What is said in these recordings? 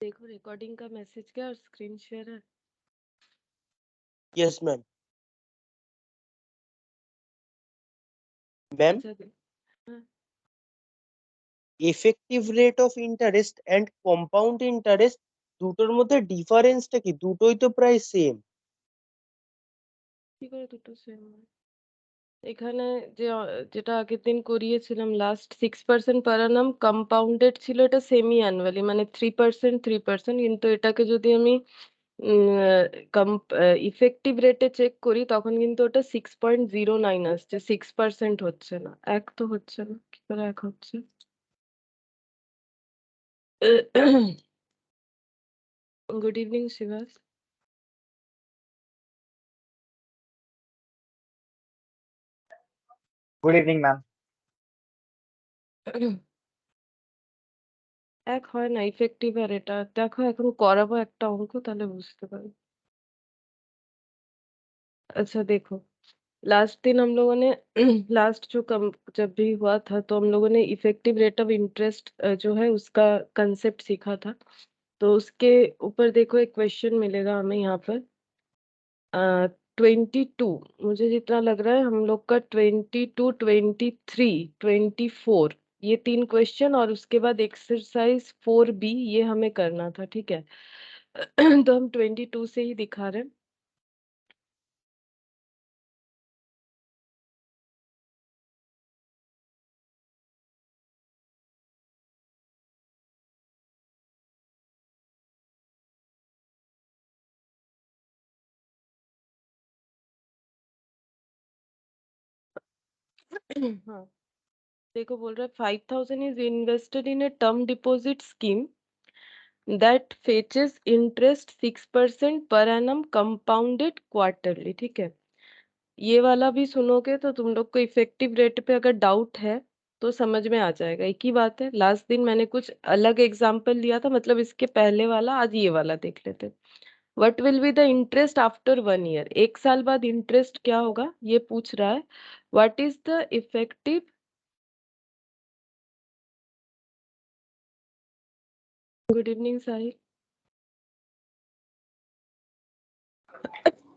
देखो रिकॉर्डिंग का मैसेज क्या और स्क्रीन शेयर है। Yes ma'am. मैम, अच्छा हाँ, effective rate of interest and compound interest দুটোর মধ্যে ডিফারেন্সটা কি? দুটোই তো প্রায় সেম। কি করে দুটো সেম হয়? এখানে যে যেটা আগের দিন করিয়েছিলাম লাস্ট 6% পার annum কম্পাউন্ডেড ছিল, এটা সেমি অ্যানুয়ালি মানে 3%, কিন্তু এটাকে যদি আমি ইফেক্টিভ রেটে চেক করি তখন কিন্তু ওটা 6.09 আসছে, 6% হচ্ছে না, এক তো হচ্ছে না, কি করে এক হচ্ছে? Good evening Shibas. Good evening ma'am. এক হয় না ইফেক্টিভ আর এটা, দেখো এখন করাবো একটা অঙ্ক তাহলে বুঝতে পারবে। अच्छा देखो, लास्ट दिन हम लोगों ने लास्ट जो कम जब भी हुआ था तो हम लोगों ने इफेक्टिव रेट ऑफ इंटरेस्ट जो है उसका कंसेप्ट सीखा था। तो उसके ऊपर देखो एक क्वेश्चन मिलेगा हमें यहाँ पर 22, मुझे जितना लग रहा है हम लोग का 22, 23, 24, ये 3 क्वेश्चन और उसके बाद एक्सरसाइज 4B ये हमें करना था, ठीक है। तो हम 22 से ही दिखा रहे हैं। हाँ देखो, बोल रहा है 5,000 is invested in a term deposit scheme that फेचेस interest 6% पर एनम कंपाउंडेड क्वार्टरली, ठीक है। ये वाला भी सुनोगे तो तुम लोग को इफेक्टिव रेट पे अगर डाउट है तो समझ में आ जाएगा। एक ही बात है, लास्ट दिन मैंने कुछ अलग एग्जांपल लिया था, मतलब इसके पहले वाला, आज ये वाला देख लेते। What will be the interest after 1 year, 1 साल बाद इंटरेस्ट क्या होगा ये पूछ रहा है। What is the effective, good evening Sahil.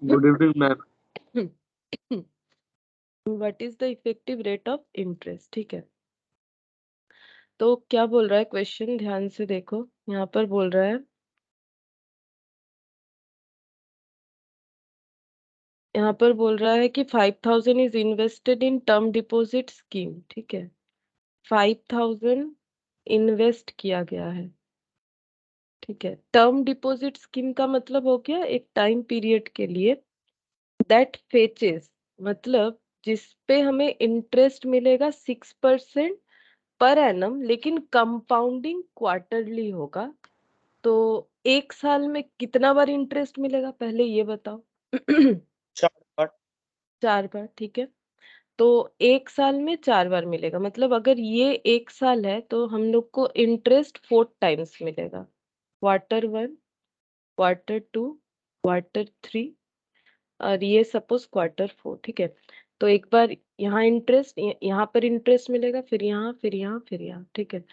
Good evening ma'am. What is the effective rate of interest, ठीक है। तो क्या बोल रहा है क्वेश्चन, ध्यान से देखो, यहाँ पर बोल रहा है, यहाँ पर बोल रहा है कि 5,000 is invested in term deposit scheme, ठीक है। 5,000 इन्वेस्ट किया गया है, ठीक है। टर्म डिपॉजिट स्कीम का मतलब हो गया एक टाइम पीरियड के लिए। दैट फेचेस मतलब जिसपे हमें इंटरेस्ट मिलेगा 6% पर एनम, लेकिन कंपाउंडिंग क्वार्टरली होगा। तो 1 साल में कितना बार इंटरेस्ट मिलेगा पहले ये बताओ। 4 बार। 4 बार, ठीक है। तो 1 साल में 4 बार मिलेगा, मतलब अगर ये 1 साल है तो हम लोग को इंटरेस्ट 4 टाइम्स मिलेगा। Q1, Q2, Q3 और ये सपोज Q4, ठीक है। तो एक बार यहाँ इंटरेस्ट, यहाँ पर इंटरेस्ट मिलेगा, फिर यहाँ, फिर यहाँ, फिर यहाँ, ठीक है।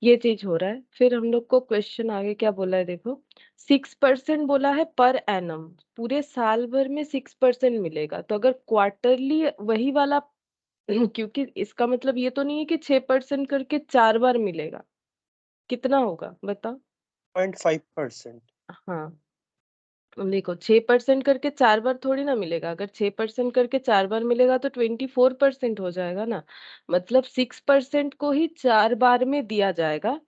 ये चीज हो रहा है। फिर हम लोग को क्वेश्चन आगे क्या बोला है देखो, 6% बोला है पर एनम, पूरे साल भर में 6% मिलेगा। तो अगर क्वार्टरली वही वाला क्योंकि इसका मतलब ये तो नहीं है कि 6% करके 4 बार मिलेगा, कितना होगा बताओ। 0.5%। हाँ देखो, 6% करके 4 बार थोड़ी ना मिलेगा, अगर 6% करके 4 बार मिलेगा तो 24% हो जाएगा ना। मतलब 6% को ही 4 बार में दिया जाएगा।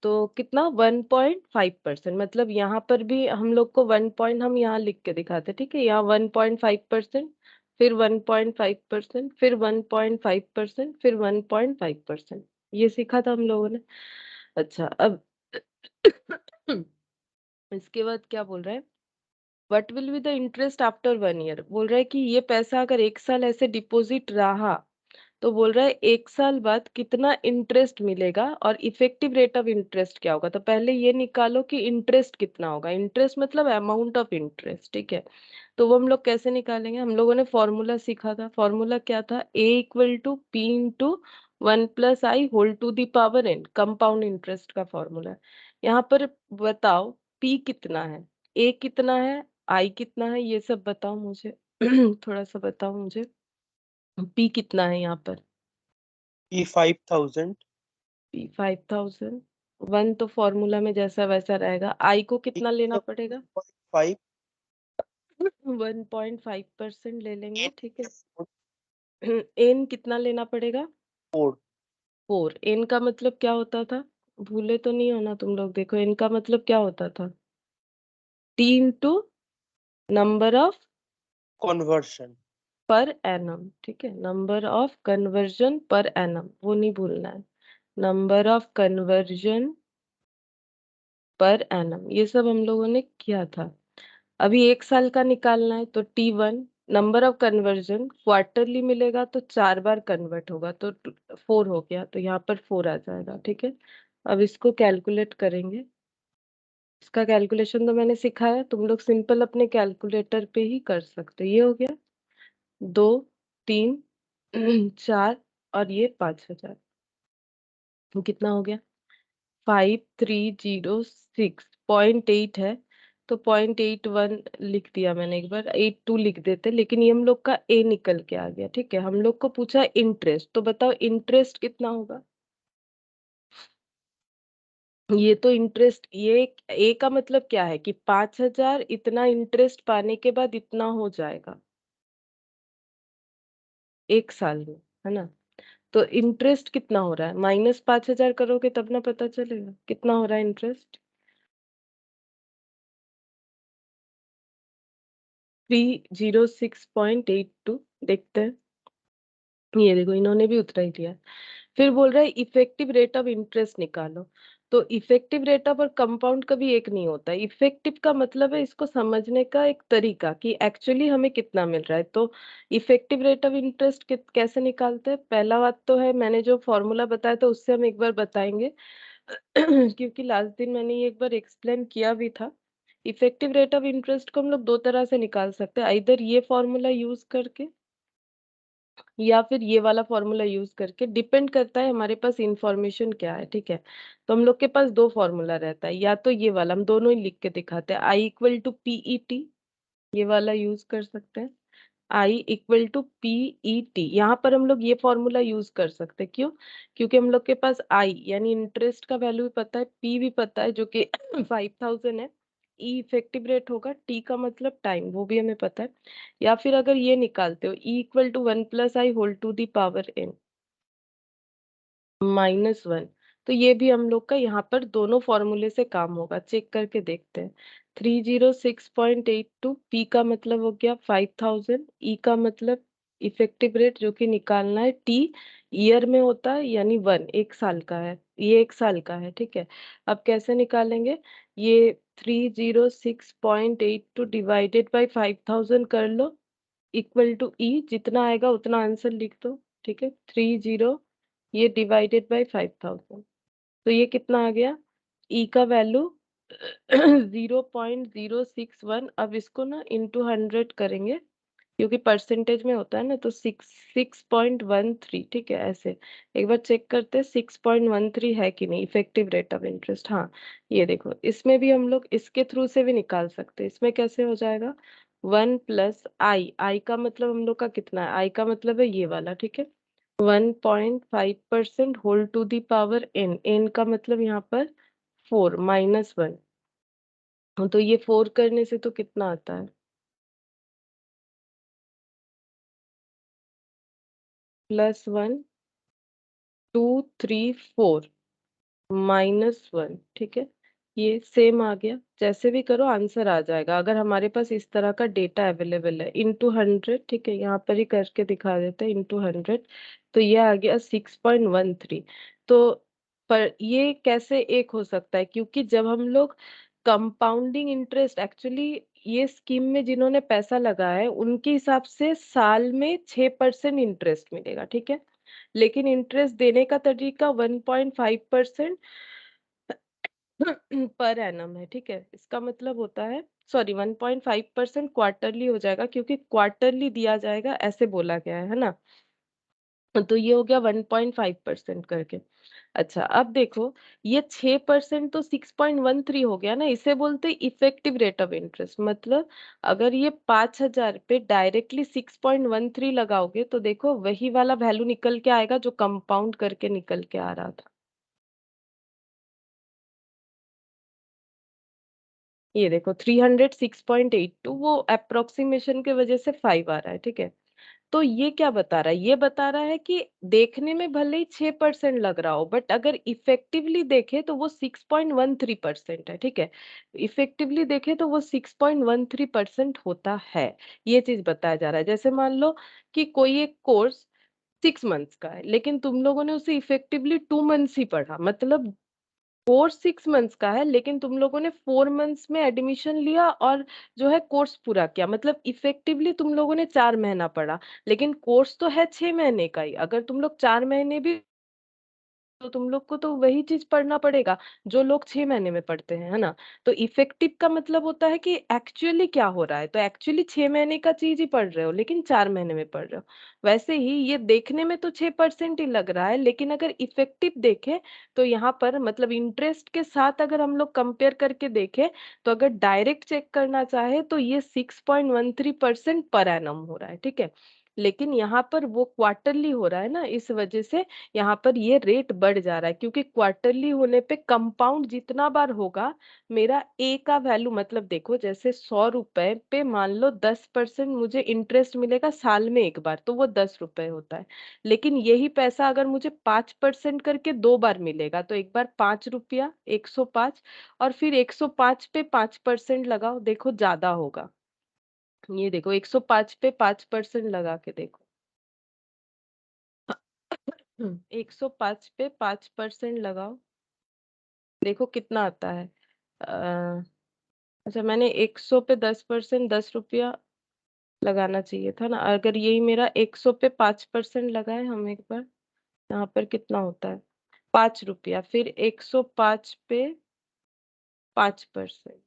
तो कितना, 1.5%, मतलब यहाँ पर भी हम लोग को 1 पॉइंट, हम यहाँ लिख के दिखाते, ठीक है। यहाँ 1.5%, फिर 1.5%, फिर 1.5%, फिर 1.5%, ये सीखा था हम लोगों ने। अच्छा अब इसके बाद क्या बोल रहा है, what will be the interest after 1 year, बोल रहा है कि ये पैसा अगर 1 साल ऐसे डिपॉजिट रहा तो बोल रहा है 1 साल बाद कितना इंटरेस्ट मिलेगा और इफेक्टिव रेट ऑफ इंटरेस्ट क्या होगा। तो पहले ये निकालो कि इंटरेस्ट कितना होगा, इंटरेस्ट मतलब अमाउंट ऑफ इंटरेस्ट, ठीक है। तो वो हम लोग कैसे निकालेंगे, हम लोगों ने फॉर्मूला सीखा था। फॉर्मूला क्या था, A = P × 1 + I whole to the power n, compound interest का फॉर्मूला। यहाँ पर बताओ P कितना है, A कितना है, I कितना है, ये सब बताओ मुझे। थोड़ा सा बताओ मुझे, P कितना है यहाँ पर। P 5000, P 5000, 1 तो फॉर्मूला में जैसा वैसा रहेगा। I को कितना लेना पड़ेगा, 5 1.5% ले लेंगे, ठीक है। N कितना लेना पड़ेगा, 4 4। N का मतलब क्या होता था, भूले तो नहीं होना तुम लोग, देखो N का मतलब क्या होता था, T into number of conversion. Per annum, ठीक है, number of conversion per annum, वो नहीं भूलना है, number of conversion per annum, ये सब हम लोगों ने किया था। अभी 1 साल का निकालना है तो T1 number of conversion quarterly मिलेगा तो 4 बार कन्वर्ट होगा तो 4 हो गया, तो यहाँ पर 4 आ जाएगा, ठीक है। अब इसको कैलकुलेट करेंगे, इसका कैलकुलेशन तो मैंने सिखाया, तुम लोग सिंपल अपने कैलकुलेटर पे ही कर सकते हो। ये हो गया 2, 3, 4 और ये 5000, कितना हो गया 5306.8 है, तो 0.81 लिख दिया मैंने, एक बार 82 लिख देते, लेकिन ये हम लोग का ए निकल के आ गया, ठीक है। हम लोग को पूछा इंटरेस्ट, तो बताओ इंटरेस्ट कितना होगा। ये तो इंटरेस्ट, ये ए का मतलब क्या है कि 5000 इतना इंटरेस्ट पाने के बाद इतना हो जाएगा 1 साल में, है ना। तो इंटरेस्ट कितना हो रहा है, -5000 करोगे तब ना पता चलेगा कितना हो रहा है इंटरेस्ट। 306.82, देखते हैं। ये देखो इन्होंने भी उतना ही दिया है। फिर बोल रहा है इफेक्टिव रेट ऑफ इंटरेस्ट निकालो, तो इफेक्टिव रेट ऑफ और कंपाउंड कभी एक नहीं होता। इफेक्टिव का मतलब है इसको समझने का एक तरीका कि एक्चुअली हमें कितना मिल रहा है। तो इफेक्टिव रेट ऑफ इंटरेस्ट कैसे निकालते हैं, पहला बात तो है मैंने जो फॉर्मूला बताया था उससे हम एक बार बताएंगे। क्योंकि लास्ट दिन मैंने ये एक बार एक्सप्लेन किया भी था। इफेक्टिव रेट ऑफ इंटरेस्ट को हम लोग 2 तरह से निकाल सकते हैं, इधर ये फॉर्मूला यूज करके या फिर ये वाला फॉर्मूला यूज करके, डिपेंड करता है हमारे पास इंफॉर्मेशन क्या है, ठीक है। तो हम लोग के पास दो फॉर्मूला रहता है, या तो ये वाला, हम दोनों ही लिख के दिखाते हैं, आई इक्वल टू पीईटी, ये वाला यूज कर सकते हैं। आई इक्वल टू पीईटी, यहाँ पर हम लोग ये फॉर्मूला यूज कर सकते हैं, क्यों, क्योंकि हम लोग के पास आई यानी इंटरेस्ट का वैल्यू भी पता है, पी भी पता है जो कि 5000 है, ई इफेक्टिव रेट होगा, टी का मतलब टाइम, वो भी हमें पता है। या फिर अगर ये निकालते हो, e equal to 1 + i whole to the power n -1, तो ये भी हम लोग का यहाँ पर दोनों फॉर्मूले से काम होगा, चेक करके देखते हैं। 306.82, पी का मतलब हो गया 5000, ई का मतलब इफेक्टिव रेट जो कि निकालना है, टी ईयर में होता है यानी 1 साल का है, ये 1 साल का है, ठीक है। अब कैसे निकालेंगे, ये 306.82 डिवाइडेड बाई 5000 कर लो, इक्वल टू ई, जितना आएगा उतना आंसर लिख दो, ठीक है। 30, ये डिवाइडेड बाई 5000, तो ये कितना आ गया, ई का वैल्यू 0.061। अब इसको ना इंटू 100 करेंगे, क्योंकि परसेंटेज में होता है ना, तो 6.13, ठीक है। ऐसे एक बार चेक करते हैं 6.13 है कि नहीं इफेक्टिव रेट ऑफ इंटरेस्ट। हाँ, ये देखो इसमें भी हम लोग इसके थ्रू से भी निकाल सकते हैं। इसमें कैसे हो जाएगा, 1 + आई का मतलब हम लोग का कितना है, आई का मतलब है ये वाला, ठीक है, 1.5% whole to the power n, n का मतलब यहाँ पर 4 -1, तो ये 4 करने से तो कितना आता है, +1 2 3 4 -1, ठीक है। ये सेम आ गया, जैसे भी करो आंसर आ जाएगा अगर हमारे पास इस तरह का डेटा अवेलेबल है, इंटू 100, ठीक है, यहाँ पर ही करके दिखा देते हैं, इंटू 100, तो ये आ गया 6.13। तो पर ये कैसे एक हो सकता है, क्योंकि जब हम लोग कंपाउंडिंग इंटरेस्ट, एक्चुअली ये स्कीम में जिन्होंने पैसा लगाया है उनके हिसाब से साल में 6% इंटरेस्ट मिलेगा, ठीक है। लेकिन इंटरेस्ट देने का तरीका 1.5% पर एनम है, ठीक है। इसका मतलब होता है, सॉरी, 1.5% क्वार्टरली हो जाएगा, क्योंकि क्वार्टरली दिया जाएगा ऐसे बोला गया है ना। तो ये हो गया 1.5% करके। अच्छा अब देखो, ये 6% तो 6.13 हो गया ना, इसे बोलते इफेक्टिव रेट ऑफ इंटरेस्ट। मतलब अगर ये 5,000 पे डायरेक्टली 6.13 लगाओगे तो देखो वही वाला वैल्यू निकल के आएगा जो कंपाउंड करके निकल के आ रहा था। ये देखो 306.82, वो अप्रोक्सीमेशन के वजह से 5 आ रहा है, ठीक है। तो ये क्या बता रहा है, ये बता रहा है कि देखने में भले ही 6% लग रहा हो, बट अगर इफेक्टिवली देखे तो वो 6.13% है, ठीक है। इफेक्टिवली देखे तो वो 6.13% होता है। ये चीज बताया जा रहा है। जैसे मान लो कि कोई एक कोर्स 6 मंथ्स का है, लेकिन तुम लोगों ने उसे इफेक्टिवली 2 मंथ्स ही पढ़ा, मतलब कोर्स 6 मंथ्स का है लेकिन तुम लोगों ने 4 मंथ्स में एडमिशन लिया और जो है कोर्स पूरा किया, मतलब इफेक्टिवली तुम लोगों ने 4 महीना पढ़ा। लेकिन कोर्स तो है 6 महीने का ही, अगर तुम लोग 4 महीने भी तो तुम लोग को तो वही चीज पढ़ना पड़ेगा जो लोग 6 महीने में पढ़ते हैं, है ना। तो इफेक्टिव का मतलब होता है कि एक्चुअली क्या हो रहा है, तो एक्चुअली 6 महीने का चीज ही पढ़ रहे हो लेकिन 4 महीने में पढ़ रहे हो। वैसे ही ये देखने में तो 6% ही लग रहा है, लेकिन अगर इफेक्टिव देखें तो यहाँ पर मतलब इंटरेस्ट के साथ अगर हम लोग कंपेयर करके देखें, तो अगर डायरेक्ट चेक करना चाहे तो ये 6.13% पर एनम हो रहा है, ठीक है। लेकिन यहाँ पर वो क्वार्टरली हो रहा है ना, इस वजह से यहाँ पर ये रेट बढ़ जा रहा है, क्योंकि क्वार्टरली होने पे कंपाउंड जितना बार होगा, मेरा ए का वैल्यू, मतलब देखो जैसे 100 रुपए पे मान लो 10% मुझे इंटरेस्ट मिलेगा साल में एक बार, तो वो 10 रुपए होता है। लेकिन यही पैसा अगर मुझे 5% करके 2 बार मिलेगा, तो एक बार 5 रुपया 105, और फिर 105 पे 5% लगाओ, देखो ज्यादा होगा। ये देखो 105 पे 5% लगा के देखो। 105 पे 5% लगाओ, देखो कितना आता है। अच्छा मैंने 100 पे 10%, 10 रुपया लगाना चाहिए था ना। अगर यही मेरा 100 पे 5% लगाए हम एक बार, यहाँ पर कितना होता है, 5 रुपया, फिर 105 पे 5%,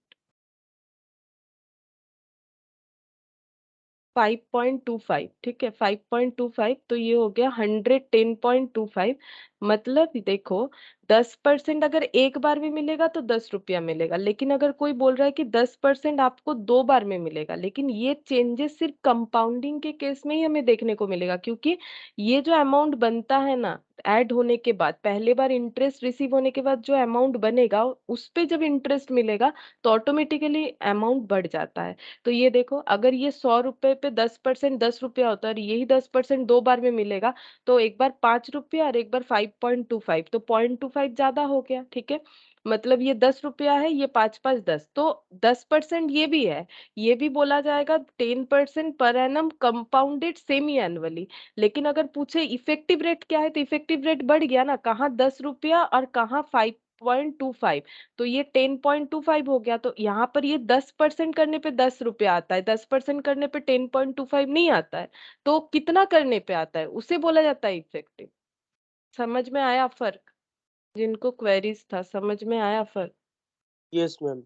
5.25, ठीक है। 5.25 तो ये हो गया 110.25। मतलब देखो 10% अगर एक बार भी मिलेगा तो 10 रुपया मिलेगा, लेकिन अगर कोई बोल रहा है कि 10% आपको 2 बार में मिलेगा, लेकिन ये चेंजेस सिर्फ कंपाउंडिंग के केस में ही हमें देखने को मिलेगा, क्योंकि ये जो अमाउंट बनता है ना ऐड होने के बाद, पहले बार इंटरेस्ट रिसीव होने के बाद जो अमाउंट बनेगा उस पे जब इंटरेस्ट मिलेगा तो ऑटोमेटिकली अमाउंट बढ़ जाता है। तो ये देखो अगर ये 100 रुपए पे 10%, 10 रुपया होता है और यही 10% 2 बार में मिलेगा, तो एक बार 5 रुपया और एक बार 5.25, तो 0.25 ज्यादा हो गया, ठीक है। मतलब ये 10 रुपया है, ये 5 5 10, तो 10% ये भी है। ये भी बोला जाएगा 10% per annum compounded semi annually. लेकिन अगर पूछे इफेक्टिव रेट क्या है, तो इफेक्टिव रेट बढ़ गया ना, कहाँ 10 रुपया और कहाँ 5.25, तो ये 10.25 हो गया। तो यहाँ पर ये 10% करने पे 10 रुपया आता है, 10% करने पे 10.25 नहीं आता है। तो कितना करने पे आता है उसे बोला जाता है इफेक्टिव। समझ में आया फर्क? जिनको क्वेरीज था समझ में आया फर्क? Yes ma'am.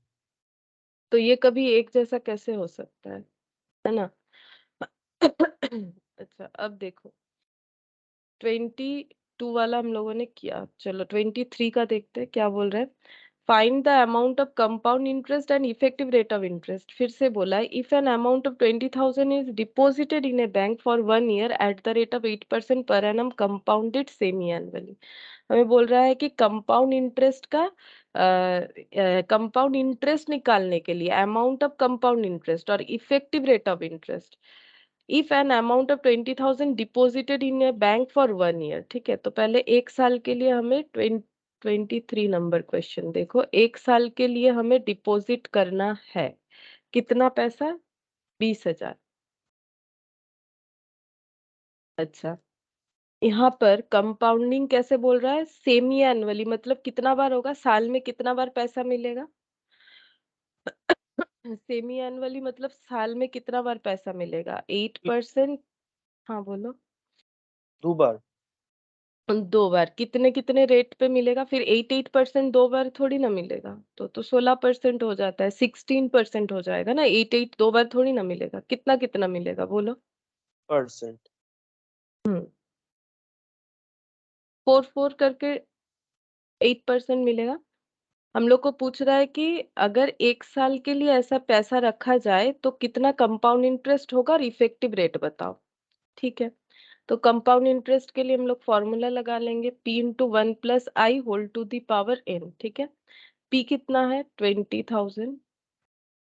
तो ये कभी एक जैसा कैसे हो सकता है ना। अच्छा अब देखो 22 वाला हम लोगों ने किया, चलो 23 का देखते हैं क्या बोल रहे हैं। Find the amount of compound interest and effective rate of interest. फिर से बोला है, if an amount of 20,000 is deposited in A bank for 1 year eight the rate of 8% per annum compounded semi annually. हमें बोल रहा है कि compound interest का कंपाउंड इंटरेस्ट निकालने के लिए अमाउंट ऑफ कंपाउंड इंटरेस्ट और effective rate of interest if an amount of 20,000 deposited in A bank for 1 year, ठीक है। तो पहले एक साल के लिए हमें 23 नंबर क्वेश्चन देखो, एक साल के लिए हमें डिपॉजिट करना है कितना पैसा, 20,000। अच्छा यहाँ पर कंपाउंडिंग कैसे बोल रहा है, सेमी एनुअली, मतलब कितना बार होगा, साल में कितना बार पैसा मिलेगा। सेमी एनुअली मतलब साल में कितना बार पैसा मिलेगा, 8%। हाँ बोलो। 2 बार। 2 बार कितने कितने रेट पे मिलेगा, फिर 8% 2 बार थोड़ी ना मिलेगा, तो 16% हो जाता है, 16% हो जाएगा ना। 8 2 बार थोड़ी ना मिलेगा, कितना कितना मिलेगा बोलो। परसेंट। हम्म 4 4 करके 8% मिलेगा। हम लोग को पूछ रहा है कि अगर 1 साल के लिए ऐसा पैसा रखा जाए तो कितना कंपाउंड इंटरेस्ट होगा और इफेक्टिव रेट बताओ। ठीक है, तो कंपाउंड इंटरेस्ट के लिए हम लोग फॉर्मूला लगा लेंगे, p into 1 + i whole to the power n। ठीक है, p कितना है 20,000,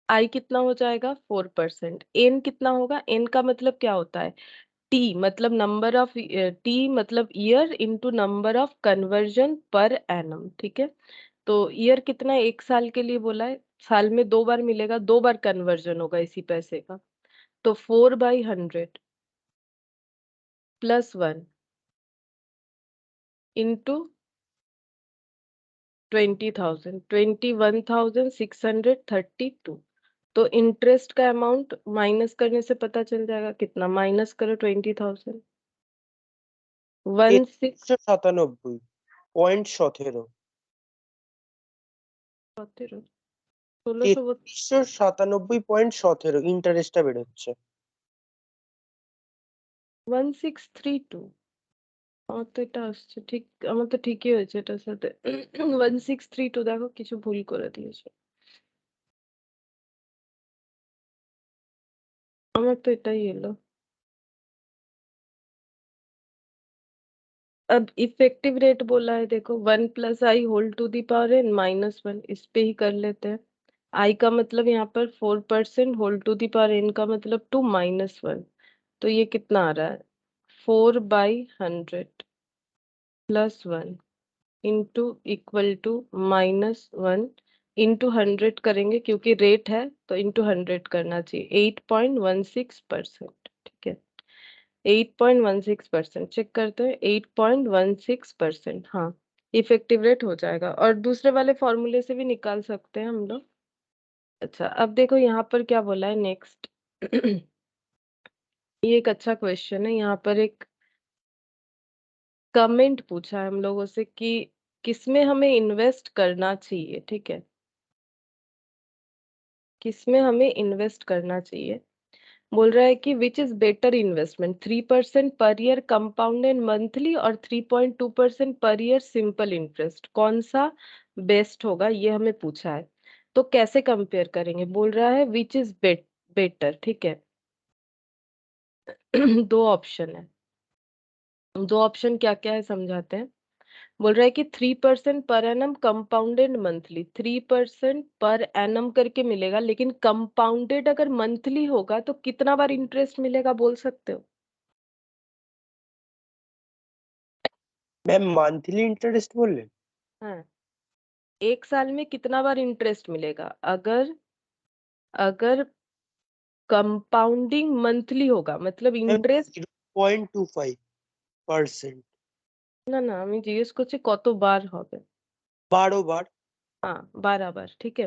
i कितना हो जाएगा 4%, n कितना होगा, n का मतलब क्या होता है, t मतलब नंबर ऑफ t मतलब year into number of conversion per annum. ठीक है, तो ईयर कितना है, 1 साल के लिए बोला है, साल में 2 बार मिलेगा, 2 बार कन्वर्जन होगा इसी पैसे का, तो 4/100 +1 इंटू 20,000, 21,632। तो इंटरेस्ट का अमाउंट माइनस करने से पता चल जाएगा कितना, माइनस करो 20,000, 16 97.17 1600 3397.17 ইন্টারেস্টটা বেরোচ্ছে। 1632। আমার তো এটা আসছে ঠিক, আমার তো ঠিকই হয়েছে এটার সাথে। 1632, দেখো কিছু ভুল করে দিয়েছে, আমার তো এটাই এলো। अब इफेक्टिव रेट बोला है, देखो 1 + i whole to the power n -1, इस पे ही कर लेते हैं। i का मतलब यहाँ पर 4% whole to the power n का मतलब 2 -1, तो ये कितना आ रहा है 4/100 +1 इंटू इक्वल टू -1 इंटू 100 करेंगे क्योंकि रेट है तो इंटू 100 करना चाहिए, 8.16%। ठीक है, 8.16%, चेक करते हैं, 8.16%, हाँ इफेक्टिव रेट हो जाएगा, और दूसरे वाले फॉर्मूले से भी निकाल सकते हैं हम लोग। अच्छा, अब देखो यहाँ पर क्या बोला है नेक्स्ट। ये एक अच्छा क्वेश्चन है, यहाँ पर एक कमेंट पूछा है हम लोगों से कि किसमें हमें इन्वेस्ट करना चाहिए। ठीक है, किसमें हमें इन्वेस्ट करना चाहिए, बोल रहा है कि which is better investment, 3% per year compounded monthly और 3.2% पर ईयर सिंपल इंटरेस्ट, कौन सा बेस्ट होगा, ये हमें पूछा है। तो कैसे कंपेयर करेंगे, बोल रहा है विच इज बेटर। ठीक है, दो ऑप्शन है, दो ऑप्शन क्या क्या है समझाते हैं। बोल रहा है कि 3% पर एनम कंपाउंडेड मंथली, 3% पर एनम करके मिलेगा, लेकिन कंपाउंडेड अगर मंथली होगा तो कितना बार इंटरेस्ट मिलेगा, बोल सकते हो। ম্যাম মান্থলি ইন্টারেস্ট বললেন? हाँ, 1 साल में कितना बार इंटरेस्ट मिलेगा, अगर अगर कंपाउंडिंग मंथली होगा, मतलब इंटरेस्ट। 0.25%। না না, আমি জিজ্ঞেস করছি কতবার হবে। 12 বার। हाँ, 12 बार। ठीक है,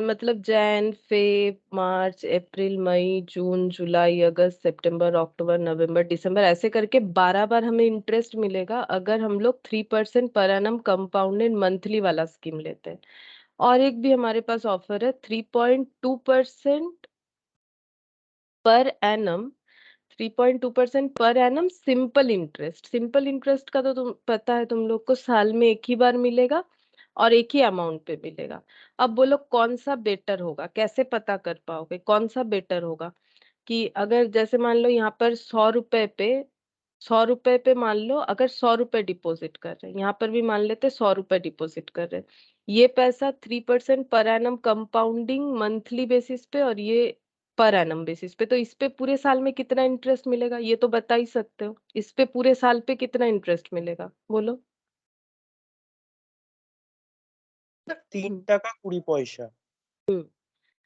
मतलब जैन फेब मार्च अप्रैल मई जून जुलाई अगस्त सितंबर अक्टूबर नवंबर दिसंबर, ऐसे करके 12 बार हमें इंटरेस्ट मिलेगा अगर हम लोग 3% पर एनम कंपाउंडेड मंथली वाला स्कीम लेते हैं। और एक भी हमारे पास ऑफर है 3.2% per annum, 3.2% per annum simple interest. Simple interest का तो तुम पता है तुम लोग को, साल में एक ही बार मिलेगा और एक ही अमाउंट पे मिलेगा। अब बोलो कौन सा बेटर होगा, कैसे पता कर पाओगे कौन सा बेटर होगा, कि अगर जैसे मान लो यहाँ पर 100 रुपए पे, 100 रुपए पे मान लो अगर 100 रुपए डिपॉजिट कर रहे हैं, यहाँ पर भी मान लेते 100 रुपए डिपॉजिट कर रहे हैं, ये पैसा 3% पर एनम कंपाउंडिंग मंथली बेसिस पे और ये पर एनम बेसिस पे, तो इस पे पूरे साल में कितना इंटरेस्ट मिलेगा, ये तो बता ही सकते हो, इस पे पूरे साल पे कितना इंटरेस्ट मिलेगा बोलो। 3 টাকা 20 পয়সা। हम्म,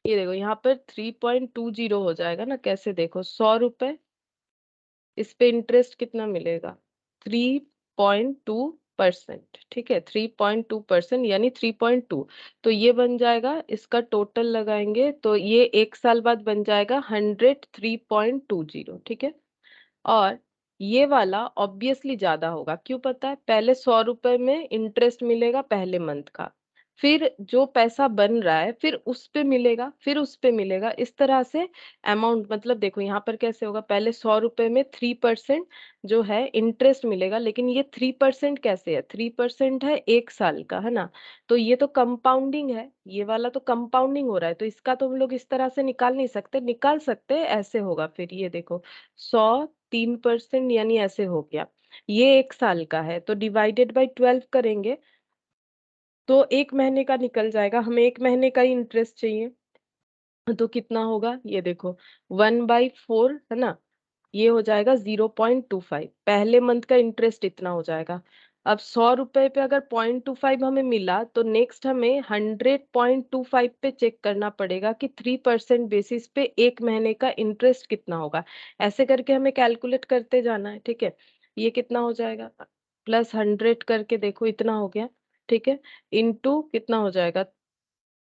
ये देखो यहाँ पर 3.20 हो जाएगा ना, कैसे देखो 100 रुपए, इस पे इंटरेस्ट कितना मिलेगा 3.2%। ठीक है, 3.2% यानी 3.2, तो ये बन जाएगा, इसका टोटल लगाएंगे तो ये 1 साल बाद बन जाएगा 103.20। ठीक है, और ये वाला ऑब्वियसली ज्यादा होगा, क्यों पता है, पहले 100 रुपए में इंटरेस्ट मिलेगा पहले मंथ का, फिर जो पैसा बन रहा है फिर उस पे मिलेगा, फिर उस पे मिलेगा, इस तरह से अमाउंट। मतलब देखो यहाँ पर कैसे होगा, पहले 100 रुपए में 3% जो है इंटरेस्ट मिलेगा, लेकिन ये 3% कैसे है, 3% है 1 साल का, है ना। तो ये तो कंपाउंडिंग है, ये वाला तो कंपाउंडिंग हो रहा है, तो इसका तो हम लोग इस तरह से निकाल नहीं सकते, निकाल सकते ऐसे होगा। फिर ये देखो 100 3% यानी ऐसे हो गया। ये 1 साल का है तो डिवाइडेड बाई 12 करेंगे तो 1 महीने का निकल जाएगा, हमें 1 महीने का ही इंटरेस्ट चाहिए। तो कितना होगा ये देखो, 1/4 है ना, ये हो जाएगा 0.25, पहले मंथ का इंटरेस्ट इतना हो जाएगा। अब 100 रुपए पे अगर 0.25 हमें मिला तो नेक्स्ट हमें 100.25 पे चेक करना पड़ेगा कि 3% बेसिस पे 1 महीने का इंटरेस्ट कितना होगा। ऐसे करके हमें कैलकुलेट करते जाना है, ठीक है। ये कितना हो जाएगा, प्लस 100 करके देखो इतना हो गया, ठीक है, इंटू कितना हो जाएगा,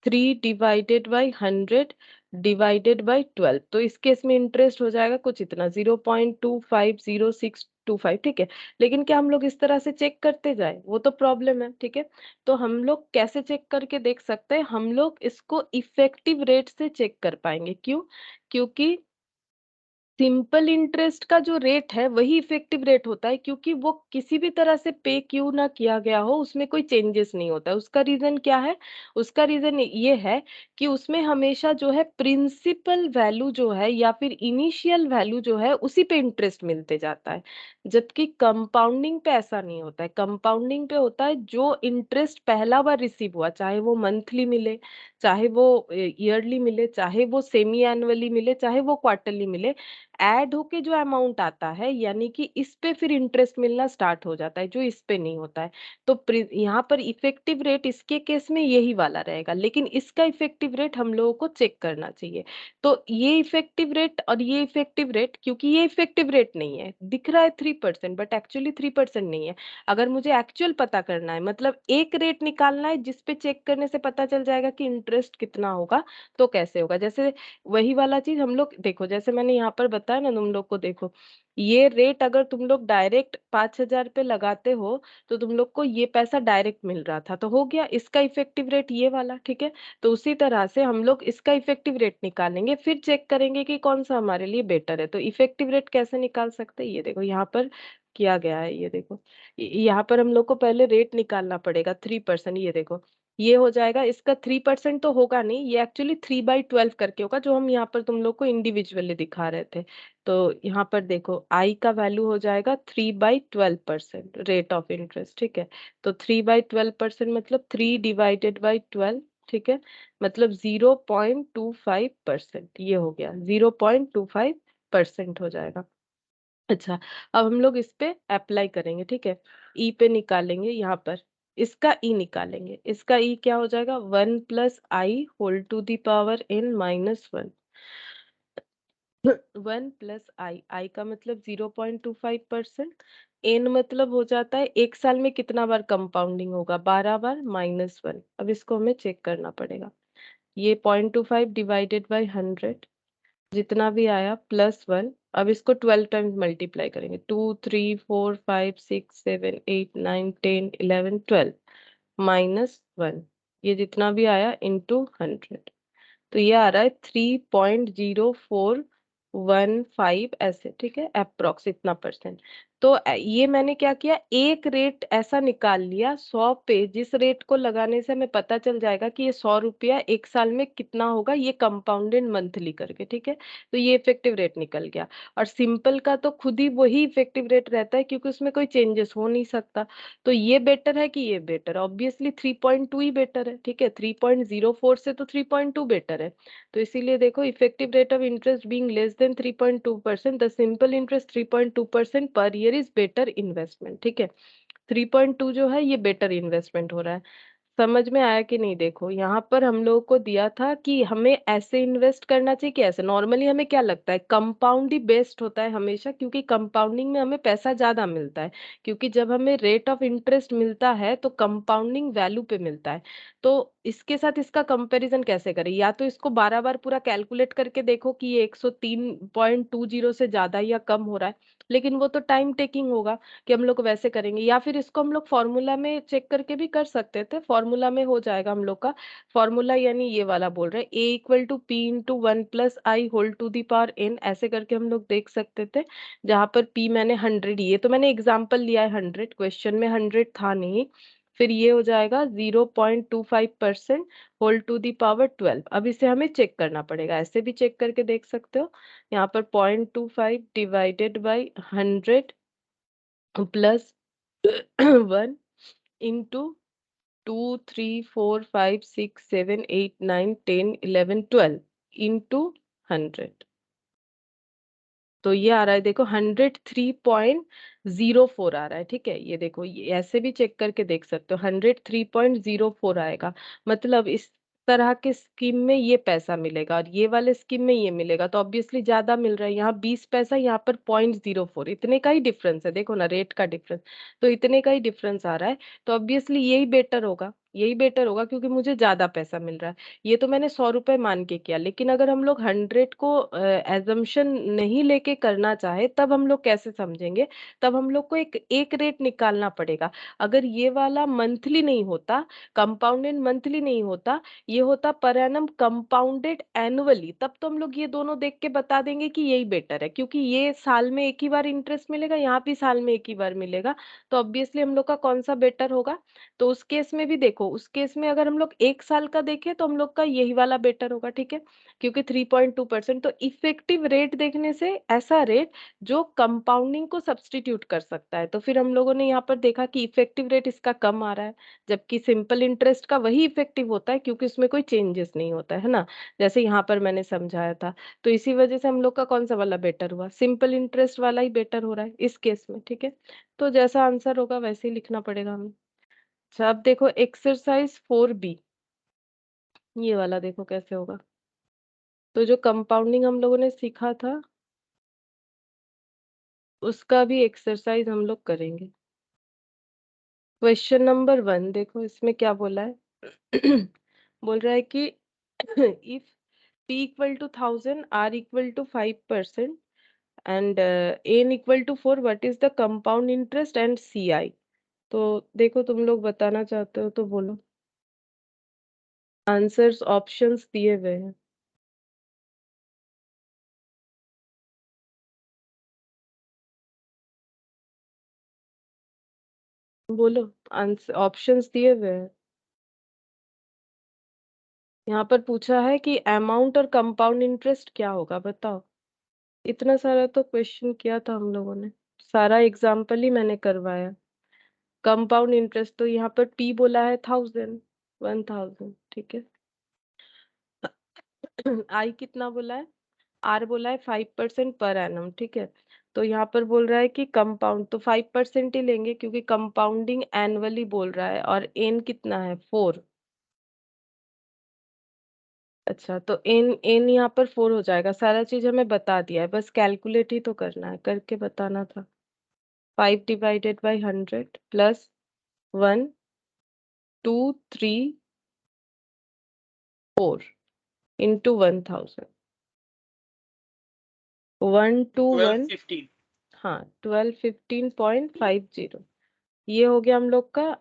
3/100 डिवाइडेड बाई 12। तो इस केस में इंटरेस्ट हो जाएगा कुछ इतना 0.250625, ठीक है। लेकिन क्या हम लोग इस तरह से चेक करते जाए, वो तो प्रॉब्लम है, ठीक है। तो हम लोग कैसे चेक करके देख सकते हैं, हम लोग इसको इफेक्टिव रेट से चेक कर पाएंगे। क्यों, क्योंकि सिंपल इंटरेस्ट का जो रेट है वही इफेक्टिव रेट होता है, क्योंकि वो किसी भी तरह से पे क्यों ना किया गया हो उसमें कोई चेंजेस नहीं होता है। उसका रीजन क्या है, उसका रीजन ये है कि उसमें हमेशा जो है प्रिंसिपल वैल्यू जो है या फिर इनिशियल वैल्यू जो है उसी पे इंटरेस्ट मिलते जाता है। जबकि कंपाउंडिंग पे ऐसा नहीं होता है, कंपाउंडिंग पे होता है जो इंटरेस्ट पहला बार रिसीव हुआ, चाहे वो मंथली मिले, चाहे वो ईयरली मिले, चाहे वो सेमी एनुअली मिले, चाहे वो क्वार्टरली मिले, ऐड होके जो अमाउंट आता है यानी कि इस पे फिर इंटरेस्ट मिलना स्टार्ट हो जाता है, जो इस पे नहीं होता है। तो यहाँ पर इफेक्टिव रेट इसके केस में यही वाला रहेगा, लेकिन इसका इफेक्टिव रेट हम लोगों को चेक करना चाहिए। तो ये इफेक्टिव रेट और ये इफेक्टिव रेट, क्योंकि ये इफेक्टिव रेट नहीं है, दिख रहा है 3% बट एक्चुअली 3% नहीं है। अगर मुझे एक्चुअल पता करना है, मतलब एक रेट निकालना है जिसपे चेक करने से पता चल जाएगा कि इंटरेस्ट कितना होगा, तो कैसे होगा। जैसे वही वाला चीज हम लोग देखो, जैसे मैंने यहाँ पर बताया ना तुम लोग को, देखो ये रेट अगर तुम लोग डायरेक्ट 5,000 पे लगाते हो तो तुम लोग को ये पैसा डायरेक्ट मिल रहा था, तो हो गया इसका इफेक्टिव रेट ये वाला, ठीक है। तो उसी तरह से हम लोग इसका इफेक्टिव रेट निकालेंगे, फिर चेक करेंगे कि कौन सा हमारे लिए बेटर है। तो इफेक्टिव रेट कैसे निकाल सकते हैं, ये देखो यहाँ पर किया गया है, ये देखो यहाँ पर हम लोग को पहले रेट निकालना पड़ेगा 3%। ये देखो ये हो जाएगा, इसका 3% तो होगा नहीं, ये एक्चुअली 3/12 करके होगा, जो हम यहाँ पर तुम लोग को इंडिविजुअली दिखा रहे थे। तो यहाँ पर देखो आई का वैल्यू हो जाएगा 3/12% रेट ऑफ इंटरेस्ट, ठीक है। तो 3/12% मतलब 3/12, ठीक है, मतलब 0.25%, ये हो गया 0.25% हो जाएगा। अच्छा, अब हम लोग इस पे अप्लाई करेंगे, ठीक है। ई पे निकालेंगे, यहाँ पर इसका ई निकालेंगे, इसका ई क्या हो जाएगा, 1+i⁴n−1। 1+i का मतलब 0.25%, एन मतलब हो जाता है 1 साल में कितना बार कंपाउंडिंग होगा, 12 बार -1। अब इसको हमें चेक करना पड़ेगा, ये 0.25 डिवाइडेड बाई 100 जितना भी आया +1। अब इसको 12 टाइम्स मल्टीप्लाई करेंगे, 2 3 4 5 6 7 8 9 10 11 12 -1, ये जितना भी आया इंटू 100। तो ये आ रहा है 3.0415 ऐसे, ठीक है, अप्रोक्स इतना परसेंट। तो ये मैंने क्या किया, एक रेट ऐसा निकाल लिया 100 पे, जिस रेट को लगाने से हमें पता चल जाएगा कि ये 100 रुपया 1 साल में कितना होगा, ये कंपाउंडेड मंथली करके, ठीक है। तो ये इफेक्टिव रेट निकल गया। और सिंपल का तो खुद ही वही इफेक्टिव रेट रहता है, क्योंकि उसमें कोई चेंजेस हो नहीं सकता। तो ये बेटर है कि ये बेटर, ऑब्वियसली 3.2 ही बेटर है, ठीक है। 3.04 से तो 3.2 बेटर है। तो इसीलिए देखो, effective rate of interest being less than 3.2%, the simple interest 3.2% per year is better investment, ठीक है। 3.2 जो है ये बेटर इन्वेस्टमेंट हो रहा है। समझ में आया कि नहीं, देखो यहाँ पर हम लोगों को दिया था कि हमें ऐसे इन्वेस्ट करना चाहिए कि ऐसे। नॉर्मली हमें क्या लगता है, कंपाउंड ही बेस्ट होता है हमेशा, क्योंकि कंपाउंडिंग में हमें पैसा ज्यादा मिलता है। क्योंकि जब हमें रेट ऑफ इंटरेस्ट मिलता है तो कंपाउंडिंग वैल्यू पे मिलता है। तो इसके साथ इसका कंपैरिजन कैसे करें? या तो इसको 12 बार पूरा कैलकुलेट करके देखो कि ये 103.20 से ज्यादा या कम हो रहा है, लेकिन वो तो टाइम टेकिंग होगा कि हम लोग वैसे करेंगे। या फिर इसको हम लोग फॉर्मूला में चेक करके भी कर सकते थे, फॉर्मूला में हो जाएगा हम लोग का फॉर्मूला, यानी ये वाला बोल रहे हैं A=P×1+I⁴n, ऐसे करके हम लोग देख सकते थे। जहां पर P मैंने 100, ये तो मैंने एग्जाम्पल लिया है, 100 क्वेश्चन में 100 था नहीं। फिर ये हो जाएगा 0.25% होल टू दी पावर 12। अब इसे हमें चेक करना पड़ेगा, ऐसे भी चेक करके देख सकते हो। यहाँ पर 0.25 divided by 100 plus 1 into 2, 3, 4, 5, 6, 7, 8, 9, 10, 11, 12 into 100। तो ये आ रहा है, देखो 103.04 आ रहा है। ठीक है, ये देखो, ये ऐसे भी चेक करके देख सकते हो, 103.04 आएगा। मतलब इस तरह के स्कीम में ये पैसा मिलेगा और ये वाले स्कीम में ये मिलेगा, तो ऑब्वियसली ज्यादा मिल रहा है। यहाँ 20 पैसा, यहाँ पर 0.04, इतने का ही डिफरेंस है, देखो ना रेट का डिफरेंस, तो इतने का ही डिफरेंस आ रहा है। तो ऑब्वियसली यही बेटर होगा, यही बेटर होगा, क्योंकि मुझे ज्यादा पैसा मिल रहा है। ये तो मैंने 100 रुपए मान के किया, लेकिन अगर हम लोग 100 को एजम्पशन नहीं लेके करना चाहे, तब हम लोग कैसे समझेंगे? तब हम लोग को एक एक रेट निकालना पड़ेगा। अगर ये वाला मंथली नहीं होता, कंपाउंडेड मंथली नहीं होता, ये होता पर एनम कंपाउंडेड एनुअली, तब तो हम लोग ये दोनों देख के बता देंगे कि यही बेटर है, क्योंकि ये साल में एक ही बार इंटरेस्ट मिलेगा, यहाँ भी साल में एक ही बार मिलेगा। तो ऑब्वियसली हम लोग का कौन सा बेटर होगा? तो उस केस में भी देखो, उस केस में अगर हम लोग एक साल का देखें तो हम लोग का यही वाला बेटर होगा। ठीक है, क्योंकि 3.2%, तो इफेक्टिव रेट देखने से ऐसा रेट जो कंपाउंडिंग को सब्सटीट्यूट कर सकता है। तो फिर हम लोगों ने यहाँ पर देखा कि इफेक्टिव रेट इसका कम आ रहा है, जबकि सिंपल इंटरेस्ट का वही इफेक्टिव होता है, क्योंकि उसमें कोई चेंजेस नहीं होता है ना, जैसे यहाँ पर मैंने समझाया था। तो इसी वजह से हम लोग का कौन सा वाला बेटर हुआ? सिंपल इंटरेस्ट वाला ही बेटर हो रहा है इस केस में। ठीक है, तो जैसा आंसर होगा वैसे ही लिखना पड़ेगा हमें। अच्छा, अब देखो एक्सरसाइज 4B, ये वाला देखो कैसे होगा। तो जो कंपाउंडिंग हम लोगों ने सीखा था, उसका भी एक्सरसाइज हम लोग करेंगे। क्वेश्चन नंबर 1 देखो, इसमें क्या बोला है? बोल रहा है कि if P=1000, R=5% and N=4, what is the compound interest and CI? तो देखो, तुम लोग बताना चाहते हो तो बोलो। आंसर्स ऑप्शंस दिए हुए हैं, बोलो। आंसर ऑप्शंस दिए हुए हैं। यहाँ पर पूछा है कि अमाउंट और कंपाउंड इंटरेस्ट क्या होगा, बताओ। इतना सारा तो क्वेश्चन किया था हम लोगों ने, सारा एग्जाम्पल ही मैंने करवाया। कंपाउंड इंटरेस्ट तो यहाँ पर P बोला है 1000। ठीक है, I कितना बोला है? R बोला है 5% पर एनम। ठीक है, तो यहाँ पर बोल रहा है कि कंपाउंड, तो 5% ही लेंगे, क्योंकि कंपाउंडिंग एनुअली बोल रहा है। और N कितना है? 4। अच्छा, तो एन यहाँ पर 4 हो जाएगा। सारा चीज हमें बता दिया है, बस कैलकुलेट ही तो करना है, करके बताना था। 5/100 प्लस 1, 2, 3, 4 इंटू 1000, 121, 1215। हाँ 1215.50, ये हो गया हम लोग का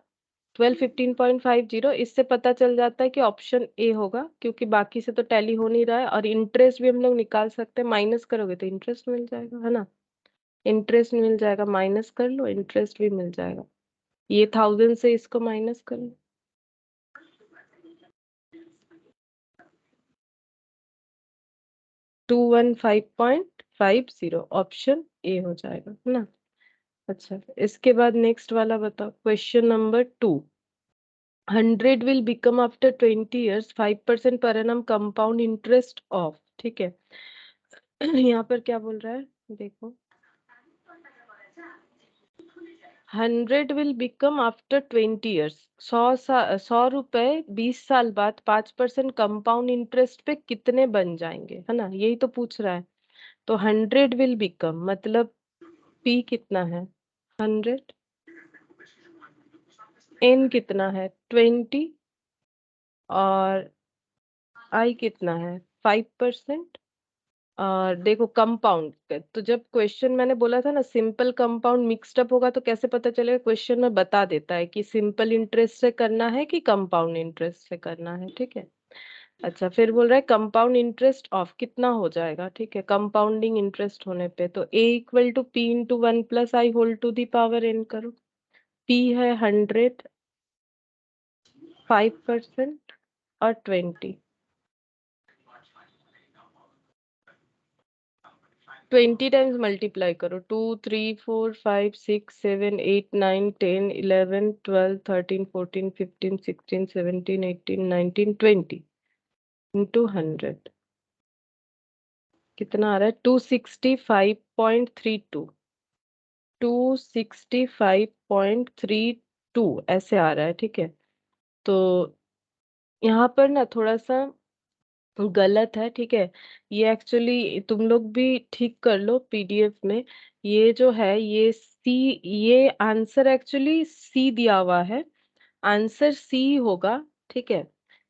1215.50। इससे पता चल जाता है कि ऑप्शन ए होगा, क्योंकि बाकी से तो टैली हो नहीं रहा है। और इंटरेस्ट भी हम लोग निकाल सकते हैं, माइनस करोगे तो इंटरेस्ट मिल जाएगा, है ना। इंटरेस्ट मिल जाएगा, माइनस कर लो, इंटरेस्ट भी मिल जाएगा। ये 1000 से इसको माइनस कर लो, 215.50, ऑप्शन ए हो जाएगा, है ना। अच्छा, इसके बाद नेक्स्ट वाला बताओ, question number 2। 100 will become after 20 years 5% per annum compound interest of, ठीक है। यहाँ पर क्या बोल रहा है, देखो। 100 will become after 20 years, 100 रुपए 20 साल बाद 5% कंपाउंड इंटरेस्ट पे कितने बन जाएंगे, है ना, यही तो पूछ रहा है। तो 100 will become मतलब P कितना है? 100, N कितना है? 20, और आई कितना है 5%। और देखो कंपाउंड, तो जब क्वेश्चन मैंने बोला था ना सिंपल कंपाउंड मिक्स्ड अप होगा तो कैसे पता चलेगा, क्वेश्चन में बता देता है कि सिंपल इंटरेस्ट से करना है कि कंपाउंड इंटरेस्ट से करना है, ठीक है। अच्छा, फिर बोल रहा है कंपाउंड इंटरेस्ट ऑफ कितना हो जाएगा, ठीक है, कंपाउंडिंग इंटरेस्ट होने पे तो a equal to p into 1 + i whole to the power n करो। p है 100, 5% और 20। 20 टाइम्स मल्टीप्लाई करो, 2 3 4 5 6 7 8 9 10 11 12 13 14 15 16 17 18 19 20 इंटू 100 कितना आ रहा है 265.32। 265.32 ऐसे आ रहा है, ठीक है। तो यहाँ पर ना थोड़ा सा गलत है, ठीक है। ये एक्चुअली तुम लोग भी ठीक कर लो पीडीएफ में। ये जो है ये आंसर एक्चुअली सी दिया हुआ है, आंसर सी होगा, ठीक है।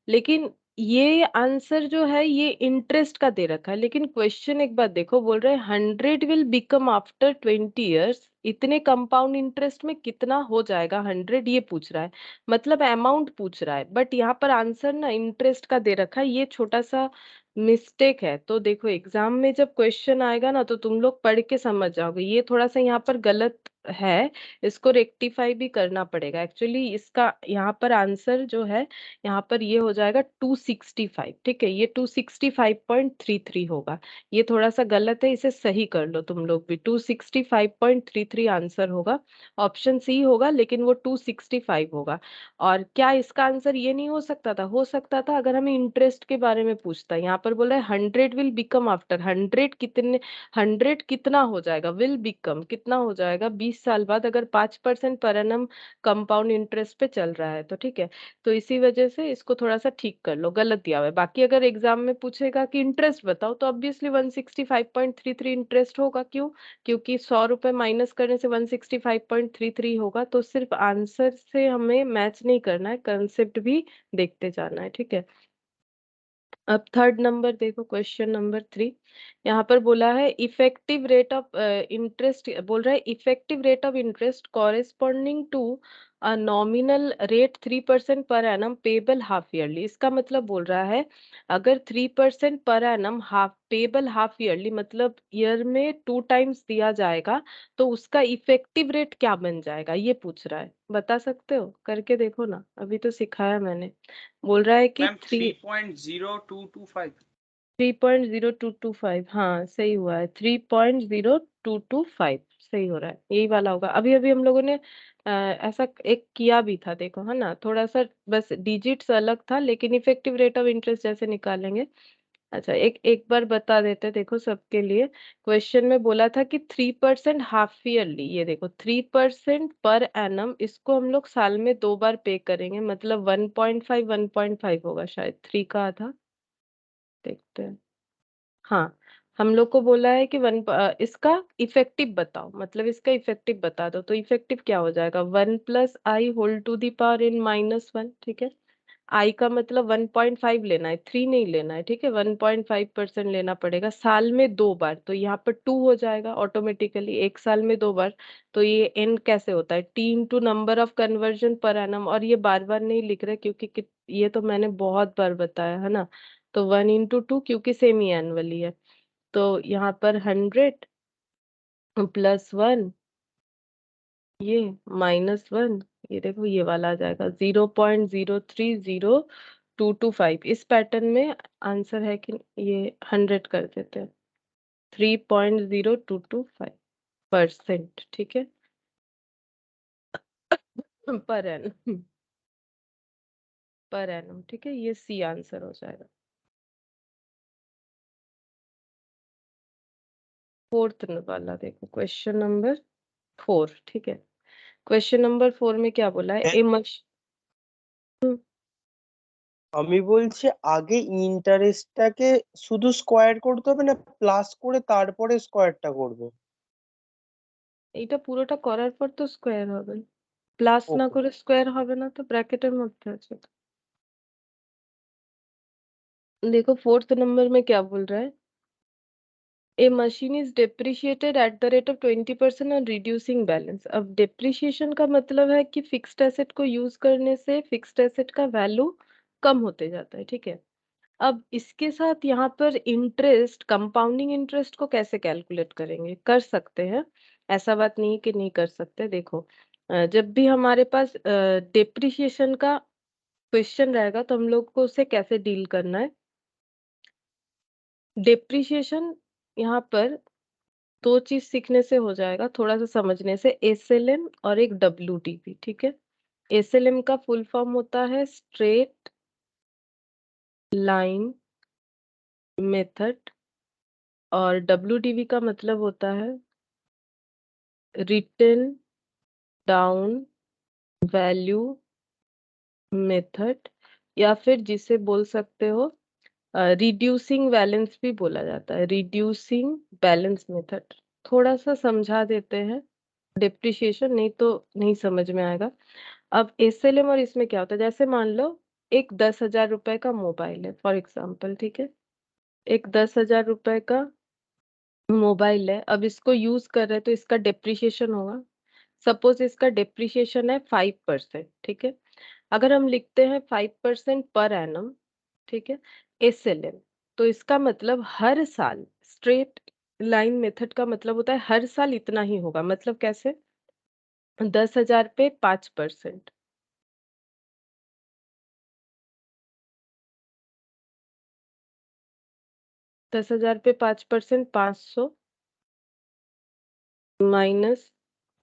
लेकिन ये आंसर जो है ये इंटरेस्ट का दे रखा है, लेकिन क्वेश्चन एक बात देखो, बोल रहे हैं 100 विल बिकम आफ्टर 20 इयर्स, इतने कंपाउंड इंटरेस्ट में कितना हो जाएगा 100, ये पूछ रहा है, मतलब अमाउंट पूछ रहा है। बट यहाँ पर आंसर ना इंटरेस्ट का दे रखा है, ये छोटा सा मिस्टेक है। तो देखो एग्जाम में जब क्वेश्चन आएगा ना तो तुम लोग पढ़ के समझ जाओगे, ये थोड़ा सा यहाँ पर गलत है, इसको रेक्टिफाई भी करना पड़ेगा। एक्चुअली इसका यहाँ पर आंसर जो है यहाँ पर ये हो जाएगा 265, ठीक है, ये 265.33 होगा। ये थोड़ा सा गलत है, इसे सही कर लो तुम लोग भी, 265.33 आंसर होगा, ऑप्शन सी होगा, लेकिन वो 265 होगा। और क्या इसका आंसर ये नहीं हो सकता था अगर हमें इंटरेस्ट के बारे में पूछता है। यहाँ पर बोला है 100 विल बिकम आफ्टर 100, कितने 100 कितना हो जाएगा, विल बिकम कितना हो जाएगा 20 साल बाद, अगर 5% पर एनम कंपाउंड इंटरेस्ट पे चल रहा है तो, ठीक है। तो इसी वजह से इसको थोड़ा सा ठीक कर लो, गलत दिया हुआ है। बाकी अगर एग्जाम में पूछेगा कि इंटरेस्ट बताओ तो ऑब्वियसली 165.33 इंटरेस्ट होगा। क्यों? क्योंकि 100 रुपए माइनस करने से 165.33 होगा। तो सिर्फ आंसर से हमें मैच नहीं करना है, कंसेप्ट भी देखते जाना है, ठीक है। अब थर्ड नंबर देखो, क्वेश्चन नंबर 3। यहाँ पर बोला है इफेक्टिव रेट ऑफ इंटरेस्ट, बोल रहा है effective rate of interest corresponding to a nominal rate 3% पर एनम पेबल हाफ ईयरली। इसका मतलब बोल रहा है अगर 3% पर annum half payable half yearly, मतलब ईयर में 2 टाइम्स दिया जाएगा, तो उसका इफेक्टिव रेट क्या बन जाएगा, ये पूछ रहा है। बता सकते हो? करके देखो ना, अभी तो सिखाया मैंने। बोल रहा है कि मैम 3.0225। 3.0225, हाँ सही हुआ है, 3.0225 सही हो रहा है, यही वाला होगा। अभी अभी हम लोगों ने ऐसा एक किया भी था, देखो है ना, थोड़ा सा बस डिजिट्स अलग था, लेकिन इफेक्टिव रेट ऑफ इंटरेस्ट जैसे निकालेंगे। अच्छा, एक एक बार बता देते हैं, देखो सबके लिए। क्वेश्चन में बोला था कि 3% हाफ ईयरली, ये देखो 3% पर एनम, इसको हम लोग साल में 2 बार पे करेंगे, मतलब 1.5 होगा शायद, 3 का आधा, देखते हैं। हाँ, हम लोग को बोला है कि इसका इफेक्टिव बताओ, मतलब इसका इफेक्टिव बता दो, तो इफेक्टिव क्या हो जाएगा 1 + i whole to the power n -1, ठीक है। आई का मतलब 1.5 लेना है, 3 नहीं लेना है, ठीक है, 1.5% लेना पड़ेगा साल में 2 बार, तो यहाँ पर 2 हो जाएगा ऑटोमेटिकली, एक साल में 2 बार। तो ये एन कैसे होता है, T into number of conversion per annum, और ये बार बार नहीं लिख रहे क्योंकि ये तो मैंने बहुत बार बताया है ना। तो 1 × 2 क्योंकि सेमी एनुअली है। तो यहाँ पर 100 +1, ये -1, ये देखो ये वाला आ जाएगा 0.03025। इस पैटर्न में आंसर है कि ये 100 कर देते हैं, 3.0225%, ठीक है, पर एनम, पर एनम, ठीक है, ये सी आंसर हो जाएगा। फोर्थ वाला देखो, क्वेश्चन नंबर 4, ठीक है। क्वेश्चन नंबर 4 में क्या बोला है, ए আমি বলছি আগে ইন্টারেস্টটাকে শুধু স্কোয়ার করতে হবে না প্লাস করে তারপরে স্কোয়ারটা করবো? এটা পুরোটা করার পর তো স্কোয়ার হবে, প্লাস না ওকে। করে স্কোয়ার হবে না, তো ব্র্যাকেটের মধ্যে আছে তো। देखो 4th नंबर में क्या बोल रहा है, a machine is depreciated at the rate of 20% on reducing balance. अब डेप्रिशिएशन का मतलब है कि फिक्स्ड एसेट को यूज करने से फिक्स्ड एसेट का वैल्यू कम होते जाता है, ठीक है। अब इसके साथ यहाँ पर इंटरेस्ट, कंपाउंडिंग इंटरेस्ट को कैसे कैलकुलेट करेंगे, कर सकते हैं, ऐसा बात नहीं है कि नहीं कर सकते। देखो जब भी हमारे पास डेप्रिशिएशन का क्वेश्चन रहेगा तो हम लोग को उससे कैसे डील करना है। डेप्रिशिएशन यहाँ पर दो चीज सीखने से हो जाएगा, थोड़ा सा समझने से, एसएलएम और एक डब्ल्यूटीपी, ठीक है। एसएलएम का फुल फॉर्म होता है स्ट्रेट लाइन मेथड और डब्ल्यूटीपी का मतलब होता है रिटन डाउन वैल्यू मेथड, या फिर जिसे बोल सकते हो रिड्यूसिंग बैलेंस भी बोला जाता है, रिड्यूसिंग बैलेंस मेथड। थोड़ा सा समझा देते हैं डेप्रिशिएशन, नहीं तो नहीं समझ में आएगा। अब एसएलएम और इसमें क्या होता है, जैसे मान लो एक 10,000 रुपए का मोबाइल है फॉर एग्जाम्पल, ठीक है। एक 10,000 रुपए का मोबाइल है, अब इसको यूज कर रहे हैं तो इसका डेप्रिशिएशन होगा। सपोज इसका डेप्रिशिएशन है 5%, ठीक है। अगर हम लिखते हैं 5% पर एनम, ठीक है, एसएलएम, तो इसका मतलब हर साल, स्ट्रेट लाइन मेथड का मतलब होता है हर साल इतना ही होगा। मतलब कैसे, 10,000 पे 5%, 10,000 पे 5%, 500 माइनस,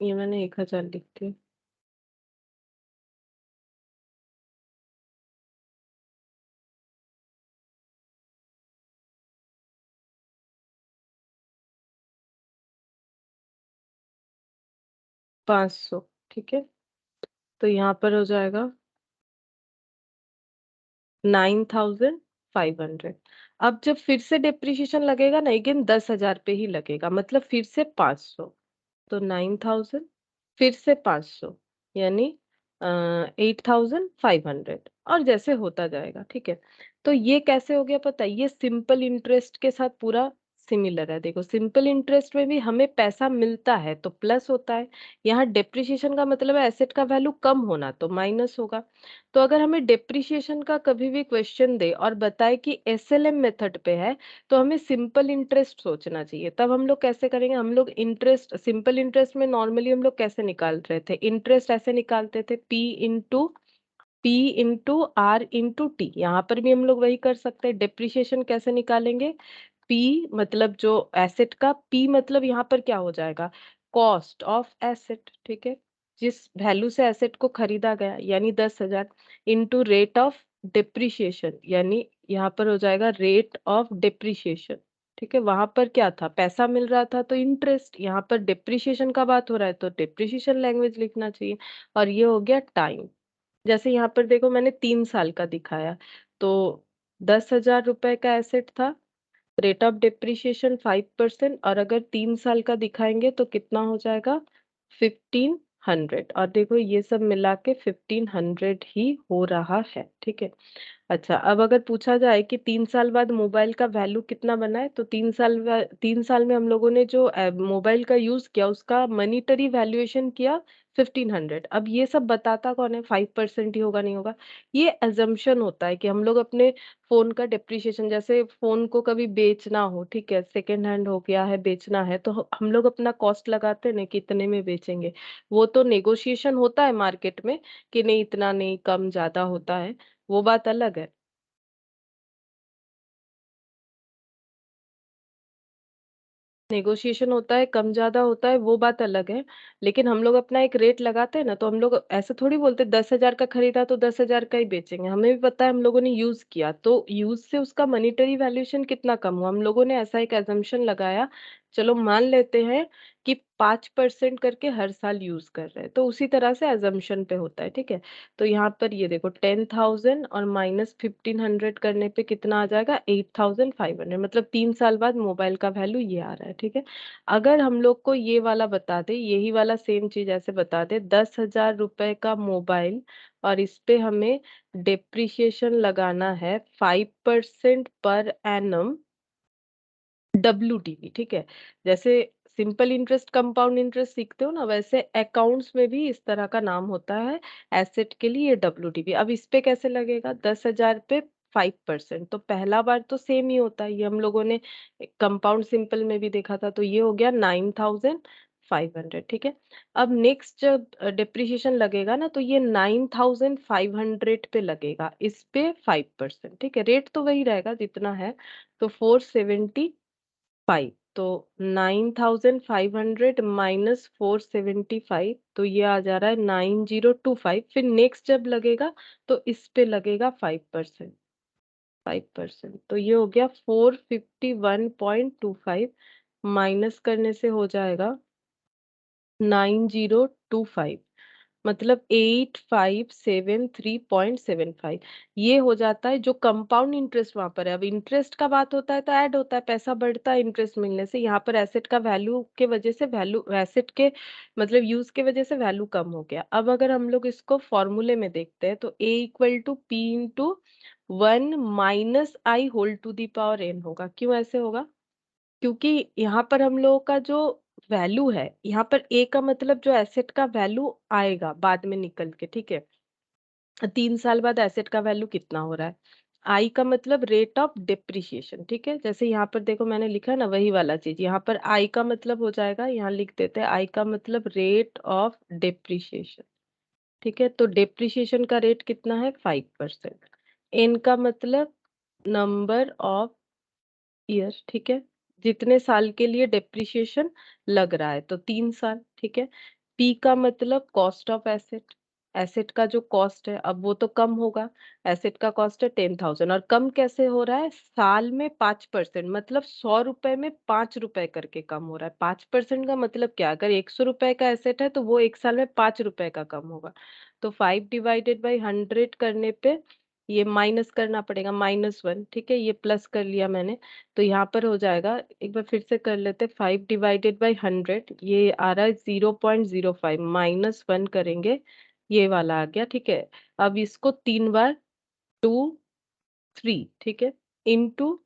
ये मैंने 1,000 लिख दिया, 500, ठीक है। तो यहाँ पर हो जाएगा 9,500। अब जब फिर से डेप्रिशिएशन लगेगा ना, अगेन 10,000 पे ही लगेगा, मतलब फिर से 500, तो 9,000 फिर से 500, यानी 8,500, और जैसे होता जाएगा, ठीक है। तो ये कैसे हो गया पता है, ये सिंपल इंटरेस्ट के साथ पूरा सिमिलर है। देखो सिंपल इंटरेस्ट में भी हमें पैसा मिलता है तो प्लस होता है, यहाँ डेप्रिशिएशन का मतलब है एसेट का वैल्यू कम होना, तो माइनस होगा। तो अगर हमें डेप्रिशिएशन का कभी भी क्वेश्चन दे और बताए कि एसएलएम मेथड पे है, तो हमें सिंपल इंटरेस्ट सोचना चाहिए। तब हम लोग कैसे करेंगे, हम लोग इंटरेस्ट, सिंपल इंटरेस्ट में नॉर्मली हम लोग कैसे निकाल रहे थे, इंटरेस्ट ऐसे निकालते थे p into r into t. यहाँ पर भी हम लोग वही कर सकते हैं। डेप्रिशिएशन कैसे निकालेंगे, पी मतलब जो एसेट का, पी मतलब यहाँ पर क्या हो जाएगा, कॉस्ट ऑफ एसेट, ठीक है, जिस वैल्यू से एसेट को खरीदा गया, यानी 10,000, इंटू रेट ऑफ डेप्रिशिएशन, यानी यहाँ पर हो जाएगा रेट ऑफ डेप्रिशिएशन, ठीक है। वहां पर क्या था, पैसा मिल रहा था तो इंटरेस्ट, यहाँ पर डेप्रिशिएशन का बात हो रहा है तो डेप्रिशिएशन लैंग्वेज लिखना चाहिए। और ये हो गया टाइम। जैसे यहाँ पर देखो मैंने 3 साल का दिखाया, तो 10,000 रुपए का एसेट था, रेट ऑफ डेप्रिशिएशन 5%, और अगर 3 साल का दिखाएंगे तो कितना हो जाएगा, 1,500। और देखो ये सब मिला के 1,500 ही हो रहा है, ठीक है। अच्छा, अब अगर पूछा जाए कि 3 साल बाद मोबाइल का वैल्यू कितना बना है, तो 3 साल में हम लोगों ने जो मोबाइल का यूज किया उसका मनीटरी वैल्यूएशन किया 1,500। अब ये सब बताता कौन है, 5% ही होगा नहीं होगा, ये अजम्पशन होता है कि हम लोग अपने फोन का डेप्रिशिएशन, जैसे फोन को कभी बेचना हो, ठीक है, सेकेंड हैंड हो गया है, बेचना है, तो हम लोग अपना कॉस्ट लगाते हैं ना, कितने में बेचेंगे। वो तो नेगोशिएशन होता है मार्केट में कि नहीं इतना नहीं, कम ज्यादा होता है, वो बात अलग है। नेगोशिएशन होता है, कम ज्यादा होता है, वो बात अलग है। लेकिन हम लोग अपना एक रेट लगाते हैं ना, तो हम लोग ऐसे थोड़ी बोलते 10,000 का खरीदा तो 10,000 का ही बेचेंगे। हमें भी पता है हम लोगों ने यूज किया, तो यूज से उसका मॉनिटरी वैल्यूएशन कितना कम हुआ, हम लोगों ने ऐसा एक एजम्पशन लगाया चलो मान लेते हैं कि 5% करके हर साल यूज कर रहे हैं, तो उसी तरह से अजम्पशन पे होता है, ठीक है। तो यहाँ पर ये देखो 10,000 और -1500 करने पे कितना आ जाएगा, 8,500, मतलब 3 साल बाद मोबाइल का वैल्यू ये आ रहा है, ठीक है। अगर हम लोग को ये वाला बता दे, यही वाला सेम चीज ऐसे बता दे, 10,000 रुपए का मोबाइल और इस पे हमें डेप्रिसिएशन लगाना है 5% पर एनम WDV, ठीक है। जैसे सिंपल इंटरेस्ट कंपाउंड इंटरेस्ट सीखते हो ना, वैसे अकाउंट्स में भी इस तरह का नाम होता है एसेट के लिए, WDV। अब इस पे कैसे लगेगा, 10,000 पे 5%, तो पहला बार तो सेम ही होता है, ये हम लोगों ने कंपाउंड सिंपल में भी देखा था, तो ये हो गया 9,500, ठीक है। अब नेक्स्ट जब डिप्रिसिएशन लगेगा ना, तो ये 9,500 पे लगेगा, इस पे 5%, ठीक है। रेट तो वही रहेगा जितना है, तो 475, तो 9,500 -475, तो ये आ जा रहा है 9025। फिर नेक्स्ट जब लगेगा तो इस पे लगेगा 5%, 5%, तो ये हो गया 451.25, माइनस करने से हो जाएगा 9025, मतलब 8573.75। ये हो जाता है जो कंपाउंड इंटरेस्ट वहां पर है। अब इंटरेस्ट का बात होता है तो ऐड होता है, पैसा बढ़ता है इंटरेस्ट मिलने से। यहाँ पर एसेट का वैल्यू के वजह से वैल्यू, एसेट के मतलब यूज के वजह से वैल्यू कम हो गया। अब अगर हम लोग इसको फॉर्मूले में देखते हैं तो A = P × 1 - I whole to the power n होगा। क्यों ऐसे होगा, क्योंकि यहाँ पर हम लोगों का जो वैल्यू है, यहाँ पर ए का मतलब जो एसेट का वैल्यू आएगा बाद में निकल के, ठीक है। 3 साल बाद एसेट का वैल्यू कितना हो रहा है, आई का मतलब रेट ऑफ डिप्रिसिएशन, ठीक है। जैसे यहाँ पर देखो मैंने लिखा ना वही वाला चीज, यहाँ पर आई का मतलब हो जाएगा, यहाँ लिख देते हैं आई का मतलब रेट ऑफ डिप्रिसिएशन, ठीक है। तो डिप्रिसिएशन का रेट कितना है, 5%। एन का मतलब नंबर ऑफ ईयर, ठीक है, जितने साल के लिए डेप्रिसिएशन लग रहा है, तो 3 साल, ठीक है। पी का मतलब कॉस्ट ऑफ एसेट, एसेट का जो कॉस्ट है अब वो तो कम होगा, एसेट का कॉस्ट है 10,000, और कम कैसे हो रहा है, साल में 5%, मतलब 100 रुपए में 5 रुपए करके कम हो रहा है। 5% का मतलब क्या, अगर 100 रुपए का एसेट है तो वो 1 साल में 5 रुपए का कम होगा। तो 5/100 करने पे ये माइनस करना पड़ेगा, -1, ठीक है, ये प्लस कर लिया मैंने। तो यहाँ पर हो जाएगा, एक बार फिर से कर लेते, 5/100, ये आ रहा है 0.05, -1 करेंगे, ये वाला आ गया, ठीक है। अब इसको 3 बार 2 3, ठीक है, इंटू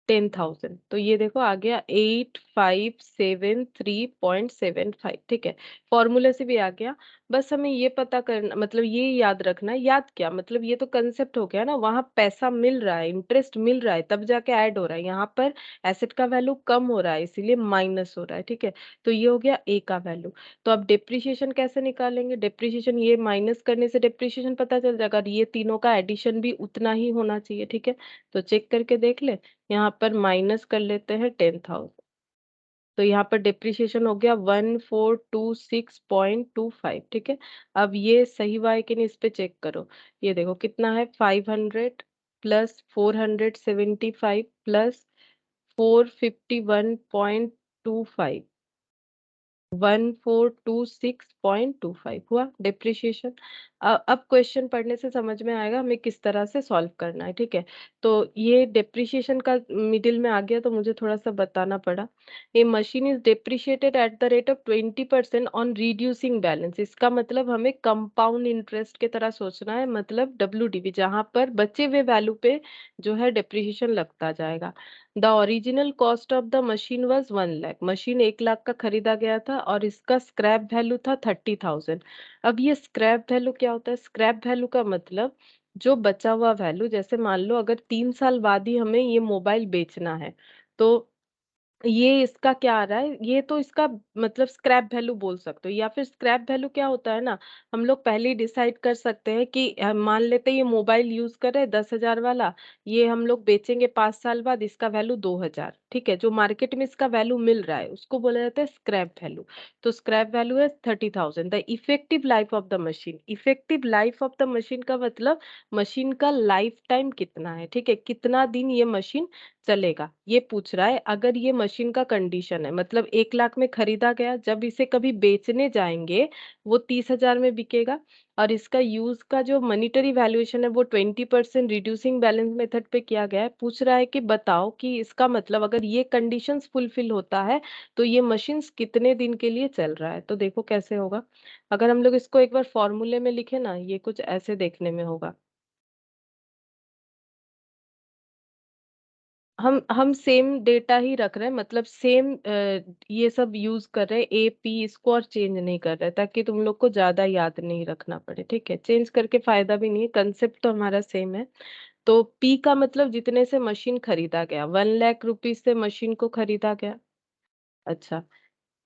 10,000, तो ये देखो आ गया 8573.75, ठीक है। फॉर्मूले से भी आ गया। बस हमें ये पता करना, मतलब ये याद रखना है, याद क्या मतलब, ये तो कंसेप्ट हो गया ना, वहां पैसा मिल रहा है, इंटरेस्ट मिल रहा है, तब जाके ऐड हो रहा है। यहाँ पर एसेट का वैल्यू कम हो रहा है इसीलिए माइनस हो रहा है, ठीक है। तो ये हो गया ए का वैल्यू। तो अब डेप्रिसिएशन कैसे निकालेंगे, डेप्रिसिएशन ये माइनस करने से डेप्रिसिएशन पता चल जाएगा, और ये तीनों का एडिशन भी उतना ही होना चाहिए, ठीक है। तो चेक करके देख ले, यहाँ पर माइनस कर लेते हैं 10,000, तो यहाँ पर डिप्रिसिएशन हो गया 1426.25, ठीक है। अब ये सही हुआ है कि नहीं, इस पे चेक करो। ये देखो कितना है, 500 प्लस 475 प्लस 451.25, 1426.25 हुआ डिप्रिसिएशन। अब क्वेश्चन पढ़ने से समझ में आएगा हमें किस तरह से सॉल्व करना है, ठीक है। तो ये डिप्रिसिएशन का मिडिल में आ गया तो मुझे थोड़ा सा बताना पड़ा। A machine is depreciated at the rate of 20% on reducing balance, इसका मतलब हमें कंपाउंड इंटरेस्ट की तरह सोचना है, मतलब WDV, जहां पर बचे हुए वैल्यू पे जो है डिप्रिसिएशन लगता जाएगा। The original cost of the machine was 1 lakh, machine 1 lakh का खरीदा गया था और इसका स्क्रैप वैल्यू था 30,000। अब ये स्क्रैप वैल्यू क्या होता है, स्क्रैप वैल्यू का मतलब जो बचा हुआ वैल्यू, जैसे मान लो अगर 3 साल बाद ही हमें ये मोबाइल बेचना है, तो ये इसका क्या आ रहा है, ये तो इसका मतलब स्क्रैप वैल्यू बोल सकते हो, या फिर स्क्रैप वैल्यू क्या होता है ना, हम लोग पहले ही डिसाइड कर सकते हैं कि मान लेते हैं ये मोबाइल यूज कर रहे हैं 10,000 वाला, ये हम लोग बेचेंगे 5 साल बाद, इसका वैल्यू 2,000, ठीक है। जो मार्केट में इसका वैल्यू मिल रहा है उसको बोला जाता है स्क्रैप वैल्यू। तो स्क्रैप वैल्यू है 30,000। The effective life of the machine, effective life of the machine का मतलब मशीन का लाइफ टाइम कितना है, ठीक है, कितना दिन ये मशीन चलेगा, ये पूछ रहा है। अगर ये मशीन का कंडीशन है, मतलब 1 लाख में खरीदा गया, जब इसे कभी बेचने जाएंगे वो 30,000 में बिकेगा, और इसका यूज का जो मॉनिटरी वैल्यूएशन है वो 20% रिड्यूसिंग बैलेंस मेथड पे किया गया है। पूछ रहा है कि बताओ कि इसका मतलब अगर ये कंडीशंस फुलफिल होता है तो ये मशीन्स कितने दिन के लिए चल रहा है। तो देखो कैसे होगा, अगर हम लोग इसको एक बार फॉर्मूले में लिखे ना, ये कुछ ऐसे देखने में होगा। हम सेम डेटा ही रख रहे हैं, मतलब सेम ये सब यूज कर रहे हैं, ए पी, इसको और चेंज नहीं कर रहे, ताकि तुम लोग को ज्यादा याद नहीं रखना पड़े। ठीक है, चेंज करके फायदा भी नहीं है, कंसेप्ट तो हमारा सेम है। तो पी का मतलब जितने से मशीन खरीदा गया, 1 लाख रुपीज से मशीन को खरीदा गया। अच्छा,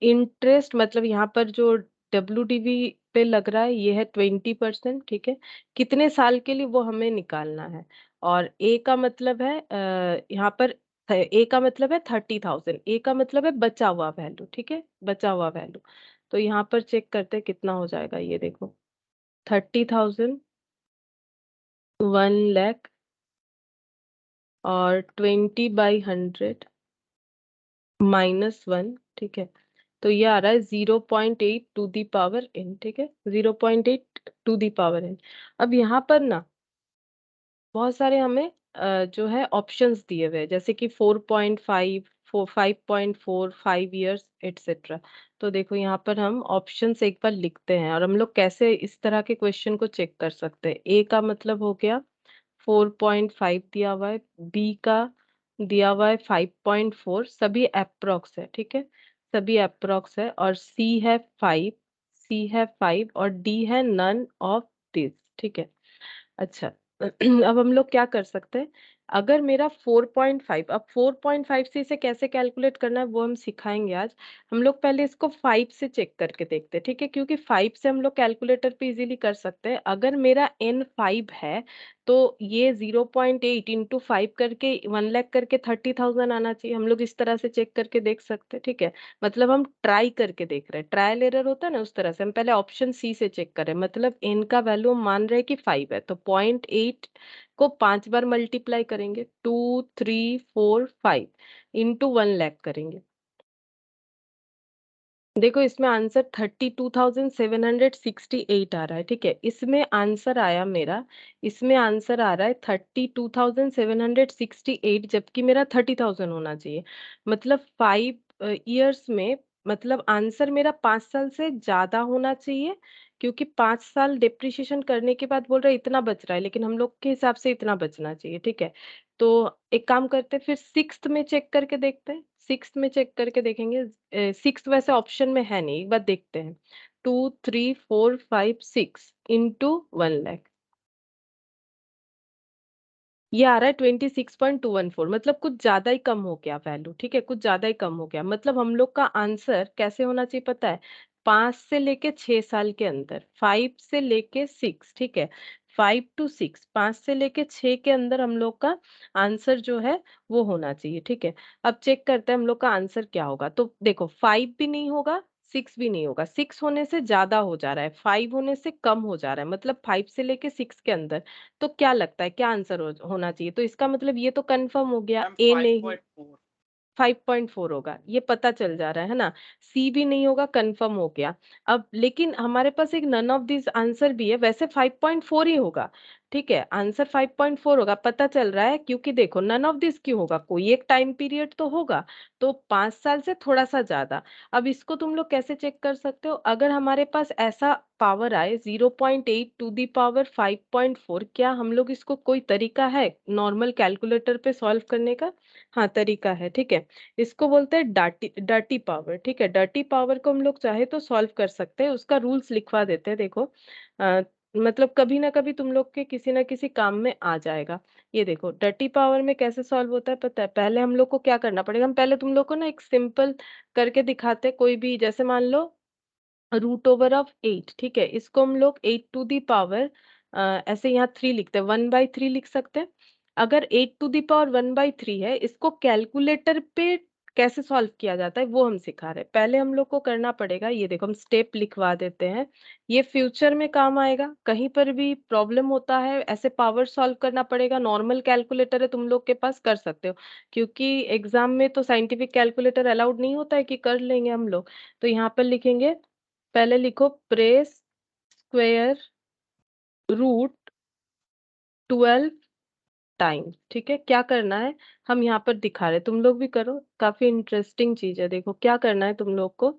इंटरेस्ट मतलब यहाँ पर जो WDV पे लग रहा है ये है 20%। ठीक है, कितने साल के लिए वो हमें निकालना है। और ए का मतलब है यहाँ पर ए का मतलब है 30,000, ए का मतलब है बचा हुआ वैल्यू। ठीक है, बचा हुआ वैल्यू। तो यहाँ पर चेक करते हैं कितना हो जाएगा, ये देखो 30,000, 1 लाख और 20/100 -1। ठीक है, तो ये आ रहा है 0.8 टू दी पावर n। ठीक है, 0.8 टू दी पावर n। अब यहाँ पर ना बहुत सारे हमें जो है ऑप्शंस दिए हुए हैं, जैसे कि 4.5, 5.4, 5 years एटसेट्रा। तो देखो यहाँ पर हम ऑप्शंस एक बार लिखते हैं, और हम लोग कैसे इस तरह के क्वेश्चन को चेक कर सकते हैं। ए का मतलब हो गया 4.5 दिया हुआ है, बी का दिया हुआ है 5.4, सभी अप्रोक्स है। ठीक है, सभी अप्रोक्स है, और सी है 5, सी है 5, और डी है नन ऑफ दिस। ठीक है, अच्छा अब हम लोग क्या कर सकते हैं, अगर मेरा 4.5, अब 4.5 से इसे कैसे कैलकुलेट करना है वो हम सिखाएंगे आज। हम लोग पहले इसको 5 से चेक करके देखते हैं। ठीक है, क्योंकि 5 से हम लोग कैलकुलेटर पे इजीली कर सकते हैं। अगर मेरा n 5 है तो ये 0.8 इंटू 5 करके 1 लाख करके 30,000 आना चाहिए। हम लोग इस तरह से चेक करके देख सकते हैं। ठीक है, मतलब हम ट्राई करके देख रहे हैं, ट्रायल एरर होता है ना, उस तरह से हम पहले ऑप्शन सी से चेक करें। मतलब n का वैल्यू हम मान रहे हैं कि 5 है, तो 0.8 को 5 बार मल्टीप्लाई करेंगे, 2, 3, 4, 5 इंटू 1 लाख करेंगे। देखो इसमें आंसर 32,768 आ रहा है। ठीक है, इसमें आंसर आया मेरा, इसमें आंसर आ रहा है 32,768, जबकि मेरा 30,000 होना चाहिए। मतलब 5 years में, मतलब आंसर मेरा 5 साल से ज्यादा होना चाहिए, क्योंकि 5 साल डिप्रिशिएशन करने के बाद बोल रहे इतना बच रहा है, लेकिन हम लोग के हिसाब से इतना बचना चाहिए। ठीक है, तो एक काम करते हैं, फिर सिक्स्थ में चेक करके देखते हैं, सिक्स्थ में चेक करके देखेंगे। सिक्स वैसे ऑप्शन में है नहीं, एक बार देखते हैं। 2, 3, 4, 5, 6 इंटू 1 लाख, ये आ रहा है 26.214, मतलब कुछ ज्यादा ही कम हो गया वैल्यू। ठीक है, कुछ ज्यादा ही कम हो गया, मतलब हम लोग का आंसर कैसे होना चाहिए पता है, 5 से लेके 6 साल के अंदर, 5 से लेके 6। ठीक है, 5 to 6, 5 से लेके 6 के अंदर हम लोग का आंसर जो है वो होना चाहिए। ठीक है, अब चेक करते हैं हम लोग का आंसर क्या होगा। तो देखो 5 भी नहीं होगा, 6 भी नहीं होगा, 6 होने से ज्यादा हो जा रहा है, 5 होने से कम हो जा रहा है, मतलब 5 से लेके 6 के अंदर। तो क्या लगता है क्या आंसर होना चाहिए, तो इसका मतलब ये तो कंफर्म हो गया, मैम ए नहीं, 5.4। 5.4 होगा, ये पता चल जा रहा है ना। सी भी नहीं होगा, कंफर्म हो गया। अब लेकिन हमारे पास एक नन ऑफ दिस आंसर भी है, वैसे 5.4 ही होगा। ठीक है, आंसर 5.4 होगा, पता चल रहा है, क्योंकि देखो नन ऑफ दिस क्यों होगा, कोई एक टाइम पीरियड तो होगा, तो 5 साल से थोड़ा सा ज्यादा। अब इसको तुम लोग कैसे चेक कर सकते हो, अगर हमारे पास ऐसा पावर आए 0.8 टू दी पावर 5.4, क्या हम लोग इसको कोई तरीका है नॉर्मल कैलकुलेटर पे सॉल्व करने का। हाँ तरीका है। ठीक है, इसको बोलते हैं डाटी डर्टी पावर। ठीक है, डर्टी पावर को हम लोग चाहे तो सॉल्व कर सकते हैं, उसका रूल्स लिखवा देते हैं। देखो मतलब कभी ना कभी तुम लोग के किसी ना किसी काम में आ जाएगा। ये देखो डर्टी पावर में कैसे सॉल्व होता है पता है, पहले हम लोग को क्या करना पड़ेगा, हम पहले तुम लोग को ना एक सिंपल करके दिखाते हैं, कोई भी, जैसे मान लो √8। ठीक है, इसको हम लोग 8 टू दी पावर, ऐसे यहाँ 3 लिखते हैं, 1/3 लिख सकते हैं। अगर 8 टू दी पावर 1/3 है, इसको कैलकुलेटर पे कैसे सॉल्व किया जाता है वो हम सिखा रहे हैं। पहले हम लोग को करना पड़ेगा, ये देखो हम स्टेप लिखवा देते हैं, ये फ्यूचर में काम आएगा। कहीं पर भी प्रॉब्लम होता है ऐसे पावर सॉल्व करना पड़ेगा, नॉर्मल कैलकुलेटर है तुम लोग के पास, कर सकते हो, क्योंकि एग्जाम में तो साइंटिफिक कैलकुलेटर अलाउड नहीं होता है कि कर लेंगे हम लोग। तो यहाँ पर लिखेंगे, पहले लिखो प्रेस स्क्वेयर रूट 12 टाइम। ठीक है, क्या करना है हम यहाँ पर दिखा रहे, तुम लोग भी करो, काफी इंटरेस्टिंग चीज है। देखो क्या करना है तुम लोग को,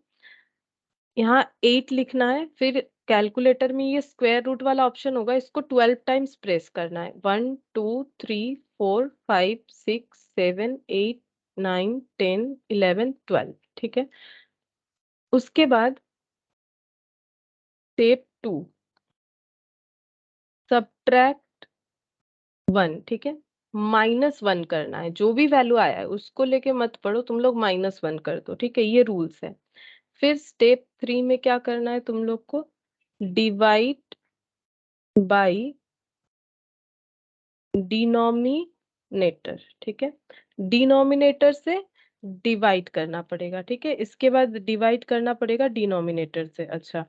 यहाँ 8 लिखना है, फिर कैलकुलेटर में ये स्क्वायर रूट वाला ऑप्शन होगा, इसको 12 टाइम्स प्रेस करना है। 1 2 3 4 5 6 7 8 9 10 11 12। ठीक है, उसके बाद स्टेप 2 सब्ट्रैक्ट 1। ठीक है, -1 करना है, जो भी वैल्यू आया है उसको लेके मत पढ़ो तुम लोग, -1 कर दो। ठीक है, ये रूल्स है। फिर स्टेप 3 में क्या करना है तुम लोग को, डिवाइड बाय डिनोमिनेटर। ठीक है, डिनोमिनेटर से डिवाइड करना पड़ेगा। ठीक है, इसके बाद डिवाइड करना पड़ेगा डिनोमिनेटर से। अच्छा,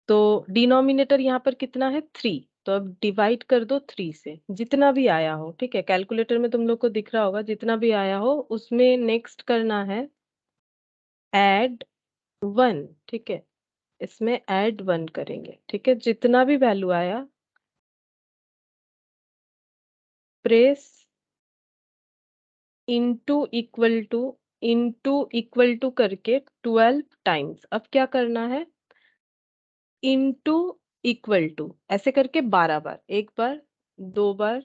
तो डिनोमिनेटर यहाँ पर कितना है 3, तो अब डिवाइड कर दो 3 से, जितना भी आया हो। ठीक है, कैलकुलेटर में तुम लोग को दिख रहा होगा, जितना भी आया हो उसमें नेक्स्ट करना है ऐड 1। ठीक है, इसमें ऐड 1 करेंगे। ठीक है, जितना भी वैल्यू आया प्रेस इनटू टू करके 12 टाइम्स। अब क्या करना है, इनटू इक्वल टू ऐसे करके 12 बार, एक बार, दो बार,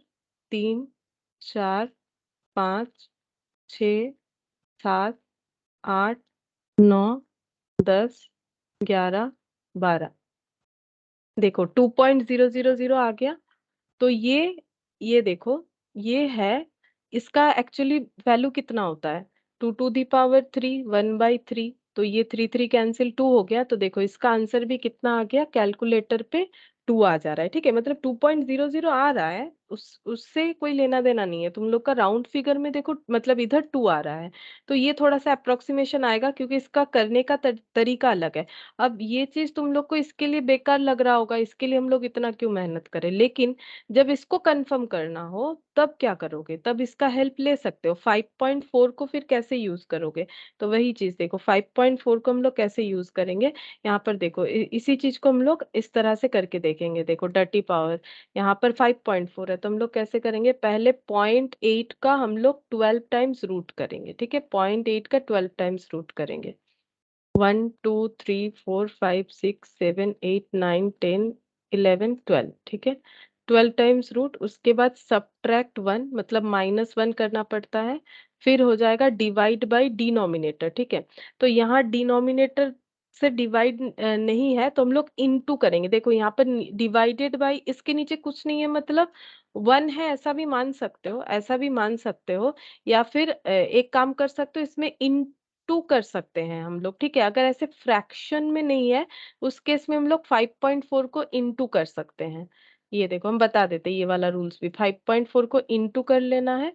3 4 5 6 7 8 9 10 11 12। देखो 2.000 आ गया। तो ये देखो, ये है, इसका एक्चुअली वैल्यू कितना होता है, 2 टू दी पावर 3, 1/3। तो ये 3 3 कैंसिल, 2 हो गया। तो देखो इसका आंसर भी कितना आ गया, कैलकुलेटर पे 2 आ जा रहा है। ठीक है, मतलब 2.00 आ रहा है, उससे कोई लेना देना नहीं है तुम लोग का। राउंड फिगर में देखो, मतलब इधर 2 आ रहा है, तो ये थोड़ा सा अप्रोक्सीमेशन आएगा, क्योंकि इसका करने का तरीका अलग है। अब ये चीज तुम लोग को इसके लिए बेकार लग रहा होगा, इसके लिए हम लोग इतना क्यों मेहनत करें, लेकिन जब इसको कंफर्म करना हो तब क्या करोगे, तब इसका हेल्प ले सकते हो। 5.4 को फिर कैसे यूज करोगे, तो वही चीज देखो, 5.4 को हम लोग कैसे यूज करेंगे। यहाँ पर देखो, इसी चीज को हम लोग इस तरह से करके देखेंगे। देखो डर्टी पावर यहाँ पर 5.4 है, तो हम लोग कैसे करेंगे, पहले 0.8 का हम लोग 12 टाइम्स रूट करेंगे। ठीक है, 0.8 का 12 टाइम्स रूट करेंगे। 1 2 3 4 5 6 7 8 9 10 11 12। ठीक है, 12 टाइम्स रूट, उसके बाद सब्ट्रैक्ट 1, मतलब -1 करना पड़ता है। फिर हो जाएगा डिवाइड बाय डिनोमिनेटर। ठीक है, तो यहाँ डिनोमिनेटर से डिवाइड नहीं है, तो हम लोग इनटू करेंगे। देखो यहाँ पर डिवाइडेड बाय, इसके नीचे कुछ नहीं है, मतलब 1 है, ऐसा भी मान सकते हो, ऐसा भी मान सकते हो, या फिर एक काम कर सकते हो, इसमें टू कर सकते हैं हम लोग। ठीक है, अगर ऐसे फ्रैक्शन में नहीं है, उस केस में हम लोग 5.4 को इनटू कर सकते हैं। ये देखो हम बता देते हैं, ये वाला रूल्स भी 5.4 को इनटू कर लेना है।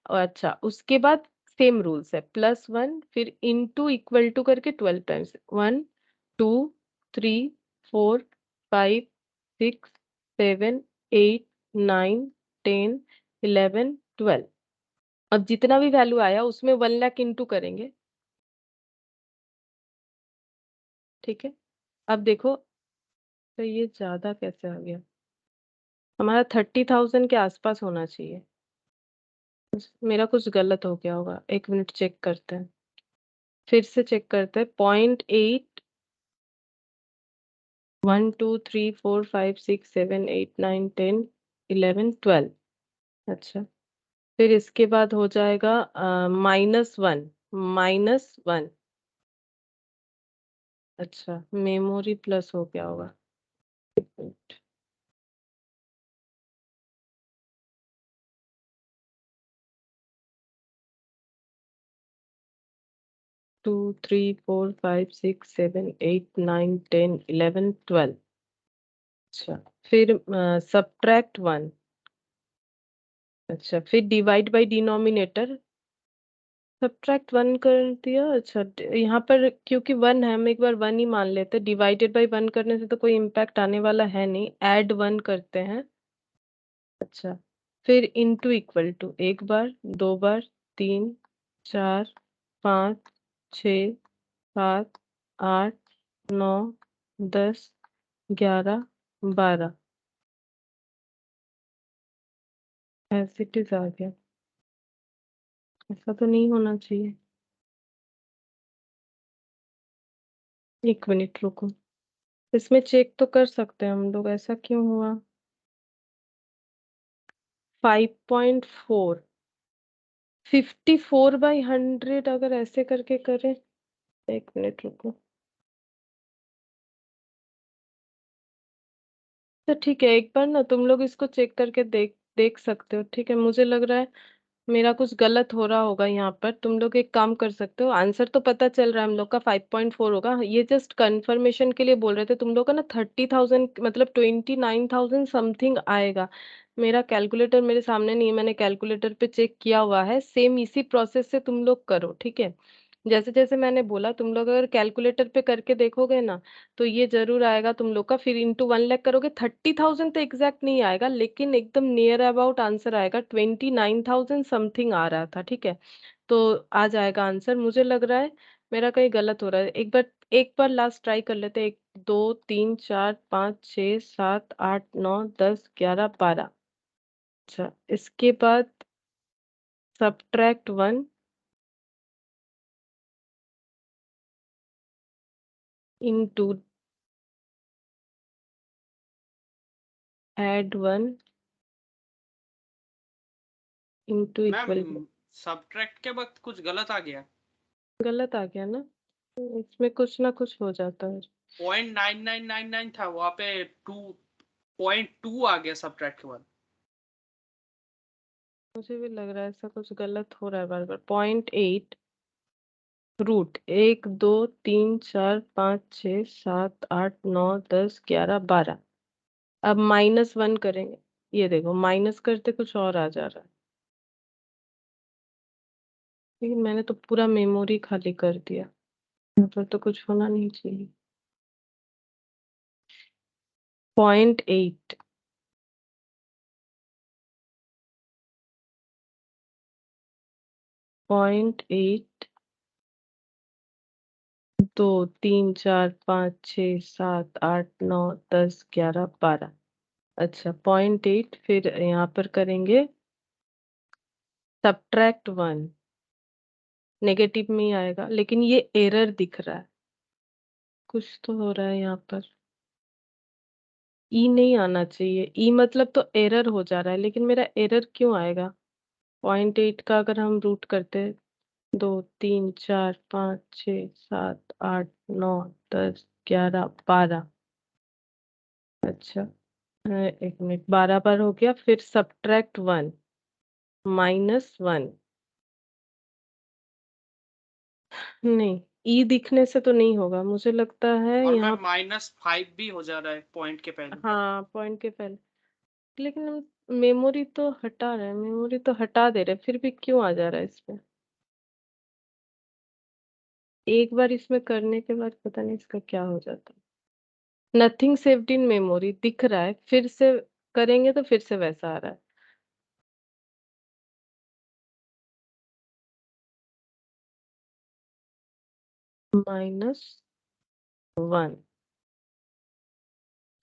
और अच्छा, उसके बाद सेम रूल्स है, +1 फिर इनटू इक्वल टू करके 12 टाइम्स, 1 2 3 4 5 6 7 8 9 10 11 12। अब जितना भी वैल्यू आया उसमें 1 लाख इनटू करेंगे। ठीक है, अब देखो, तो ये ज्यादा कैसे आ गया, हमारा 30,000 के आसपास होना चाहिए। मेरा कुछ गलत हो गया होगा, 1 मिनट चेक करते हैं, फिर से चेक करते हैं। 0.8 1 2 3 4 5 6 7 8 9 10 11 12। अच्छा, फिर इसके बाद हो जाएगा -1 -1। अच्छा, मेमोरी प्लस हो गया होगा, 1 मिनट। 2 3 4 5 6 7 8 9 10 11 12। अच्छा, फिर सब्ट्रैक्ट 1। अच्छा, फिर डिवाइड बाय डिनोमिनेटर सब्ट्रैक्ट 1 कर दिया। अच्छा, यहाँ पर क्योंकि 1 है, हम एक बार 1 ही मान लेते हैं। डिवाइडेड बाई 1 करने से तो कोई इम्पैक्ट आने वाला है नहीं। ऐड 1 करते हैं। अच्छा, फिर इनटू इक्वल टू, एक बार, दो बार, 3, 4, 5, 6, 7, 8, 9, 10, 11, 12 ऐसे इट आ गया। ऐसा तो नहीं होना चाहिए। एक मिनट रुको, इसमें चेक तो कर सकते हैं हम लोग, ऐसा क्यों हुआ। 5.4, 54/100 अगर ऐसे करके करें। एक मिनट रुको। तो ठीक है, एक बार ना तुम लोग इसको चेक करके देख देख सकते हो, ठीक है। मुझे लग रहा है मेरा कुछ गलत हो रहा होगा यहाँ पर। तुम लोग एक काम कर सकते हो, आंसर तो पता चल रहा है हम लोग का 5.4 होगा। ये जस्ट कंफर्मेशन के लिए बोल रहे थे तुम लोग का ना। 30,000 मतलब 29,000 समथिंग आएगा। मेरा कैलकुलेटर मेरे सामने नहीं है, मैंने कैलकुलेटर पे चेक किया हुआ है। सेम इसी प्रोसेस से तुम लोग करो, ठीक है। जैसे जैसे मैंने बोला, तुम लोग अगर कैलकुलेटर पे करके देखोगे ना, तो ये जरूर आएगा तुम लोग का। फिर इंटू 1 लाख करोगे, 30,000 तो एग्जैक्ट नहीं आएगा, लेकिन एकदम नियर अबाउट आंसर आएगा। 29,000 समथिंग आ रहा था, ठीक है। तो आ जाएगा आंसर, मुझे लग रहा है मेरा कहीं गलत हो रहा है। एक बार लास्ट ट्राई कर लेते हैं। 1, 2, 3, 4, 5, 6, 7, 8, 9, 10, 11, 12। अच्छा, इसके बाद subtract 1 into add 1 into equal. Ma'am subtract के वक्त कुछ गलत आ गया। गलत आ गया ना, इसमें कुछ ना कुछ हो जाता है। 0.9999 था, वहाँ पे 2.2 आ गया सब्ट्रैक्ट के बाद। मुझे भी लग रहा है ऐसा कुछ गलत हो रहा है बार बार। 0.8 रूट 1, 2, 3, 4, 5, 6, 7, 8, 9, 10, 11, 12। अब -1 करेंगे। ये देखो, माइनस करते कुछ और आ जा रहा है। लेकिन मैंने तो पूरा मेमोरी खाली कर दिया, यहाँ पर तो कुछ होना नहीं चाहिए। 0.8 0.8 2, 3, 4, 5, 6, 7, 8, 9, 10, 11, 12। अच्छा, 0.8, फिर यहाँ पर करेंगे सब्ट्रैक्ट 1। नेगेटिव में ही आएगा, लेकिन ये एरर दिख रहा है। कुछ तो हो रहा है यहाँ पर। ई नहीं आना चाहिए, ई मतलब तो एरर हो जा रहा है, लेकिन मेरा एरर क्यों आएगा। 0.8 का अगर हम रूट करते, 2, 3, 4, 5, 6, 7, 8, 9, 10, 11, 12। अच्छा, एक मिनट, 12 बार हो गया। फिर सब्ट्रैक्ट 1, -1। नहीं, ई दिखने से तो नहीं होगा, मुझे लगता है और यहाँ। मैम -5 भी हो जा रहा है पॉइंट के पहले। हाँ, पॉइंट के पहले। लेकिन हम मेमोरी तो हटा रहे हैं, मेमोरी तो हटा दे रहे हैं, फिर भी क्यों आ जा रहा है इसमें। एक बार इसमें करने के बाद पता नहीं इसका क्या हो जाता है। नथिंग सेव्ड इन मेमोरी दिख रहा है, फिर से करेंगे तो फिर से वैसा आ रहा है। -1,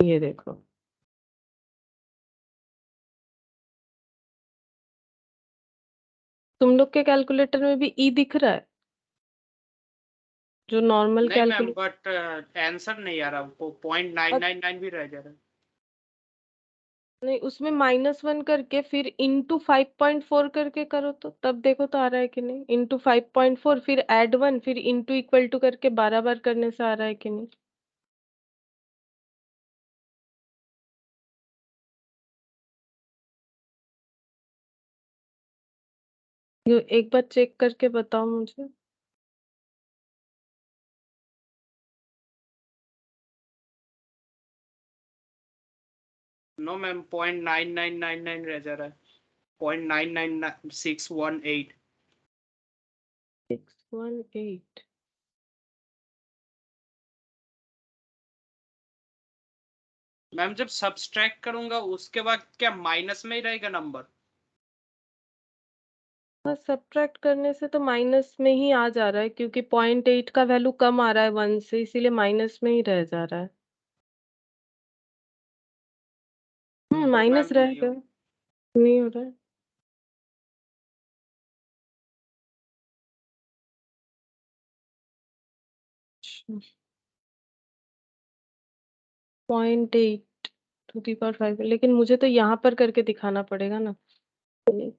ये देखो। तुम लोग के कैलकुलेटर में भी ई दिख रहा है, जो नॉर्मल नहीं मैम, कैलकुलेटर। बट आंसर नहीं आ रहा, वो 0.999 भी रह जा रहा है। नहीं, उसमें -1 करके फिर इंटू 5.4 करके करो, तो तब देखो तो आ रहा है कि नहीं। इंटू 5.4, फिर ऐड 1, फिर इंटू इक्वल टू करके 12 बार करने से आ रहा है कि नहीं। ये एक बार चेक करके बताओ मुझे। नो मैम, 0.9999 रह जा रहा है। 0.999618। 618 मैम जब सब्सट्रैक्ट करूंगा उसके बाद क्या माइनस में ही रहेगा नंबर? बस सब्ट्रैक्ट करने से तो माइनस में ही आ जा रहा है, क्योंकि 0.8 का वैल्यू कम आ रहा है 1 से, इसीलिए माइनस में ही रह जा रहा है। माइनस मैम नहीं रहेगा, नहीं हो रहा है। अच्छा, 0.8 टू दी पावर 5, लेकिन मुझे तो यहाँ पर करके दिखाना पड़ेगा ना। 1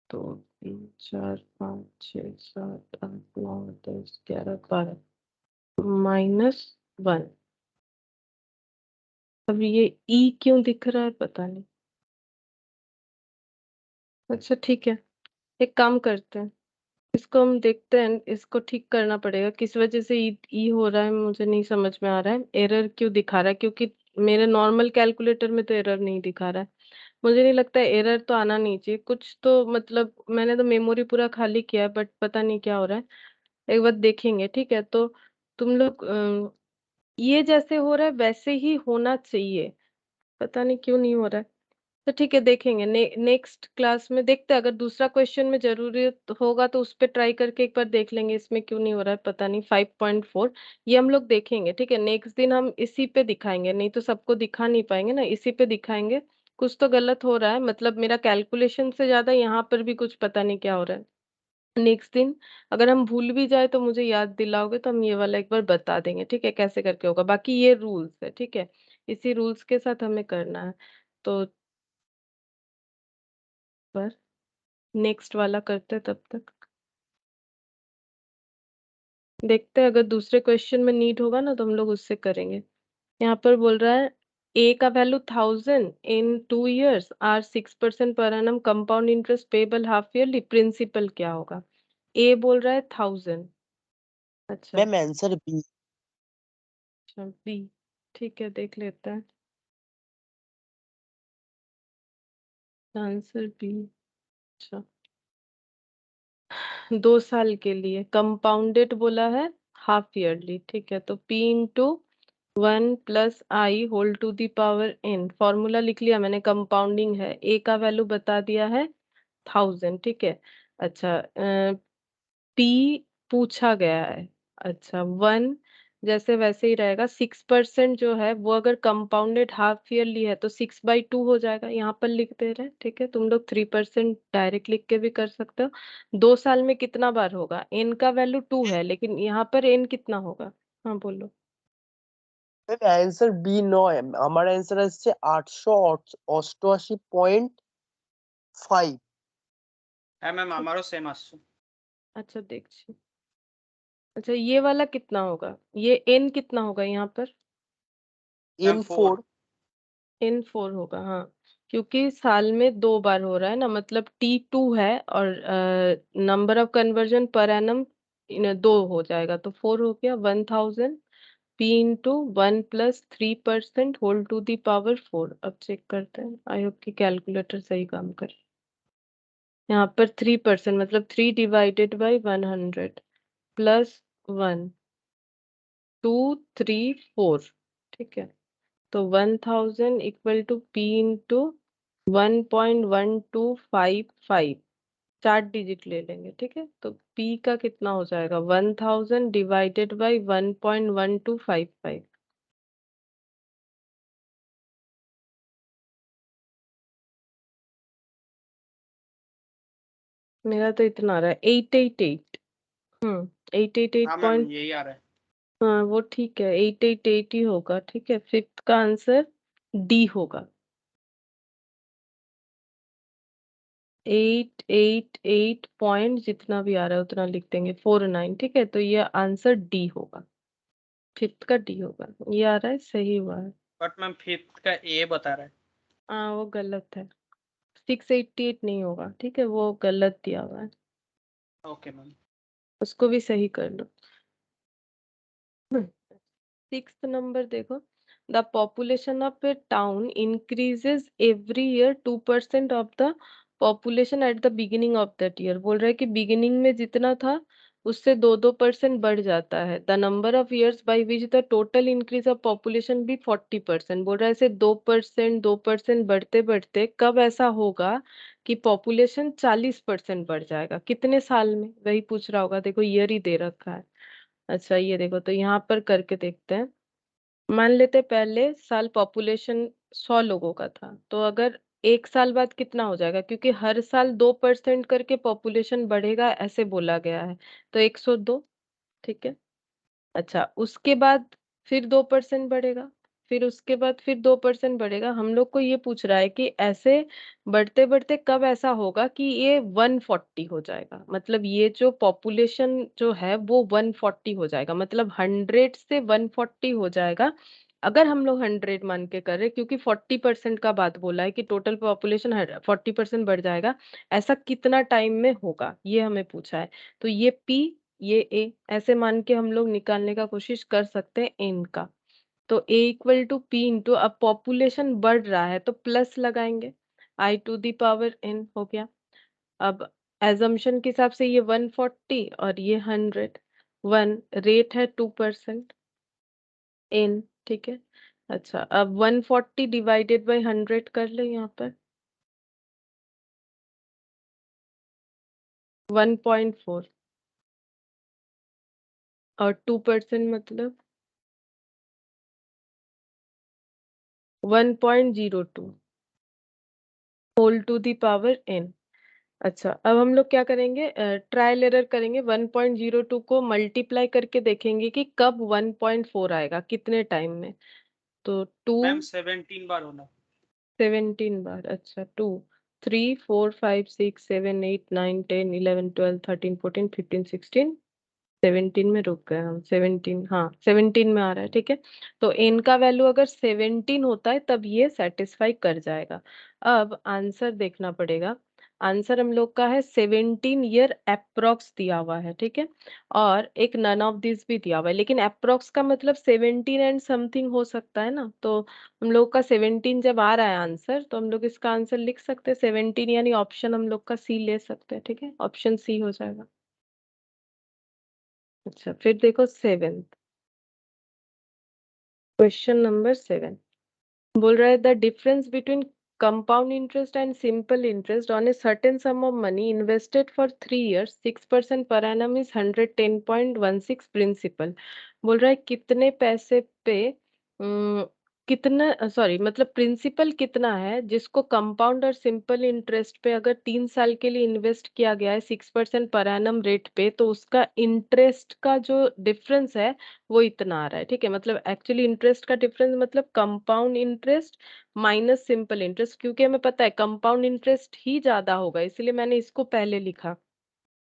2 3 4 5 6 7 8 9 10 11 12 -1। अब ये ई क्यों दिख रहा है पता नहीं। अच्छा ठीक है, एक काम करते हैं, इसको हम देखते हैं, इसको ठीक करना पड़ेगा। किस वजह से ई हो रहा है मुझे नहीं समझ में आ रहा है। एरर क्यों दिखा रहा है, क्योंकि मेरे नॉर्मल कैलकुलेटर में तो एरर नहीं दिखा रहा है। मुझे नहीं लगता है, एरर तो आना नहीं चाहिए कुछ तो, मतलब मैंने तो मेमोरी पूरा खाली किया है, बट पता नहीं क्या हो रहा है। एक बार देखेंगे, ठीक है। तो तुम लोग ये जैसे हो रहा है वैसे ही होना चाहिए, पता नहीं क्यों नहीं हो रहा है। तो ठीक है, देखेंगे नेक्स्ट क्लास में देखते हैं, अगर दूसरा क्वेश्चन में जरूरत होगा तो उस पे ट्राई करके एक बार देख लेंगे इसमें क्यों नहीं हो रहा है, पता नहीं। 5.4 ये हम लोग देखेंगे, ठीक है। नेक्स्ट दिन हम इसी पे दिखाएंगे, नहीं तो सबको दिखा नहीं पाएंगे ना, इसी पे दिखाएंगे। कुछ तो गलत हो रहा है, मतलब मेरा कैलकुलेशन से ज्यादा यहाँ पर भी कुछ पता नहीं क्या हो रहा है। नेक्स्ट दिन अगर हम भूल भी जाए तो मुझे याद दिलाओगे तो हम ये वाला एक बार बता देंगे, ठीक है, कैसे करके होगा। बाकी ये रूल्स है, ठीक है, इसी रूल्स के साथ हमें करना है। तो पर नेक्स्ट वाला करते हैं, तब तक देखते हैं, अगर दूसरे क्वेश्चन में नीड होगा ना तो हम लोग उससे करेंगे। यहाँ पर बोल रहा है ए का वैल्यू 1000 इन 2 years आर 6% पर annum compound interest payable half yearly, principal क्या होगा। ए बोल रहा है 1000। अच्छा मैम आंसर बी। अच्छा बी, ठीक है, देख लेते हैं आंसर बी। अच्छा 2 साल के लिए कंपाउंडेड बोला है, हाफ ईयरली, ठीक है। तो p into 1 + i whole to the power n, formula लिख लिया मैंने, कंपाउंडिंग है। ए का वैल्यू बता दिया है 1000, ठीक है। अच्छा पी पूछा गया है, अच्छा 1 जैसे वैसे ही रहेगा। 6% जो है वो अगर कंपाउंडेड हाफ ईयरली है तो 6/2 हो जाएगा, यहाँ पर लिख दे रहे हैं, ठीक है। तुम लोग 3% डायरेक्ट लिख के भी कर सकते हो। 2 साल में कितना बार होगा, एन का वैल्यू 2 है, लेकिन यहाँ पर एन कितना होगा। हाँ बोलो। मैम आंसर বি নয়, আমার आंसर আসছে 888.5। হ্যাঁ ম্যাম আমারও সেম আসছে। अच्छा देखिए, अच्छा ये वाला कितना होगा, ये एन कितना होगा यहाँ पर। मैम 4। n4। N4 होगा, हाँ, क्योंकि साल में 2 बार हो रहा है ना, मतलब T2 है, और number of conversion per annum 2 हो जाएगा, तो 4 हो गया। 1000 P into 1 + 3% whole to the power 4। अब चेक करते हैं, आई होप कि कैलकुलेटर सही काम करे। यहाँ पर 3% मतलब 3/100 +1 2 3 4, ठीक है। तो 1000 = P इंटू 1.1255, 4 डिजिट ले लेंगे, ठीक है। तो P का कितना हो जाएगा, 1000 डिवाइडेड बाई 1.1255। मेरा तो इतना आ रहा है 888। 888 हाँ मैम पॉइंट, यही आ रहा है। हाँ वो ठीक है, 888 ही होगा, ठीक है। फिफ्थ का आंसर डी होगा। 888 पॉइंट जितना भी आ रहा है उतना लिख देंगे, 49, ठीक है। तो ये आंसर डी होगा, फिफ्थ का डी होगा। ये आ रहा है, सही हुआ है। बट मैम फिफ्थ का ए बता रहा है। हाँ वो गलत है, 688 नहीं होगा, ठीक है, वो गलत दिया हुआ है, ओके मैम। उसको भी सही कर लो। 6th नंबर देखो, the population of A town increases every year 2% of the population at the beginning of that year, बोल रहा है कि बिगिनिंग में जितना था उससे 2% बढ़ जाता है। The number of years by which the total increase of population भी 40%, बोल रहा है ऐसे 2% बढ़ते बढ़ते कब ऐसा होगा कि पॉपुलेशन 40% बढ़ जाएगा, कितने साल में, वही पूछ रहा होगा। देखो ईयर ही दे रखा है। अच्छा ये देखो, तो यहाँ पर करके देखते हैं। मान लेते पहले साल पॉपुलेशन 100 लोगों का था, तो अगर एक साल बाद कितना हो जाएगा, क्योंकि हर साल 2% करके पॉपुलेशन बढ़ेगा ऐसे बोला गया है, तो 102। ठीक है। अच्छा उसके बाद फिर 2% बढ़ेगा, फिर उसके बाद फिर 2% बढ़ेगा। हम लोग को ये पूछ रहा है कि ऐसे बढ़ते बढ़ते कब ऐसा होगा कि ये 140 हो जाएगा, मतलब ये जो पॉपुलेशन जो है वो 140 हो जाएगा, मतलब 100 से 140 हो जाएगा। अगर हम लोग 100 मान के कर रहे, क्योंकि 40% का बात बोला है कि टोटल पॉपुलेशन 40% बढ़ जाएगा, ऐसा कितना टाइम में होगा ये हमें पूछा है। तो ये P ये A ऐसे मान के हम लोग निकालने का कोशिश कर सकते हैं n का। तो A equal to P into, अब पॉपुलेशन बढ़ रहा है तो प्लस लगाएंगे, I⁴ हो गया। अब एजम्पशन के हिसाब से ये 140 और ये 100, 1 रेट है 2% n। ठीक है। अच्छा अब 140 डिवाइडेड बाई 100 कर ले यहाँ पर, 1.4 और 2% मतलब 1.02 whole to the power n। अच्छा अब हम लोग क्या करेंगे, ट्रायल एरर करेंगे, 1.02 को मल्टीप्लाई करके देखेंगे कि कब 1.4 आएगा, कितने टाइम में। तो 2 मैम 17 बार होना। 17 बार। अच्छा 2 3 4 5 6 7 8 9 10 11 12 13 14 15 16 17 में रुक गए हम, 17, हाँ 17 में आ रहा है। ठीक है। तो n का वैल्यू अगर 17 होता है तब ये सेटिस्फाई कर जाएगा। अब आंसर देखना पड़ेगा। आंसर हम लोग का है 17 ईयर अप्रोक्स दिया हुआ है। ठीक है। और एक नन ऑफ दिस भी दिया हुआ है, लेकिन अप्रोक्स का मतलब 17 एंड समथिंग हो सकता है ना, तो हम लोग का 17 जब आ रहा है आंसर, तो हम लोग इसका आंसर लिख सकते हैं 17, यानी ऑप्शन हम लोग का सी ले सकते हैं। ठीक है, ऑप्शन सी हो जाएगा। अच्छा फिर देखो 7, क्वेश्चन नंबर 7 बोल रहा है the difference between compound interest and simple interest on a certain some of money invested for 3 years 6% पर एनम इज 110.16 प्रिंसिपल। बोल रहा है कितने पैसे पे कितना, सॉरी मतलब प्रिंसिपल कितना है जिसको कंपाउंड और सिंपल इंटरेस्ट पे अगर 3 साल के लिए इन्वेस्ट किया गया है 6% पर एनम रेट पे, तो उसका इंटरेस्ट का जो डिफरेंस है वो इतना आ रहा है। ठीक है, मतलब एक्चुअली इंटरेस्ट का डिफरेंस मतलब compound interest minus simple interest, क्योंकि हमें पता है कंपाउंड इंटरेस्ट ही ज्यादा होगा, इसलिए मैंने इसको पहले लिखा।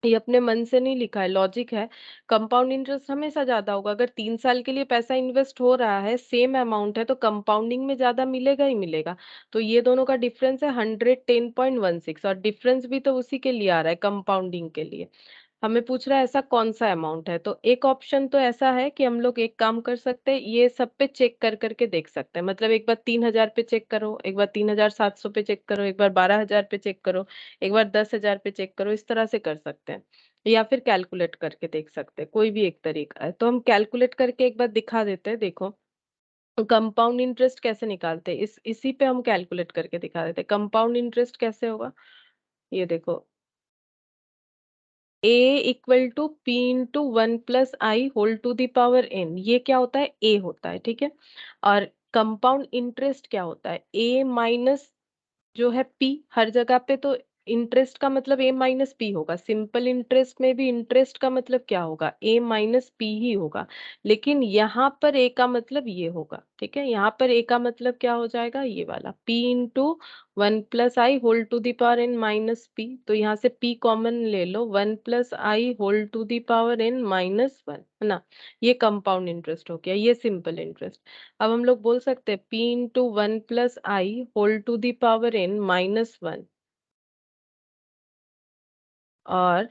ये अपने मन से नहीं लिखा है, लॉजिक है। कंपाउंड इंटरेस्ट हमेशा ज्यादा होगा, अगर 3 साल के लिए पैसा इन्वेस्ट हो रहा है सेम अमाउंट है तो कंपाउंडिंग में ज्यादा मिलेगा ही मिलेगा। तो ये दोनों का डिफरेंस है 110.16, और डिफरेंस भी तो उसी के लिए आ रहा है, कंपाउंडिंग के लिए। हमें पूछ रहा है ऐसा कौन सा अमाउंट है, तो एक ऑप्शन तो ऐसा है कि हम लोग एक काम कर सकते हैं, ये सब पे चेक कर करके देख सकते हैं। मतलब एक बार 3,000 पे चेक करो, एक बार 3,700 पे चेक करो, एक बार 12,000 पे चेक करो, एक बार 10,000 पे चेक करो, इस तरह से कर सकते हैं। या फिर कैलकुलेट करके देख सकते हैं, कोई भी एक तरीका है। तो हम कैलकुलेट करके एक बार दिखा देते हैं। देखो कंपाउंड इंटरेस्ट कैसे निकालते हैं, इसी पे हम कैलकुलेट करके दिखा देते हैं। कंपाउंड इंटरेस्ट कैसे होगा, ये देखो a equal to p into 1+i whole to the power n, ये क्या होता है, a होता है। ठीक है। और कंपाउंड इंटरेस्ट क्या होता है, a माइनस जो है p, हर जगह पे तो इंटरेस्ट का मतलब a माइनस p होगा। सिंपल इंटरेस्ट में भी इंटरेस्ट का मतलब क्या होगा, a माइनस p ही होगा, लेकिन यहाँ पर a का मतलब ये होगा। ठीक है, यहाँ पर a का मतलब क्या हो जाएगा, ये वाला p into 1+i whole to the power n minus p, तो यहाँ से p कॉमन ले लो, 1+i whole to the power n minus 1, है ना। ये कंपाउंड इंटरेस्ट हो गया, ये सिंपल इंटरेस्ट। अब हम लोग बोल सकते हैं p into 1+i whole to the power n minus 1, और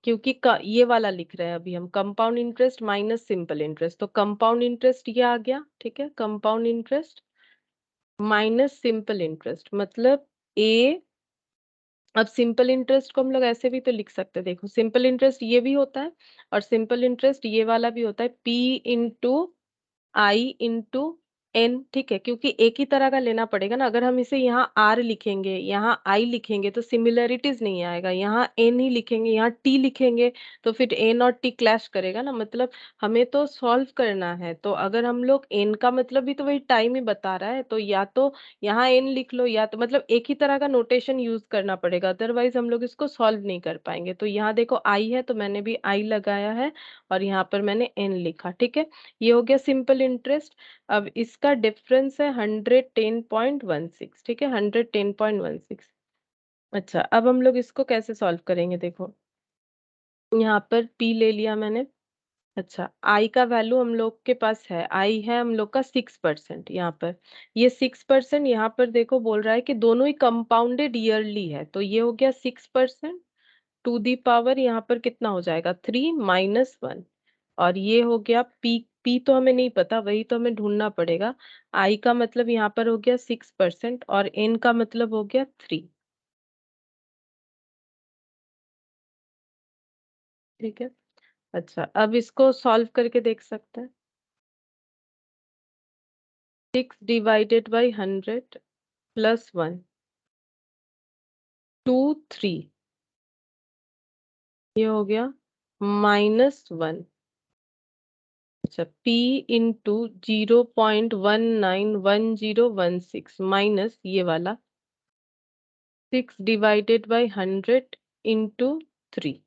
क्योंकि ये वाला लिख रहे हैं अभी हम, compound interest minus simple interest, तो कंपाउंड इंटरेस्ट ये आ गया। ठीक है, compound interest minus simple interest मतलब a अब सिंपल इंटरेस्ट को हम लोग ऐसे भी तो लिख सकते हैं, देखो सिंपल इंटरेस्ट ये भी होता है और सिंपल इंटरेस्ट ये वाला भी होता है, P इंटू आई इंटू एन, ठीक है, क्योंकि एक ही तरह का लेना पड़ेगा ना। अगर हम इसे यहाँ आर लिखेंगे, यहाँ आई लिखेंगे तो सिमिलरिटीज नहीं आएगा, यहाँ एन ही लिखेंगे, यहाँ टी लिखेंगे तो फिर एन और टी क्लैश करेगा ना। मतलब हमें तो सॉल्व करना है, तो अगर हम लोग एन का मतलब भी तो वही टाइम ही बता रहा है, तो या तो यहाँ एन लिख लो या तो मतलब एक ही तरह का नोटेशन यूज करना पड़ेगा, अदरवाइज हम लोग इसको सॉल्व नहीं कर पाएंगे। तो यहाँ देखो आई है तो मैंने भी आई लगाया है और यहाँ पर मैंने एन लिखा, ठीक है। ये हो गया सिंपल इंटरेस्ट। अब इसका डिफरेंस है 110.16, ठीक है, 110.16। अच्छा, अब हम लोग इसको कैसे सॉल्व करेंगे, देखो यहाँ पर P ले लिया मैंने। अच्छा, I का वैल्यू हम लोग के पास है, I है हम लोग का 6% यहाँ पर। ये 6% यहाँ पर देखो बोल रहा है कि दोनों ही कंपाउंडेड ईयरली है, तो ये हो गया 6% टू दी पावर यहाँ पर कितना हो जाएगा 3 माइनस 1। और ये हो गया P तो हमें नहीं पता, वही तो हमें ढूंढना पड़ेगा। I का मतलब यहाँ पर हो गया 6% और N का मतलब हो गया 3, ठीक है। अच्छा, अब इसको सॉल्व करके देख सकते हैं। 6 डिवाइडेड बाई 100 प्लस 1 2 3, ये हो गया -1। अच्छा, P इंटू 0.191016 माइनस ये वाला 6 डिवाइडेड बाई 100 इंटू 3,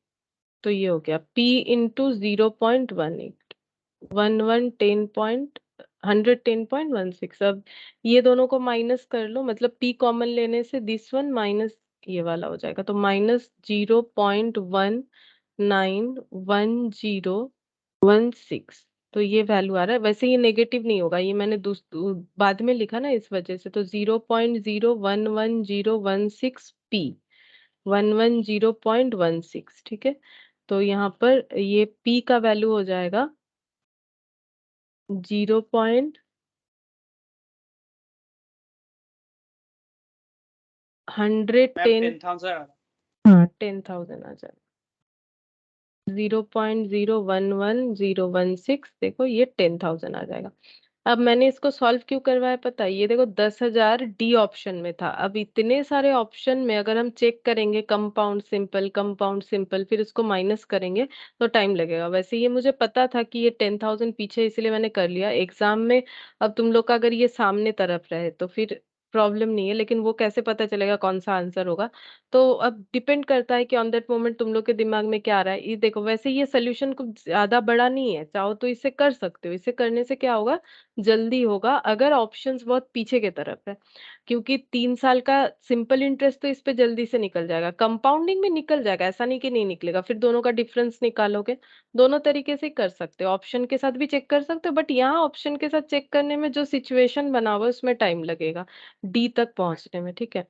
तो ये हो गया P इंटू 0.18 110.16। अब ये दोनों को माइनस कर लो, मतलब P कॉमन लेने से दिस वन माइनस ये वाला हो जाएगा, तो -0.191016, तो ये वैल्यू आ रहा है। वैसे ये नेगेटिव नहीं होगा, ये मैंने बाद में लिखा ना इस वजह से, तो 0.011016 P 110.16, ठीक है। तो यहाँ पर ये P का वैल्यू हो जाएगा 0.110 मैम 10,000 हाँ 10,000 आ जाएगा। 0.011016, देखो ये 10,000 आ जाएगा। अब मैंने इसको सॉल्व क्यों करवाया पता है, ये देखो 10,000 डी ऑप्शन में था। अब इतने सारे ऑप्शन में अगर हम चेक करेंगे कंपाउंड सिंपल फिर उसको माइनस करेंगे तो टाइम लगेगा। वैसे ये मुझे पता था कि ये 10,000 पीछे, इसलिए मैंने कर लिया एग्जाम में। अब तुम लोग का अगर ये सामने तरफ रहे तो फिर प्रॉब्लम नहीं है, लेकिन वो कैसे पता चलेगा कौन सा आंसर होगा। तो अब डिपेंड करता है कि ऑन दैट मोमेंट तुम लोग के दिमाग में क्या आ रहा है। ये देखो वैसे ये सोल्यूशन कुछ ज्यादा बड़ा नहीं है, चाहो तो इसे कर सकते हो। इसे करने से क्या होगा, जल्दी होगा अगर ऑप्शंस बहुत पीछे के तरफ है, क्योंकि 3 साल का सिंपल इंटरेस्ट तो इस पे जल्दी से निकल जाएगा, कंपाउंडिंग में निकल जाएगा, ऐसा नहीं कि नहीं निकलेगा। फिर दोनों का डिफरेंस निकालोगे, दोनों तरीके से कर सकते हो, ऑप्शन के साथ भी चेक कर सकते हो, बट यहाँ ऑप्शन के साथ चेक करने में जो सिचुएशन बना हुआ है उसमें टाइम लगेगा डी तक पहुंचने में, ठीक है।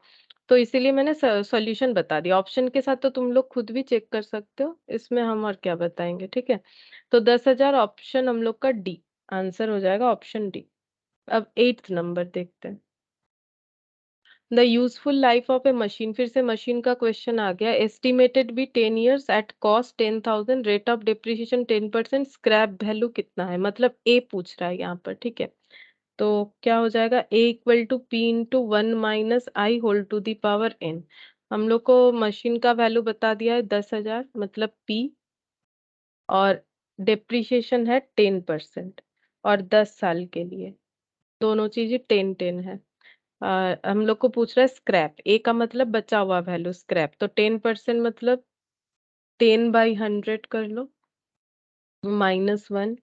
तो इसीलिए मैंने सॉल्यूशन बता दिया, ऑप्शन के साथ तो तुम लोग खुद भी चेक कर सकते हो, इसमें हम और क्या बताएंगे, ठीक है। तो 10,000 ऑप्शन हम लोग का डी आंसर हो जाएगा, ऑप्शन डी। अब 8th नंबर देखते हैं। The useful life of A machine, फिर से मशीन का क्वेश्चन आ गया। एस्टिमेटेड भी 10 years at cost 10,000, rate of depreciation 10%, scrap value कितना है, मतलब ए पूछ रहा है यहाँ पर, ठीक है। तो क्या हो जाएगा, A equal to P into 1 minus i whole to the power n. हम लोग को मशीन का वैल्यू बता दिया है 10,000 मतलब पी, और डिप्रिसिएशन है 10% और 10 साल के लिए, दोनों चीजें 10-10 है। हम लोग को पूछ रहा है स्क्रैप, ए का मतलब बचा हुआ वैल्यू स्क्रैप, तो 10% मतलब 10/100 कर लो -1।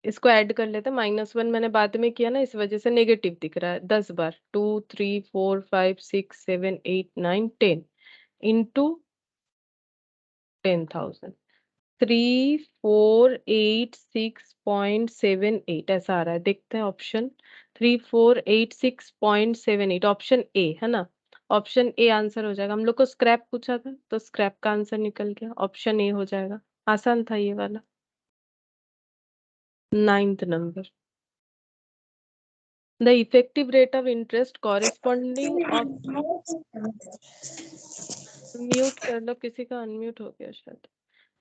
इसको ऐड कर लेते हैं, -1 मैंने बाद में किया ना, इस वजह से नेगेटिव दिख रहा है। 10 बार 2 3 4 5 6 7 8 9 10 इंटू 10,000 3486.78 ऐसा आ रहा है, देखते हैं ऑप्शन। 3486.78 ऑप्शन ए है ना, ऑप्शन ए आंसर हो जाएगा। हम लोग को स्क्रैप पूछा था तो स्क्रैप का आंसर निकल गया, ऑप्शन ए हो जाएगा। आसान था ये वाला। 9th number, the effective rate of interest corresponding of mute कर लो, किसी का अनम्यूट हो गया शायद।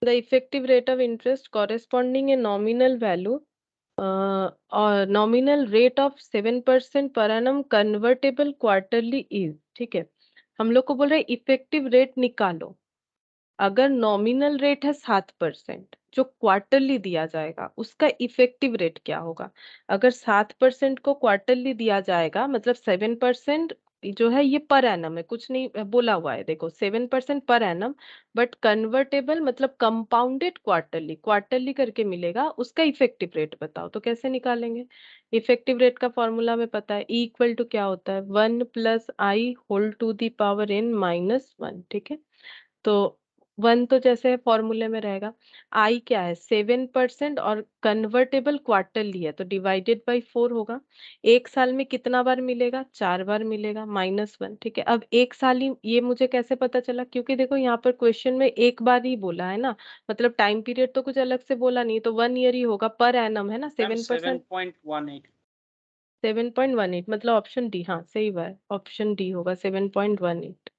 The effective rate of interest corresponding a nominal value और nominal rate of 7% per annum convertible quarterly is, ठीक है। हम लोग को बोल रहे इफेक्टिव रेट निकालो। अगर नॉमिनल रेट है 7%, जो क्वार्टरली दिया जाएगा उसका इफेक्टिव रेट क्या होगा। अगर 7% को क्वार्टरली दिया जाएगा मतलब 7% जो है ये पर एनम है, कुछ नहीं बोला हुआ है, देखो 7% पर एनम, बट कन्वर्टेबल मतलब कंपाउंडेड क्वार्टरली, क्वार्टरली करके मिलेगा, उसका इफेक्टिव रेट बताओ। तो कैसे निकालेंगे। इफेक्टिव रेट का फॉर्मूला में पता है, ई इक्वल टू क्या होता है, 1 + i whole to the power n - 1, ठीक है। तो 1 तो जैसे फॉर्मूले में रहेगा, आई क्या है 7% और कन्वर्टेबल क्वार्टरली है तो डिवाइडेड बाई 4 होगा। एक साल में कितना बार मिलेगा, 4 बार मिलेगा, -1, ठीक है। अब एक साल ही, ये मुझे कैसे पता चला, क्योंकि देखो यहाँ पर क्वेश्चन में एक बार ही बोला है ना, मतलब टाइम पीरियड तो कुछ अलग से बोला नहीं, तो 1 ईयर ही होगा, पर एनम है ना, 7%। 7.18। 7.18 मतलब ऑप्शन डी, हाँ सही बात, ऑप्शन डी होगा 7.18।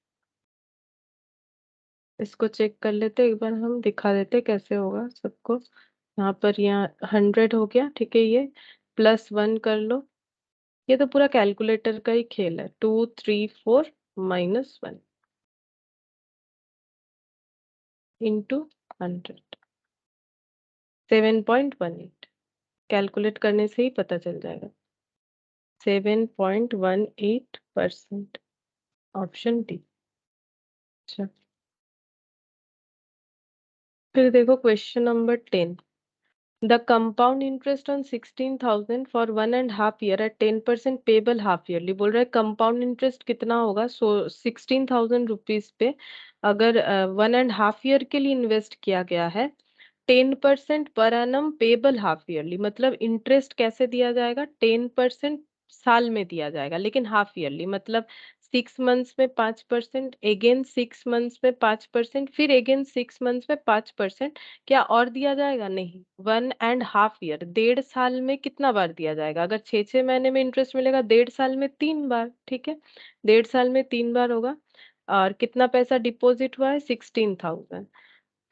इसको चेक कर लेते एक बार, हम दिखा देते कैसे होगा सबको। यहाँ पर यहाँ 100 हो गया, ठीक है, ये +1 कर लो। ये तो पूरा कैलकुलेटर का ही खेल है, 2 3 4 -1 इंटू 100, 7.18। कैलकुलेट करने से ही पता चल जाएगा, 7.18%, ऑप्शन डी। अच्छा, फिर देखो question number 10। The compound interest on 16,000 for 1.5 year at 10% payable half yearly, बोल रहा है कंपाउंड इंटरेस्ट कितना होगा, 16,000 रुपीज पे अगर 1.5 ईयर के लिए इन्वेस्ट किया गया है, 10% per annum payable half yearly, मतलब इंटरेस्ट कैसे दिया जाएगा, 10% साल में दिया जाएगा, लेकिन हाफ ईयरली मतलब 6 मंथ्स में 5%, अगेन 6 मंथ्स में 5%, फिर अगेन 6 मंथ्स में 5%। क्या और दिया जाएगा, नहीं। 1.5 ईयर, 1.5 साल में कितना बार दिया जाएगा, अगर 6 6 महीने में इंटरेस्ट मिलेगा, 1.5 साल में 3 बार, ठीक है। 1.5 साल में 3 बार होगा। और कितना पैसा डिपॉजिट हुआ है, 16,000।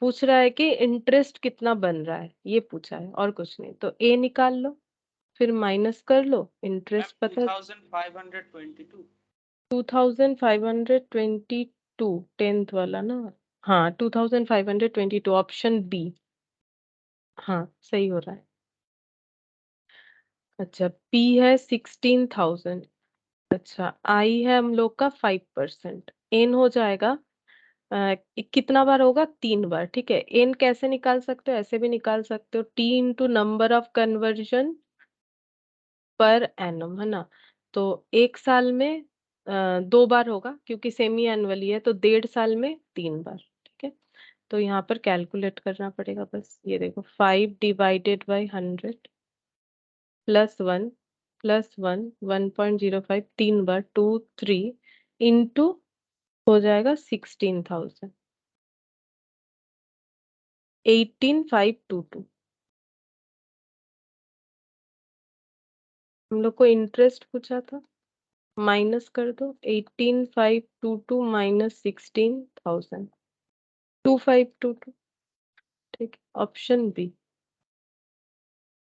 पूछ रहा है कि इंटरेस्ट कितना बन रहा है, ये पूछा है और कुछ नहीं। तो ए निकाल लो, फिर माइनस कर लो, इंटरेस्ट पता 2522। 2522, 10th वाला ना। हाँ 2522, ऑप्शन बी, हाँ सही हो रहा है। अच्छा, पी है 16,000। अच्छा, आई है हम लोग का 5%, एन हो जाएगा कितना बार होगा, 3 बार, ठीक है। एन कैसे निकाल सकते हो, ऐसे भी निकाल सकते हो, T into number of conversion per annum, है ना। तो एक साल में 2 बार होगा, क्योंकि सेमी एनुअली है, तो 1.5 साल में 3 बार, ठीक है। तो यहाँ पर कैलकुलेट करना पड़ेगा बस, ये देखो 5 डिवाइडेड बाई 100 +1 +1 1.05, 3 बार, 2 3 इंटू हो जाएगा 16,000, 18,522। हम लोग को इंटरेस्ट पूछा था, माइनस कर दो, 18,522 -16,000, 2522, ठीक है, ऑप्शन बी,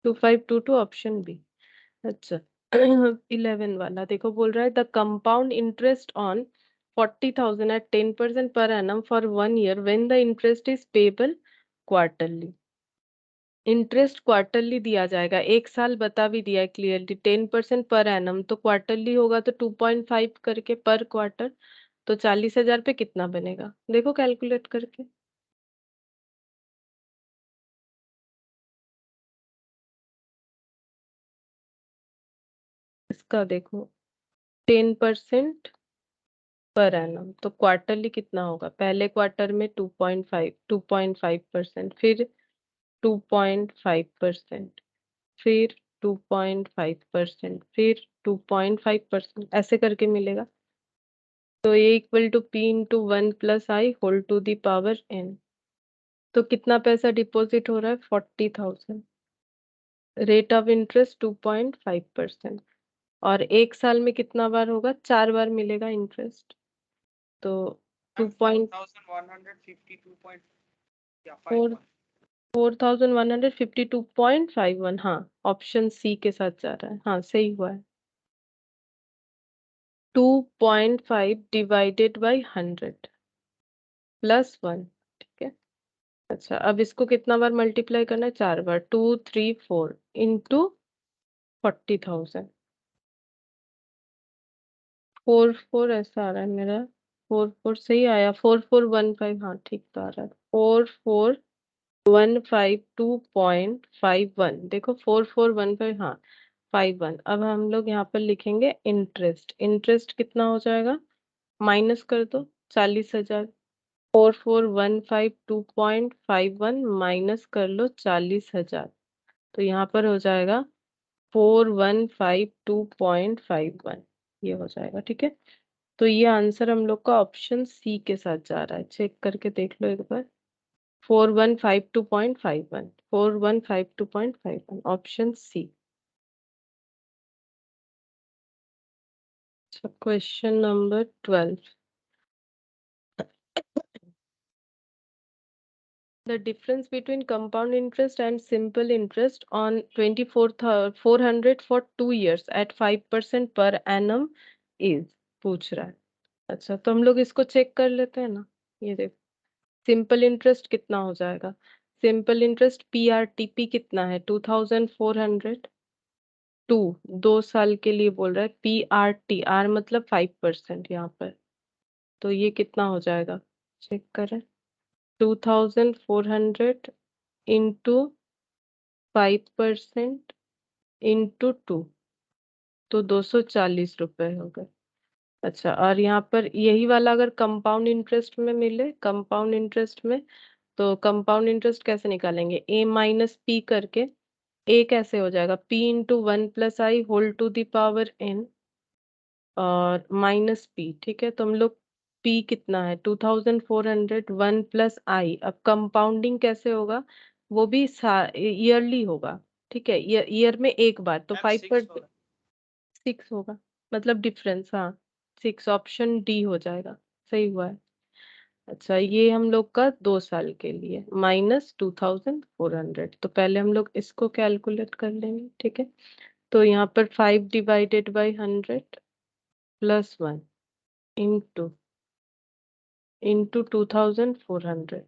2522 ऑप्शन बी। अच्छा 11 वाला देखो, बोल रहा है the compound interest on 40,000 at 10% per annum for 1 year when the interest is payable quarterly. Interest quarterly दिया जाएगा, एक साल बता भी दिया है क्लियरली, 10% पर एनम, तो क्वार्टरली होगा तो 2.5 करके पर क्वार्टर, तो 40,000 पे कितना बनेगा, देखो कैलकुलेट करके। इसका देखो 10% पर एनम, तो क्वार्टरली कितना होगा, पहले क्वार्टर में 2.5%, फिर 2.5%, फिर 2.5%, फिर 2.5%, ऐसे करके मिलेगा। तो ये equal to P into 1 + i whole to the power n। तो कितना पैसा डिपॉजिट हो रहा है, 40,000, रेट ऑफ इंटरेस्ट 2.5%, और एक साल में कितना बार होगा, 4 बार मिलेगा इंटरेस्ट। तो 4152.51, हाँ ऑप्शन सी के साथ जा रहा है, हाँ सही हुआ है। 2.5 डिवाइडेड बाई 100 प्लस 1, ठीक है। अच्छा अब इसको कितना बार मल्टीप्लाई करना है, 4 बार, 2 3 4 इंटू 40,000। 44 ऐसा आ रहा है मेरा, 44 सही आया, 4415, हाँ ठीक तो आ रहा है। 44,152.51, देखो 4415, हाँ 51। अब हम लोग यहाँ पर लिखेंगे इंटरेस्ट। इंटरेस्ट कितना हो जाएगा, माइनस कर दो 40,000। 44,152.51 माइनस कर लो 40,000, तो यहाँ पर हो जाएगा 4152.51, ये हो जाएगा, ठीक है। तो ये आंसर हम लोग का ऑप्शन सी के साथ जा रहा है, चेक करके देख लो एक बार। 4152.51, 4152.51, option C. Question number 12, the difference between compound interest and simple interest on 24,400 for 2 years at 5% per annum is, पूछ रहा है। अच्छा तो हम लोग इसको चेक कर लेते हैं ना। ये देखो सिंपल इंटरेस्ट कितना हो जाएगा, सिंपल इंटरेस्ट PRTP कितना है 2400, 2 साल के लिए बोल रहा है। PRT, R मतलब 5% यहाँ पर, तो ये कितना हो जाएगा चेक करें। 2400 इंटू 5% इंटू 2, तो 240 रुपए हो गए। अच्छा और यहाँ पर यही वाला अगर कंपाउंड इंटरेस्ट में मिले, कंपाउंड इंटरेस्ट में, तो कंपाउंड इंटरेस्ट कैसे निकालेंगे, A माइनस पी करके। A कैसे हो जाएगा, P into 1+I whole to the power N और माइनस P, ठीक है। तो हम लोग P कितना है 2400, 1+I। अब कंपाउंडिंग कैसे होगा, वो भी ईयरली होगा, ठीक है, ईयर में एक बार, तो 5/6 होगा, मतलब डिफरेंस, हाँ 6, ऑप्शन डी हो जाएगा, सही हुआ है। अच्छा ये हम लोग का 2 साल के लिए -2400, तो पहले हम लोग इसको कैलकुलेट कर लेंगे, ठीक है। तो यहाँ पर 5 divided by 100 plus 1 into 2400,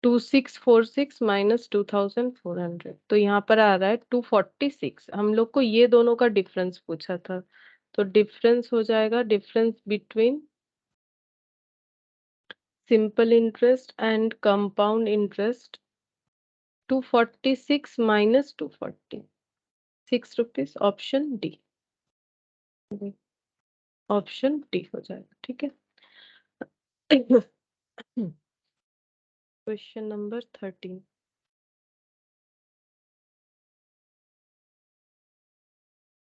2646 minus 2400, तो यहाँ पर आ रहा है 246। हम लोग को ये दोनों का डिफरेंस पूछा था, तो डिफरेंस हो जाएगा, difference between simple interest and compound interest 246 minus 240, 6 rupees, option D, option D हो जाएगा, ठीक है। क्वेश्चन नंबर 13,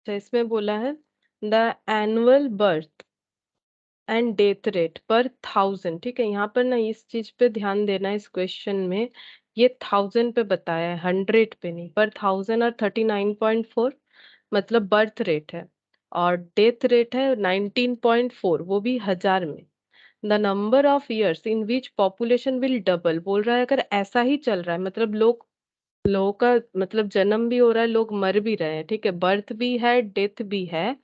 तो इसमें बोला है the annual birth and death rate पर 1000, ठीक है। यहाँ पर ना इस चीज पे ध्यान देना, इस क्वेश्चन में ये 1000 पे बताया है, 100 पे नहीं, पर 1000 और 39.4 मतलब बर्थ रेट है, और डेथ रेट है 19.4, वो भी 1000 में। The number of years in which population will double, बोल रहा है अगर ऐसा ही चल रहा है, मतलब लोगों का मतलब जन्म भी हो रहा है, लोग मर भी रहे हैं, ठीक है, बर्थ भी है डेथ भी है,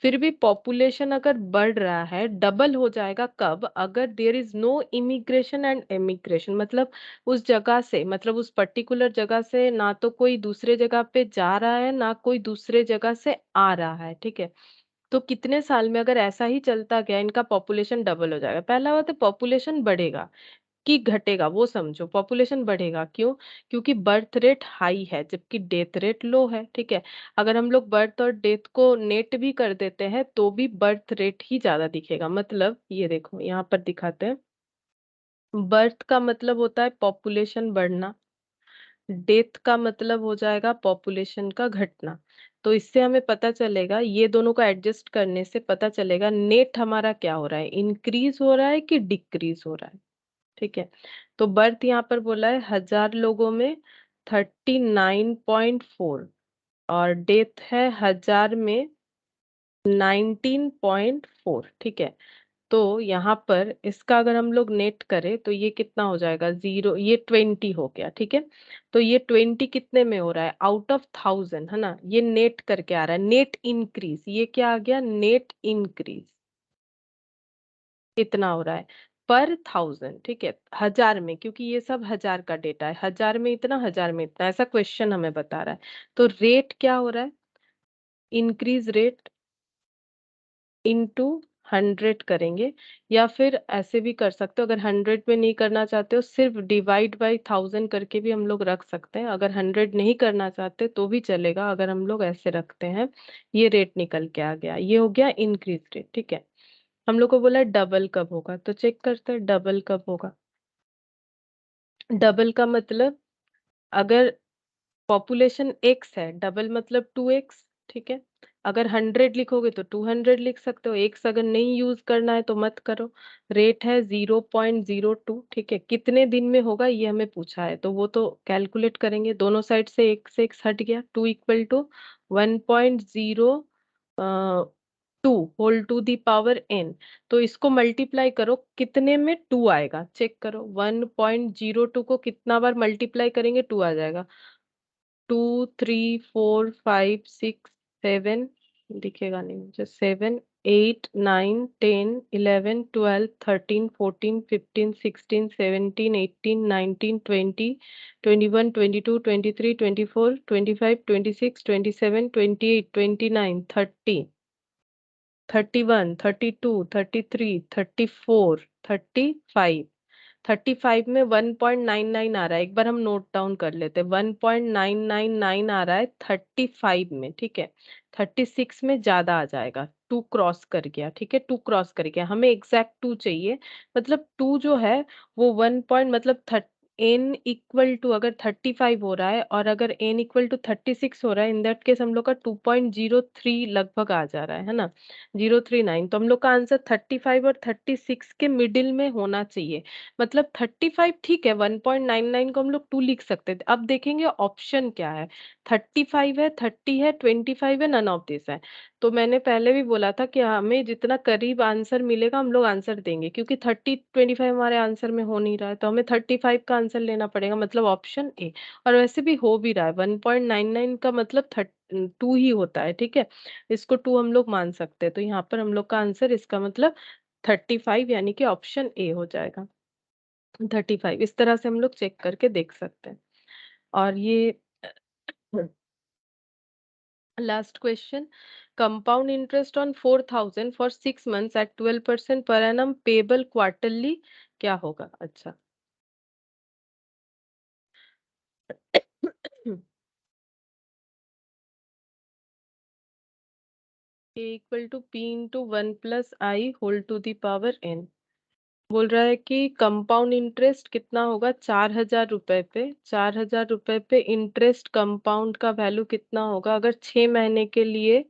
फिर भी पॉपुलेशन अगर बढ़ रहा है, डबल हो जाएगा कब, अगर there is no immigration and emigration, मतलब उस जगह से, मतलब उस पर्टिकुलर जगह से ना तो कोई दूसरे जगह पे जा रहा है ना कोई दूसरे जगह से आ रहा है, ठीक है। तो कितने साल में अगर ऐसा ही चलता गया, इनका पॉपुलेशन डबल हो जाएगा। पहला बात है पॉपुलेशन बढ़ेगा कि घटेगा वो समझो, पॉपुलेशन बढ़ेगा क्यों, क्योंकि बर्थ रेट हाई है जबकि डेथ रेट लो है, ठीक है। अगर हम लोग बर्थ और डेथ को नेट भी कर देते हैं तो भी बर्थ रेट ही ज्यादा दिखेगा, मतलब ये देखो यहाँ पर दिखाते हैं, बर्थ का मतलब होता है पॉपुलेशन बढ़ना, डेथ का मतलब हो जाएगा पॉपुलेशन का घटना। तो इससे हमें पता चलेगा, ये दोनों को एडजस्ट करने से पता चलेगा नेट हमारा क्या हो रहा है, इंक्रीज हो रहा है कि डिक्रीज हो रहा है, ठीक है। तो बर्थ यहाँ पर बोला है 1000 लोगों में 39.4 और डेथ है 1000 में 19.4, ठीक है। तो यहाँ पर इसका अगर हम लोग नेट करें तो ये कितना हो जाएगा 0, ये 20 हो गया, ठीक है। तो ये 20 कितने में हो रहा है, आउट ऑफ 1000, है ना। ये नेट करके आ रहा है, नेट इंक्रीज, ये क्या आ गया, नेट इंक्रीज इतना हो रहा है पर 1000, ठीक है, 1000 में, क्योंकि ये सब 1000 का डेटा है, 1000 में इतना, 1000 में इतना, ऐसा क्वेश्चन हमें बता रहा है। तो रेट क्या हो रहा है, इंक्रीज रेट इंटू 100 करेंगे, या फिर ऐसे भी कर सकते हो, अगर 100 में नहीं करना चाहते हो सिर्फ डिवाइड बाई 1000 करके भी हम लोग रख सकते हैं। अगर 100 नहीं करना चाहते तो भी चलेगा, अगर हम लोग ऐसे रखते हैं। ये रेट निकल के आ गया, ये हो गया इंक्रीज रेट, ठीक है। हम लोग को बोला डबल कब होगा, तो चेक करते हैं डबल कब होगा। डबल का मतलब अगर पॉपुलेशन x है, डबल मतलब 2x, ठीक है। अगर 100 लिखोगे तो 200 लिख सकते हो, x अगर नहीं यूज करना है तो मत करो। रेट है 0.02, ठीक है। कितने दिन में होगा ये हमें पूछा है, तो वो तो कैलकुलेट करेंगे, दोनों साइड से x हट गया, 2 equal to 1.02 whole to the power n। तो इसको मल्टीप्लाई करो, कितने में 2 आएगा, चेक करो। 1.02 को कितना बार मल्टीप्लाई करेंगे 2 आ जाएगा। 2, 3, 4, 5, 6, 7, दिखेगा नहीं मुझे, 7, 8, 9, 10, 11, 12, 13, 14, 15, 16, 17, 18, 19, 20, 21, 22, 23, 24, 25, 26, 27, 28, 29, 30, 31, 32, 33, 34, 35, 35 में 1.99 आ रहा है, एक बार हम नोट डाउन कर लेते हैं। 1.999 आ रहा है 35 में, ठीक है। 36 में ज्यादा आ जाएगा, 2 क्रॉस कर गया, ठीक है, 2 क्रॉस कर गया, हमें एग्जैक्ट 2 चाहिए। मतलब 2 जो है वो 1 पॉइंट मतलब n इक्वल टू, अगर 35 हो रहा है और अगर n इक्वल टू 36 हो रहा है, इन दैट केस हम लोग का 2.03 लगभग आ जा रहा है ना, 039। तो हम लोग का आंसर 35 और 36 के मिडिल में होना चाहिए। मतलब 35 ठीक है, 1.99 को हम लोग 2 लिख सकते थे। अब देखेंगे ऑप्शन क्या है, 35 है, 30 है, 25 है, नन ऑफ दिस है। तो मैंने पहले भी बोला था कि हमें जितना करीब आंसर मिलेगा हम लोग आंसर देंगे, क्योंकि 30, 25 हमारे आंसर में हो नहीं रहा है, तो हमें 35 का आंसर लेना पड़ेगा, मतलब ऑप्शन ए। और वैसे भी हो भी रहा है, 1.99 का मतलब 2 ही होता है, ठीक है। इसको 2 हम लोग मान सकते हैं, तो यहाँ पर हम लोग का आंसर इसका मतलब 35 यानी कि ऑप्शन ए हो जाएगा। 35 इस तरह से हम लोग चेक करके देख सकते हैं। और ये last question, compound interest on 4000 for 6 months at 12% per annum payable quarterly क्या होगा। अच्छा a equal to p into 1 plus i whole to the power n। बोल रहा है कि कंपाउंड इंटरेस्ट कितना होगा 4000 रुपए पे, 4000 रुपए पे इंटरेस्ट कंपाउंड का वैल्यू कितना होगा अगर 6 महीने के लिए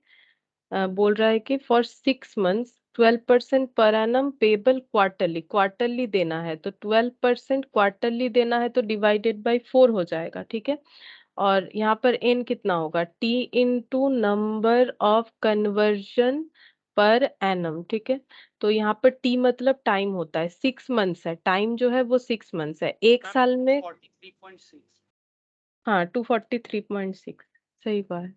बोल रहा है कि for 6 months 12% per annum payable quarterly, quarterly देना है तो 12% क्वार्टरली देना है तो डिवाइडेड बाय 4 हो जाएगा, ठीक है। और यहाँ पर एन कितना होगा, T into number of conversion per annum, ठीक है। तो यहाँ पर टी मतलब टाइम होता है, 6 मंथ्स है, टाइम जो है वो 6 मंथ्स है, एक साल में। 43.6। हाँ 243.6, सही बात,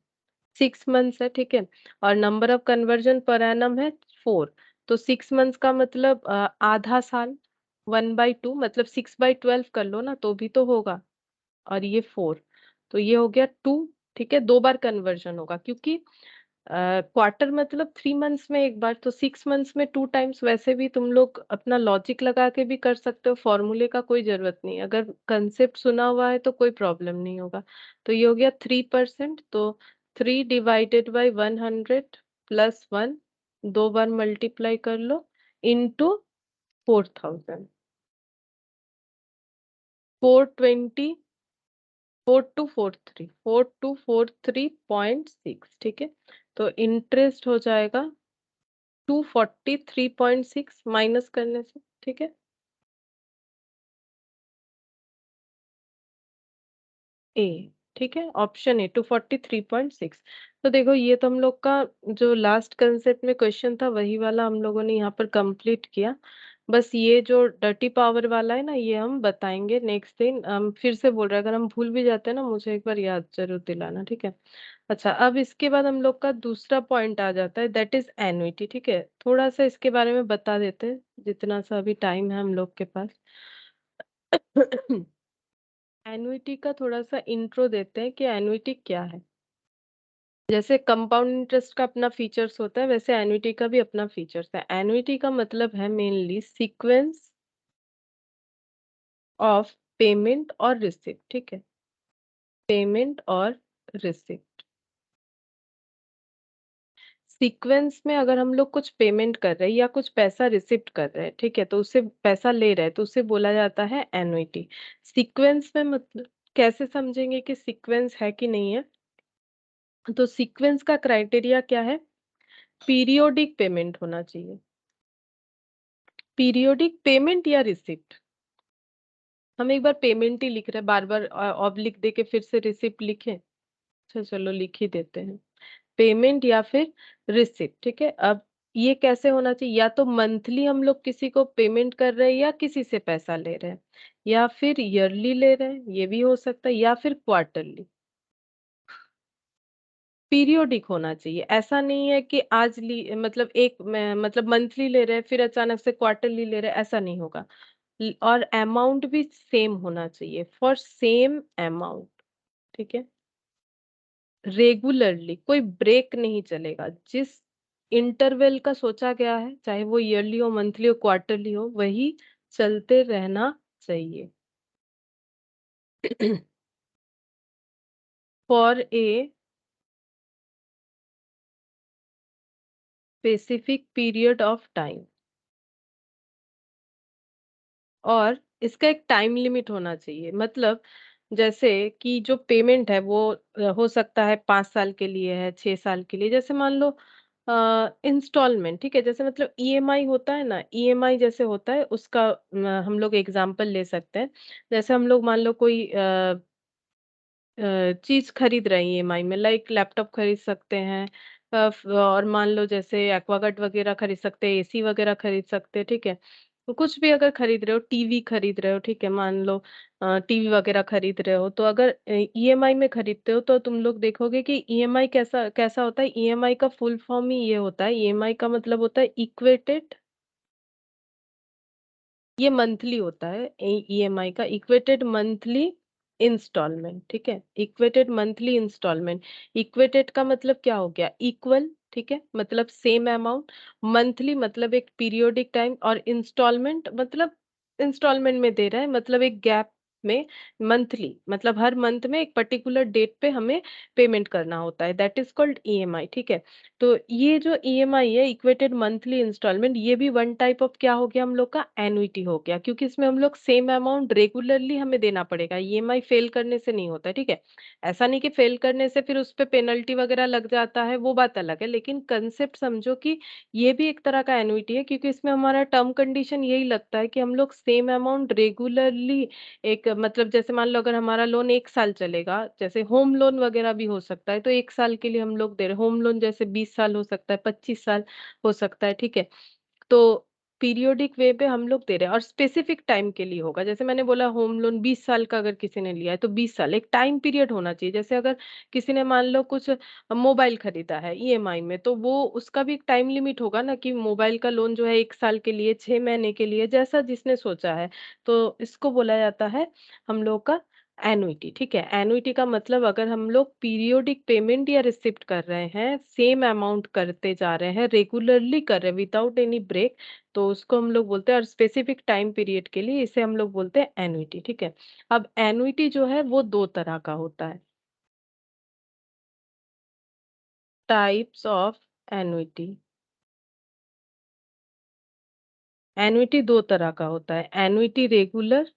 6 मंथ्स है, ठीक है। और number of conversion per annum है 4, तो 6 मंथ्स का मतलब आधा साल, 1/2 मतलब 6/12 कर लो ना तो भी तो होगा। और ये 4, तो ये हो गया 2, ठीक है। 2 बार कन्वर्जन होगा, क्योंकि क्वार्टर मतलब 3 मंथ्स में एक बार, तो 6 मंथ्स में 2 टाइम्स। वैसे भी तुम लोग अपना लॉजिक लगा के भी कर सकते हो, फॉर्मूले का कोई जरूरत नहीं, अगर कंसेप्ट सुना हुआ है तो कोई प्रॉब्लम नहीं होगा। तो ये हो गया 3%, तो 3 divided by 100 plus 1, 2 bar multiply कर लो इंटू 4000, 420, 4243.6, ठीक है। तो इंटरेस्ट हो जाएगा 243.6 माइनस करने से, ठीक है। ए, ठीक है, ऑप्शन ए 243.6। तो देखो ये तो हम लोग का जो लास्ट कंसेप्ट में क्वेश्चन था वही वाला हम लोगों ने यहाँ पर कंप्लीट किया। बस ये जो डर्टी पावर वाला है ना, ये हम बताएंगे नेक्स्ट दिन। हम फिर से बोल रहे हैं, अगर हम भूल भी जाते हैं ना, मुझे एक बार याद जरूर दिलाना, ठीक है। अच्छा, अब इसके बाद हम लोग का दूसरा पॉइंट आ जाता है, दैट इज एन्युटी, ठीक है। थोड़ा सा इसके बारे में बता देते हैं, जितना सा अभी टाइम है हम लोग के पास। एन्युटी का थोड़ा सा इंट्रो देते हैं कि एन्युटी क्या है। जैसे कंपाउंड इंटरेस्ट का अपना फीचर्स होता है, वैसे एन्युटी का भी अपना फीचर्स है। एन्युटी का मतलब है मेनली सीक्वेंस ऑफ पेमेंट और रिसिप्ट, ठीक है, पेमेंट और रिसिप्ट। सीक्वेंस में अगर हम लोग कुछ पेमेंट कर रहे हैं या कुछ पैसा रिसिप्ट कर रहे हैं, ठीक है, तो उससे पैसा ले रहे हैं, तो उसे बोला जाता है एन्युटी। सीक्वेंस में मतलब कैसे समझेंगे कि सीक्वेंस है कि नहीं है? तो सीक्वेंस का क्राइटेरिया क्या है? पीरियोडिक पेमेंट होना चाहिए। पीरियोडिक पेमेंट या रिसिप्ट, हम एक बार पेमेंट ही लिख रहे हैं, बार बार ऑब्लिक दे के फिर से रिसिप्ट लिखें? अच्छा चलो लिख ही देते हैं, पेमेंट या फिर रिसिप्ट, ठीक है। अब ये कैसे होना चाहिए? या तो मंथली हम लोग किसी को पेमेंट कर रहे हैं या किसी से पैसा ले रहे हैं, या फिर ईयरली ले रहे हैं, ये भी हो सकता है, या फिर क्वार्टरली। पीरियोडिक होना चाहिए, ऐसा नहीं है कि आज ली मतलब मतलब मंथली ले रहे हैं फिर अचानक से क्वार्टरली ले रहे हैं, ऐसा नहीं होगा। और अमाउंट भी सेम होना चाहिए, फॉर सेम अमाउंट, ठीक है। रेगुलरली, कोई ब्रेक नहीं चलेगा। जिस इंटरवल का सोचा गया है, चाहे वो ईयरली हो, मंथली हो, क्वार्टरली हो, वही चलते रहना चाहिए। For a specific period of time, और इसका एक टाइम लिमिट होना चाहिए। मतलब जैसे कि जो पेमेंट है वो हो सकता है 5 साल के लिए है, 6 साल के लिए, जैसे मान लो इंस्टॉलमेंट, ठीक है। जैसे मतलब ईएमआई होता है ना, ईएमआई जैसे होता है उसका हम लोग एग्जांपल ले सकते हैं। जैसे हम लोग मान लो कोई चीज खरीद रहे हैं ईएमआई में, लाइक लैपटॉप खरीद सकते हैं, और मान लो जैसे एक्वागार्ड वगैरह खरीद सकते हैं, एसी वगैरह खरीद सकते हैं, ठीक है। तो कुछ भी अगर खरीद रहे हो, टीवी खरीद रहे हो, ठीक है, मान लो टीवी वगैरह खरीद रहे हो, तो अगर ईएमआई में खरीदते हो तो तुम लोग देखोगे कि ईएमआई कैसा कैसा होता है। ईएमआई का फुल फॉर्म ही ये होता है, ईएमआई का मतलब होता है इक्वेटेड, ये मंथली होता है। ईएमआई का इक्वेटेड मंथली इंस्टॉलमेंट, ठीक है, इक्वेटेड मंथली इंस्टॉलमेंट। इक्वेटेड का मतलब क्या हो गया? इक्वल, ठीक है, मतलब सेम अमाउंट। मंथली मतलब एक पीरियोडिक टाइम, और इंस्टॉलमेंट मतलब इंस्टॉलमेंट में दे रहा है, मतलब एक गैप में। मंथली मतलब हर मंथ में एक पर्टिकुलर डेट पे हमें पेमेंट करना होता है, दैट इज कॉल्ड ईएमआई, ठीक है। तो ये जो ईएमआई है, इक्वेटेड मंथली इंस्टॉलमेंट, ये भी वन टाइप ऑफ क्या हो गया हम लोग का? एन्युटी हो गया, क्योंकि इसमें हम लोग सेम अमाउंट रेगुलरली हमें देना पड़ेगा। ईएमआई फेल करने से नहीं होता है, ठीक है। ऐसा नहीं कि फेल करने से फिर उस पे पेनल्टी वगैरह लग जाता है, वो बात अलग है, लेकिन कंसेप्ट समझो कि ये भी एक तरह का एन्युटी है, क्योंकि इसमें हमारा टर्म कंडीशन यही लगता है कि हम लोग सेम अमाउंट रेगुलरली, एक मतलब जैसे मान लो अगर हमारा लोन 1 साल चलेगा, जैसे होम लोन वगैरह भी हो सकता है, तो 1 साल के लिए हम लोग दे रहे, होम लोन जैसे 20 साल हो सकता है, 25 साल हो सकता है, ठीक है। तो पीरियोडिक वे पे हम लोग दे रहे हैं, और स्पेसिफिक टाइम के लिए होगा। जैसे मैंने बोला होम लोन 20 साल का अगर किसी ने लिया है तो 20 साल, एक टाइम पीरियड होना चाहिए। जैसे अगर किसी ने मान लो कुछ मोबाइल खरीदा है ईएमआई में, तो वो उसका भी एक टाइम लिमिट होगा ना, कि मोबाइल का लोन जो है 1 साल के लिए, 6 महीने के लिए, जैसा जिसने सोचा है। तो इसको बोला जाता है हम लोग का एनुइटी, ठीक है। एनुइटी का मतलब अगर हम लोग पीरियोडिक पेमेंट या रिसिप्ट कर रहे हैं, सेम अमाउंट करते जा रहे हैं, रेगुलरली कर रहे हैं विदाउट एनी ब्रेक, तो उसको हम लोग बोलते हैं, और स्पेसिफिक टाइम पीरियड के लिए इसे हम लोग बोलते हैं एनुइटी, ठीक है। अब एनुइटी जो है वो दो तरह का होता है, टाइप्स ऑफ एनुइटी। एनुइटी दो तरह का होता है, एनुइटी रेगुलर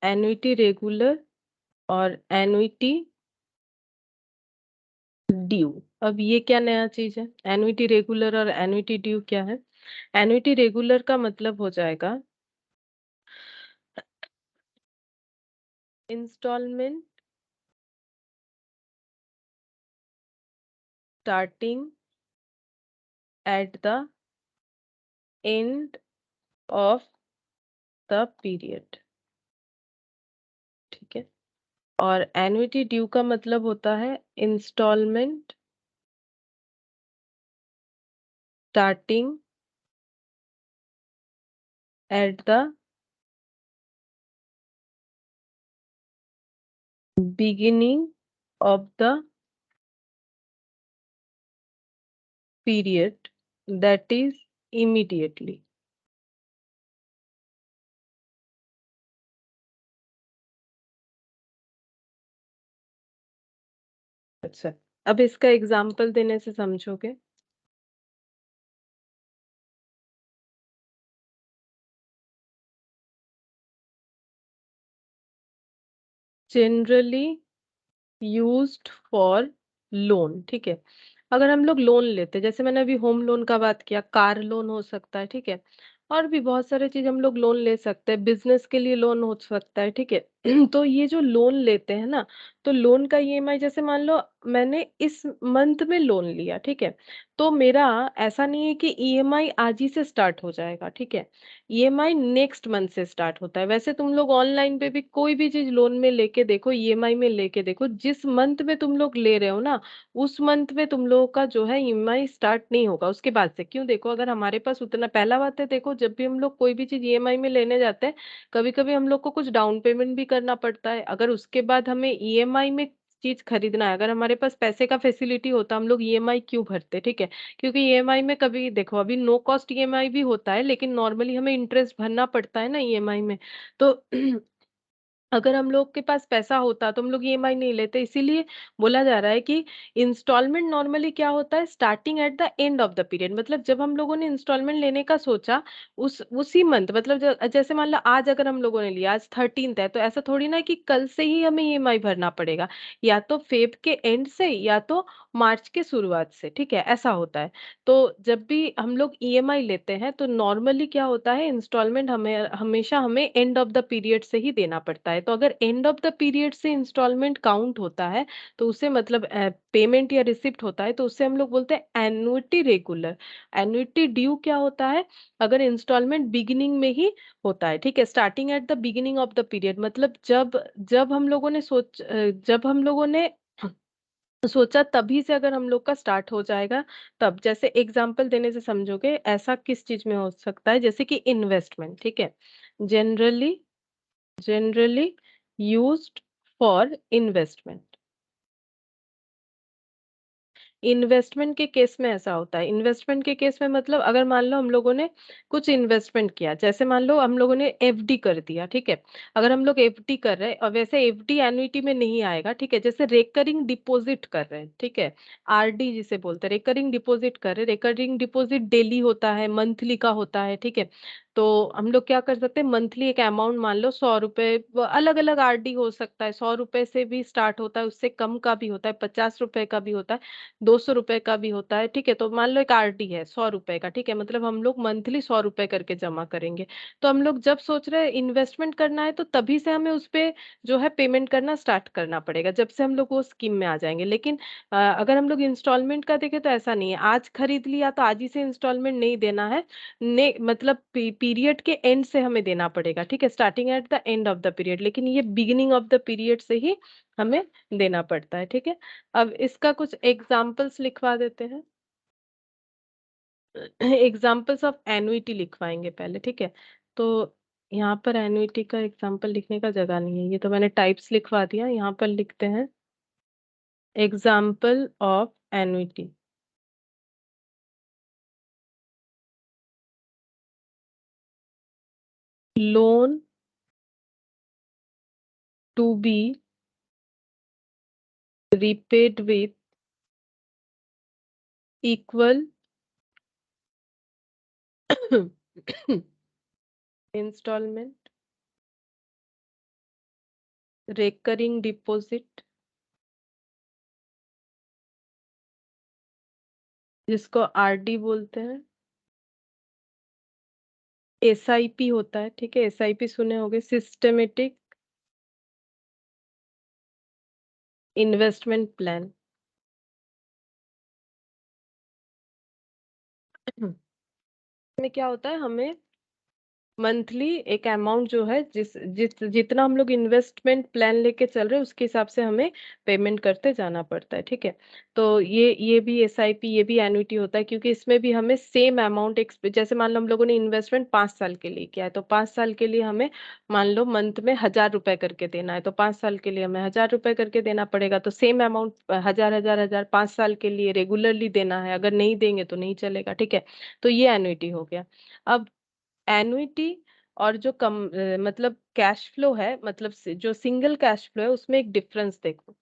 एनुइटी रेगुलर और एनुइटी ड्यू। अब ये क्या नया चीज है? एनुइटी रेगुलर और एनुइटी ड्यू क्या है? एन्युटी रेगुलर का मतलब हो जाएगा instalment starting at the end of the period, ठीक है। और एन्युटी ड्यू का मतलब होता है instalment starting at the beginning of the period, that is immediately। अच्छा, अब इसका एग्जाम्पल देने से समझोगे। जनरली यूज्ड फॉर लोन, ठीक है। अगर हम लोग लोन लेते, जैसे मैंने अभी होम लोन का बात किया, कार लोन हो सकता है, ठीक है। और भी बहुत सारे चीज हम लोग लोन ले सकते हैं, बिजनेस के लिए लोन हो सकता है, ठीक है। तो ये जो लोन लेते हैं ना, तो लोन का ईएमआई, जैसे मान लो मैंने इस मंथ में लोन लिया, ठीक है। तो मेरा ऐसा नहीं है कि ईएमआई आज ही से स्टार्ट हो जाएगा, ठीक है। ईएमआई नेक्स्ट मंथ से स्टार्ट होता है। वैसे तुम लोग ऑनलाइन पे भी कोई भी चीज लोन में लेके देखो, ईएमआई में लेके देखो, जिस मंथ में तुम लोग ले रहे हो ना, उस मंथ में तुम लोगों का जो है ईएमआई स्टार्ट नहीं होगा उसके बाद से। क्यों? देखो, अगर हमारे पास उतना, पहला बात है, देखो जब भी हम लोग कोई भी चीज ईएमआई में लेने जाते हैं, कभी कभी हम लोग को कुछ डाउन पेमेंट भी करना पड़ता है। अगर उसके बाद हमें ईएमआई में चीज खरीदना है, अगर हमारे पास पैसे का फैसिलिटी होता, हम लोग ईएमआई क्यों भरते, ठीक है। क्योंकि ईएमआई में कभी देखो, अभी नो कॉस्ट ईएमआई भी होता है, लेकिन नॉर्मली हमें इंटरेस्ट भरना पड़ता है ना ईएमआई में। तो अगर हम लोग के पास पैसा होता तो हम लोग ईएमआई नहीं लेते। इसीलिए बोला जा रहा है कि इंस्टॉलमेंट नॉर्मली क्या होता है, starting at the end of the period. मतलब जब हम लोगों ने इंस्टॉलमेंट लेने का सोचा, उसी मंथ, मतलब जैसे मान लो आज अगर हम लोगों ने लिया, आज 13th है, तो ऐसा थोड़ी ना कि कल से ही हमें ईएमआई भरना पड़ेगा, या तो फेब के एंड से या तो मार्च के शुरुआत से, ठीक है, ऐसा होता है। तो जब भी हम लोग ईएमआई लेते हैं तो नॉर्मली क्या होता है, इंस्टॉलमेंट हमें हमेशा हमें एंड ऑफ द पीरियड से ही देना पड़ता है। तो अगर एंड ऑफ द पीरियड से इंस्टॉलमेंट काउंट होता है, तो उसे मतलब पेमेंट या रिसिप्ट होता है, तो उससे हम लोग बोलते हैं एन्युटी रेगुलर। एन्युटी ड्यू क्या होता है, अगर इंस्टॉलमेंट बिगिनिंग में ही होता है, ठीक है, starting at the beginning of the period, मतलब जब जब हम लोगों ने जब हम लोगों ने सोचा तभी से अगर हम लोग का स्टार्ट हो जाएगा तब। जैसे एग्जांपल देने से समझोगे, ऐसा किस चीज में हो सकता है, जैसे कि इन्वेस्टमेंट, ठीक है। Generally generally used for investment. Investment के केस में ऐसा होता है, इन्वेस्टमेंट के केस में मतलब अगर मान लो हम लोगों ने कुछ इन्वेस्टमेंट किया, जैसे मान लो हम लोगों ने एफडी कर दिया, ठीक है। अगर हम लोग एफडी कर रहे हैं, और वैसे एफडी एन्युटी में नहीं आएगा, ठीक है, जैसे रेकरिंग डिपॉजिट कर रहे हैं, ठीक है, आरडी जिसे बोलते हैं, रेकरिंग डिपॉजिट कर रहे हैं। रेकरिंग डिपॉजिट डेली होता है, मंथली का होता है, ठीक है। तो हम लोग क्या कर सकते हैं, मंथली एक अमाउंट मान लो 100 रुपए, अलग अलग आरडी हो सकता है, 100 रुपए से भी स्टार्ट होता है, उससे कम का भी होता है, 50 रुपए का भी होता है, 200 रुपए का भी होता है, ठीक है। तो मान लो एक आरडी है 100 रुपए का, ठीक है, मतलब हम लोग मंथली 100 रुपए करके जमा करेंगे। तो हम लोग जब सोच रहे हैं इन्वेस्टमेंट करना है, तो तभी से हमें उस पे जो है पेमेंट करना स्टार्ट करना पड़ेगा, जब से हम लोग वो स्कीम में आ जाएंगे। लेकिन अगर हम लोग इंस्टॉलमेंट का देखें तो ऐसा नहीं है, आज खरीद लिया तो आज ही से इंस्टॉलमेंट नहीं देना है, ने मतलब पीरियड के एंड से हमें देना पड़ेगा, ठीक है, starting at the end of the period. लेकिन ये बिगिनिंग ऑफ द पीरियड से ही हमें देना पड़ता है, ठीक है। अब इसका कुछ एग्जाम्पल्स लिखवा देते हैं। एग्जाम्पल्स ऑफ एनुइटी लिखवाएंगे पहले, ठीक है। तो यहाँ पर एनुइटी का एग्जाम्पल लिखने का जगह नहीं है, ये तो मैंने टाइप्स लिखवा दिया, यहाँ पर लिखते हैं example of annuity. Loan to be repaid with equal installment, recurring deposit, जिसको आरडी बोलते हैं, SIP होता है, ठीक है, SIP सुने होंगे, सिस्टमेटिक इन्वेस्टमेंट प्लान। में क्या होता है, हमें मंथली एक अमाउंट जो है जितना हम लोग इन्वेस्टमेंट प्लान लेके चल रहे हैं उसके हिसाब से हमें पेमेंट करते जाना पड़ता है, ठीक है। तो ये भी SIP, ये भी एन्युटी होता है, क्योंकि इसमें भी हमें सेम अमाउंट जैसे मान लो हम लोगों ने इन्वेस्टमेंट 5 साल के लिए किया है, तो 5 साल के लिए हमें मान लो मंथ में 1,000 रुपए करके देना है, तो 5 साल के लिए हमें 1,000 रुपए करके देना पड़ेगा। तो सेम अमाउंट 1,000 5 साल के लिए रेगुलरली देना है, अगर नहीं देंगे तो नहीं चलेगा, ठीक है। तो ये एन्युटी हो गया। अब एन्युटी और जो मतलब कैश फ्लो है, मतलब जो सिंगल कैश फ्लो है उसमें एक डिफरेंस देखो।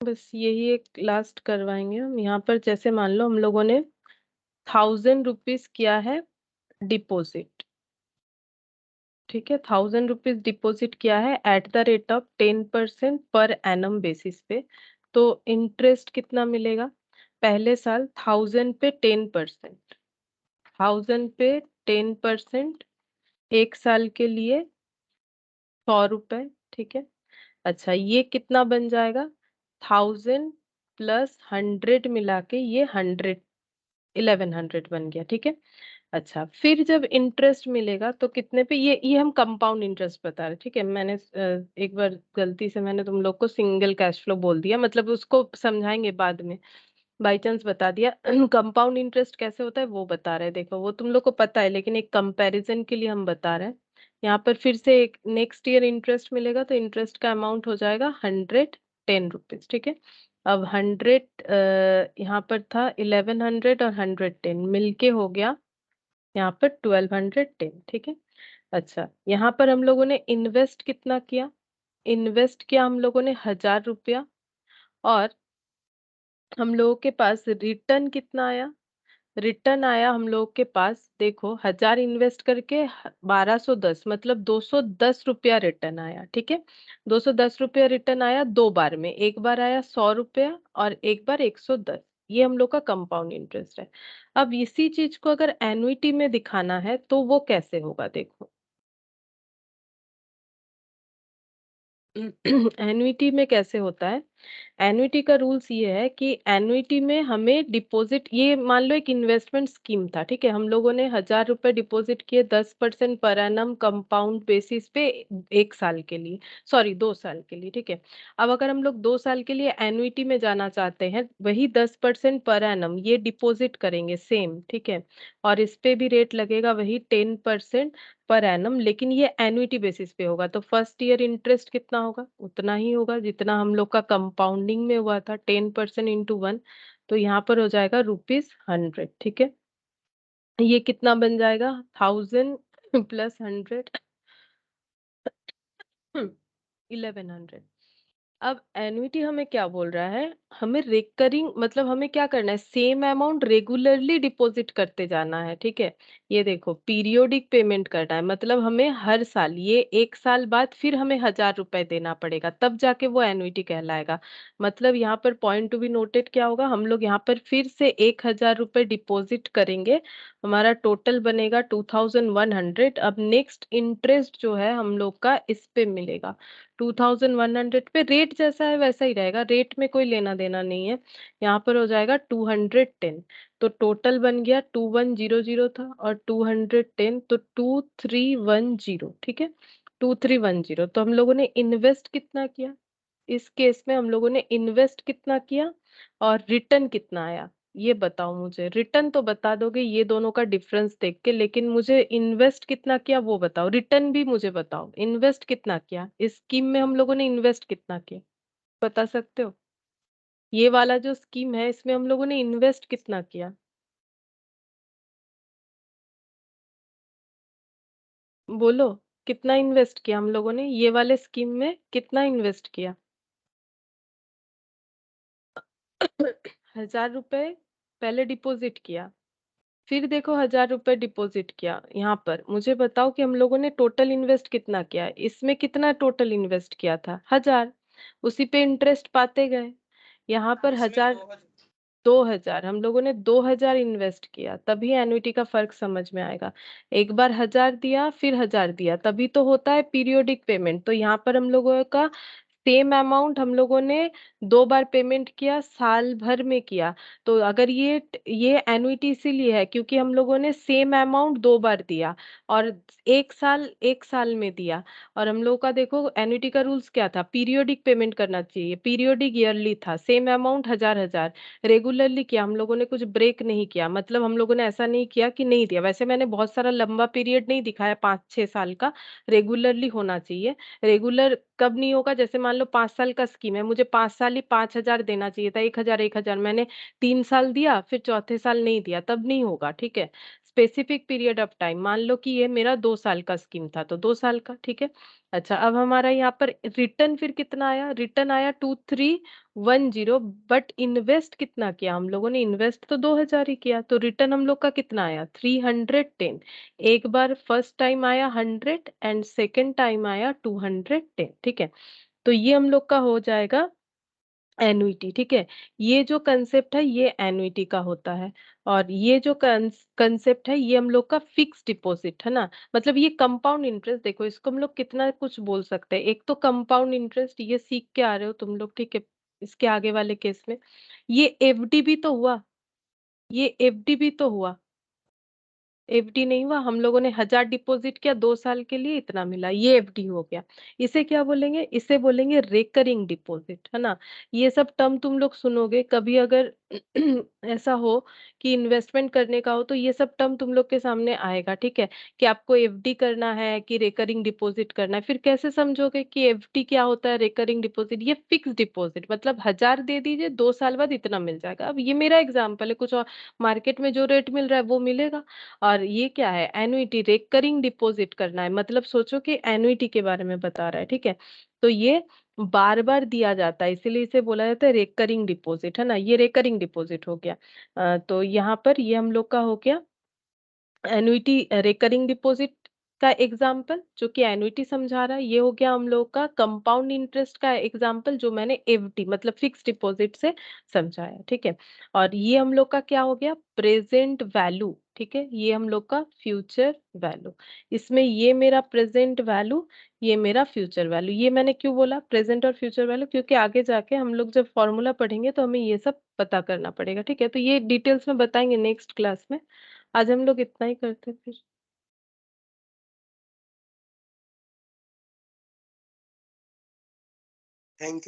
बस यही एक लास्ट करवाएंगे हम यहाँ पर। जैसे मान लो हम लोगों ने 1,000 रुपीज किया है डिपॉजिट, ठीक है, 1,000 रुपीज डिपॉजिट किया है eight the rate of 10% per annum basis पे। तो इंटरेस्ट कितना मिलेगा? पहले साल 1,000 पे 10%, 1,000 पे 10%, एक साल के लिए 100 रुपए, ठीक है। अच्छा, ये कितना बन जाएगा? 1,000 प्लस 100 मिला के ये 1,100 बन गया, ठीक है। अच्छा, फिर जब इंटरेस्ट मिलेगा तो कितने पे? ये हम कंपाउंड इंटरेस्ट बता रहे हैं, ठीक है। मैंने एक बार गलती से मैंने तुम लोग को सिंगल कैश फ्लो बोल दिया, मतलब उसको समझाएंगे बाद में, बाई चांस बता दिया। कंपाउंड इंटरेस्ट कैसे होता है वो बता रहे हैं, देखो वो तुम लोग को पता है, लेकिन एक कंपैरिजन के लिए हम बता रहे हैं। यहाँ पर फिर से एक नेक्स्ट ईयर इंटरेस्ट मिलेगा, तो इंटरेस्ट का अमाउंट हो जाएगा 110 रुपीज, ठीक है। अब 100 यहाँ पर था 1,100 और 110 मिलके हो गया यहाँ पर 1,210, ठीक है। अच्छा, यहाँ पर हम लोगों ने इन्वेस्ट कितना किया? इन्वेस्ट किया हम लोगों ने 1,000 रुपया, और हम लोगों के पास रिटर्न कितना आया? रिटर्न आया हम लोग के पास, देखो 1,000 इन्वेस्ट करके 1,210, मतलब 210 रुपया रिटर्न आया, ठीक है। 210 रुपया रिटर्न आया 2 बार में, एक बार आया 100 रुपया और एक बार 110। ये हम लोग का कंपाउंड इंटरेस्ट है। अब इसी चीज को अगर एनुइटी में दिखाना है तो वो कैसे होगा, देखो। एनुइटी में कैसे होता है? एन्युटी का रूल्स ये है कि एन्युटी में हमें डिपॉजिट, ये मान लो एक इन्वेस्टमेंट स्कीम था, ठीक है, हम लोगों ने 1,000 रुपए डिपॉजिट किए 10% पर एनम कंपाउंड बेसिस पे, एक साल के लिए, सॉरी 2 साल के लिए, ठीक है। अब अगर हम लोग 2 साल के लिए एन्युटी में जाना चाहते हैं, वही 10% पर एनम ये डिपॉजिट करेंगे सेम, ठीक है, और इस पे भी रेट लगेगा वही 10% पर एनम, लेकिन ये एन्युटी बेसिस पे होगा। तो फर्स्ट ईयर इंटरेस्ट कितना होगा? उतना ही होगा जितना हम लोग का कंपाउंडिंग में हुआ था, 10% इंटू 1। तो यहाँ पर हो जाएगा ₹100, ठीक है। ये कितना बन जाएगा? 1,000 प्लस 100, 1,100। अब एन्युटी हमें क्या बोल रहा है? हमें रिकरिंग, मतलब हमें क्या करना है, सेम अमाउंट रेगुलरली डिपॉजिट करते जाना है, ठीक है। ये देखो पीरियोडिक पेमेंट करना है, मतलब हमें हर साल, ये एक साल बाद फिर हमें 1,000 रुपए देना पड़ेगा, तब जाके वो एन्युटी कहलाएगा। मतलब यहाँ पर पॉइंट टू बी नोटेड क्या होगा, हम लोग यहाँ पर फिर से 1,000 रुपए डिपॉजिट करेंगे, हमारा टोटल बनेगा 2,100। अब नेक्स्ट इंटरेस्ट जो है हम लोग का इस पे मिलेगा 2,100 पे, रेट जैसा है वैसा ही रहेगा, रेट में कोई लेना देना नहीं है। यहाँ पर हो जाएगा 210, तो टोटल बन गया 2,100 था, और 210 तो 2,310, ठीक है, 2,310। तो हम लोगों ने इन्वेस्ट कितना किया? इस केस में हम लोगों ने इन्वेस्ट कितना किया और रिटर्न कितना आया? ये बताओ मुझे। रिटर्न तो बता दोगे ये दोनों का डिफरेंस देख के, लेकिन मुझे इन्वेस्ट कितना किया वो बताओ, रिटर्न भी मुझे बताओ। इन्वेस्ट कितना किया इस स्कीम में, हम लोगों ने इन्वेस्ट कितना किया, बता सकते हो? ये वाला जो स्कीम है इसमें हम लोगों ने इन्वेस्ट कितना किया, बोलो। कितना इन्वेस्ट किया हम लोगों ने ये वाले स्कीम में, कितना इन्वेस्ट किया? 1,000 रुपए पहले डिपॉजिट किया, फिर देखो 1,000 रुपए डिपॉजिट किया। यहाँ पर मुझे बताओ कि हम लोगों ने टोटल इन्वेस्ट कितना किया है, इसमें कितना टोटल इन्वेस्ट किया था? 1,000। उसी पे इंटरेस्ट पाते गए। यहाँ पर इसमें 1000 2000 हम लोगों ने 2000 इन्वेस्ट किया, तभी एन्युटी का फर्क समझ में आएगा। एक बार 1000 दिया फिर 1000 दिया, तभी तो होता है पीरियोडिक पेमेंट। तो यहाँ पर हम लोगों का सेम अमाउंट हम लोगों ने 2 बार पेमेंट किया, साल भर में किया। तो अगर ये एनुइटी इसीलिए है क्योंकि हम लोगों ने सेम अमाउंट 2 बार दिया और एक साल में दिया। और हम लोगों का देखो एनुइटी का रूल्स क्या था, पीरियोडिक पेमेंट करना चाहिए, पीरियोडिक ईयरली था, सेम अमाउंट 1000 रेगुलरली किया, हम लोगों ने कुछ ब्रेक नहीं किया। मतलब हम लोगों ने ऐसा नहीं किया कि नहीं दिया। वैसे मैंने बहुत सारा लंबा पीरियड नहीं दिखाया, 5-6 साल का रेगुलरली होना चाहिए। रेगुलर कब नहीं होगा, जैसे मान लो 5 साल का स्कीम है, मुझे 5 साल ही 5000 देना चाहिए था, 1000 मैंने 3 साल दिया, फिर चौथे साल नहीं दिया, तब नहीं होगा। ठीक है, स्पेसिफिक पीरियड ऑफ टाइम, मान लो कि ये मेरा 2 साल का स्कीम था तो 2 साल का। ठीक है, अच्छा अब हमारा यहाँ पर रिटर्न फिर कितना आया, रिटर्न आया 2310। बट इन्वेस्ट कितना किया हम लोगों ने, इन्वेस्ट तो 2000 ही किया, तो रिटर्न हम लोग का कितना आया 310। एक बार फर्स्ट टाइम आया 100 एंड सेकेंड टाइम आया 210। ठीक है, तो ये हम लोग का हो जाएगा एनुइटी। ठीक है, ये जो कंसेप्ट है ये एनुइटी का होता है। और ये जो कंसेप्ट है ये हम लोग का फिक्स डिपॉजिट है ना, मतलब ये कंपाउंड इंटरेस्ट। देखो इसको हम लोग कितना कुछ बोल सकते हैं। एक तो कंपाउंड इंटरेस्ट, ये सीख के आ रहे हो तुम लोग, ठीक है। इसके आगे वाले केस में ये एफडी भी तो हुआ, ये एफडी भी तो हुआ, एफडी नहीं हुआ। हम लोगों ने 1000 डिपॉजिट किया, 2 साल के लिए इतना मिला, ये एफडी हो गया। इसे क्या बोलेंगे, इसे बोलेंगे रेकरिंग डिपॉजिट, है ना। ये सब टर्म तुम लोग सुनोगे कभी, अगर ऐसा हो कि इन्वेस्टमेंट करने का हो तो ये सब टर्म तुम लोग के सामने आएगा। ठीक है, कि आपको एफडी करना है कि रेकरिंग डिपॉजिट करना है। फिर कैसे समझोगे कि एफडी क्या होता है, रेकरिंग डिपॉजिट, ये फिक्स डिपॉजिट, मतलब 1000 दे दीजिए, 2 साल बाद इतना मिल जाएगा। अब ये मेरा एग्जाम्पल है, कुछ और मार्केट में जो रेट मिल रहा है वो मिलेगा। और ये क्या है, एनुइटी, रेकरिंग डिपॉजिट करना है, मतलब सोचो कि एनुइटी के बारे में बता रहा है। ठीक है, तो ये बार बार दिया जाता है, इसीलिए इसे बोला जाता है रेकरिंग डिपॉजिट, है ना। ये रेकरिंग डिपॉजिट हो गया। तो यहाँ पर ये हम लोग का हो गया एनुइटी, रेकरिंग डिपॉजिट का एग्जाम्पल जो कि एनुइटी समझा रहा है। ये हो गया हम लोग का कंपाउंड इंटरेस्ट का एग्जाम्पल जो मैंने एफडी मतलब फिक्स डिपॉजिट से समझाया। ठीक है, और ये हम लोग का क्या हो गया, प्रेजेंट वैल्यू। ठीक है, ये हम लोग का फ्यूचर वैल्यू। इसमें ये मेरा प्रेजेंट वैल्यू, ये मेरा फ्यूचर वैल्यू। ये मैंने क्यों बोला प्रेजेंट और फ्यूचर वैल्यू, क्योंकि आगे जाके हम लोग जब फॉर्मूला पढ़ेंगे तो हमें ये सब पता करना पड़ेगा। ठीक है, तो ये डिटेल्स में बताएंगे नेक्स्ट क्लास में। आज हम लोग इतना ही करते हैं फिर। Thank you.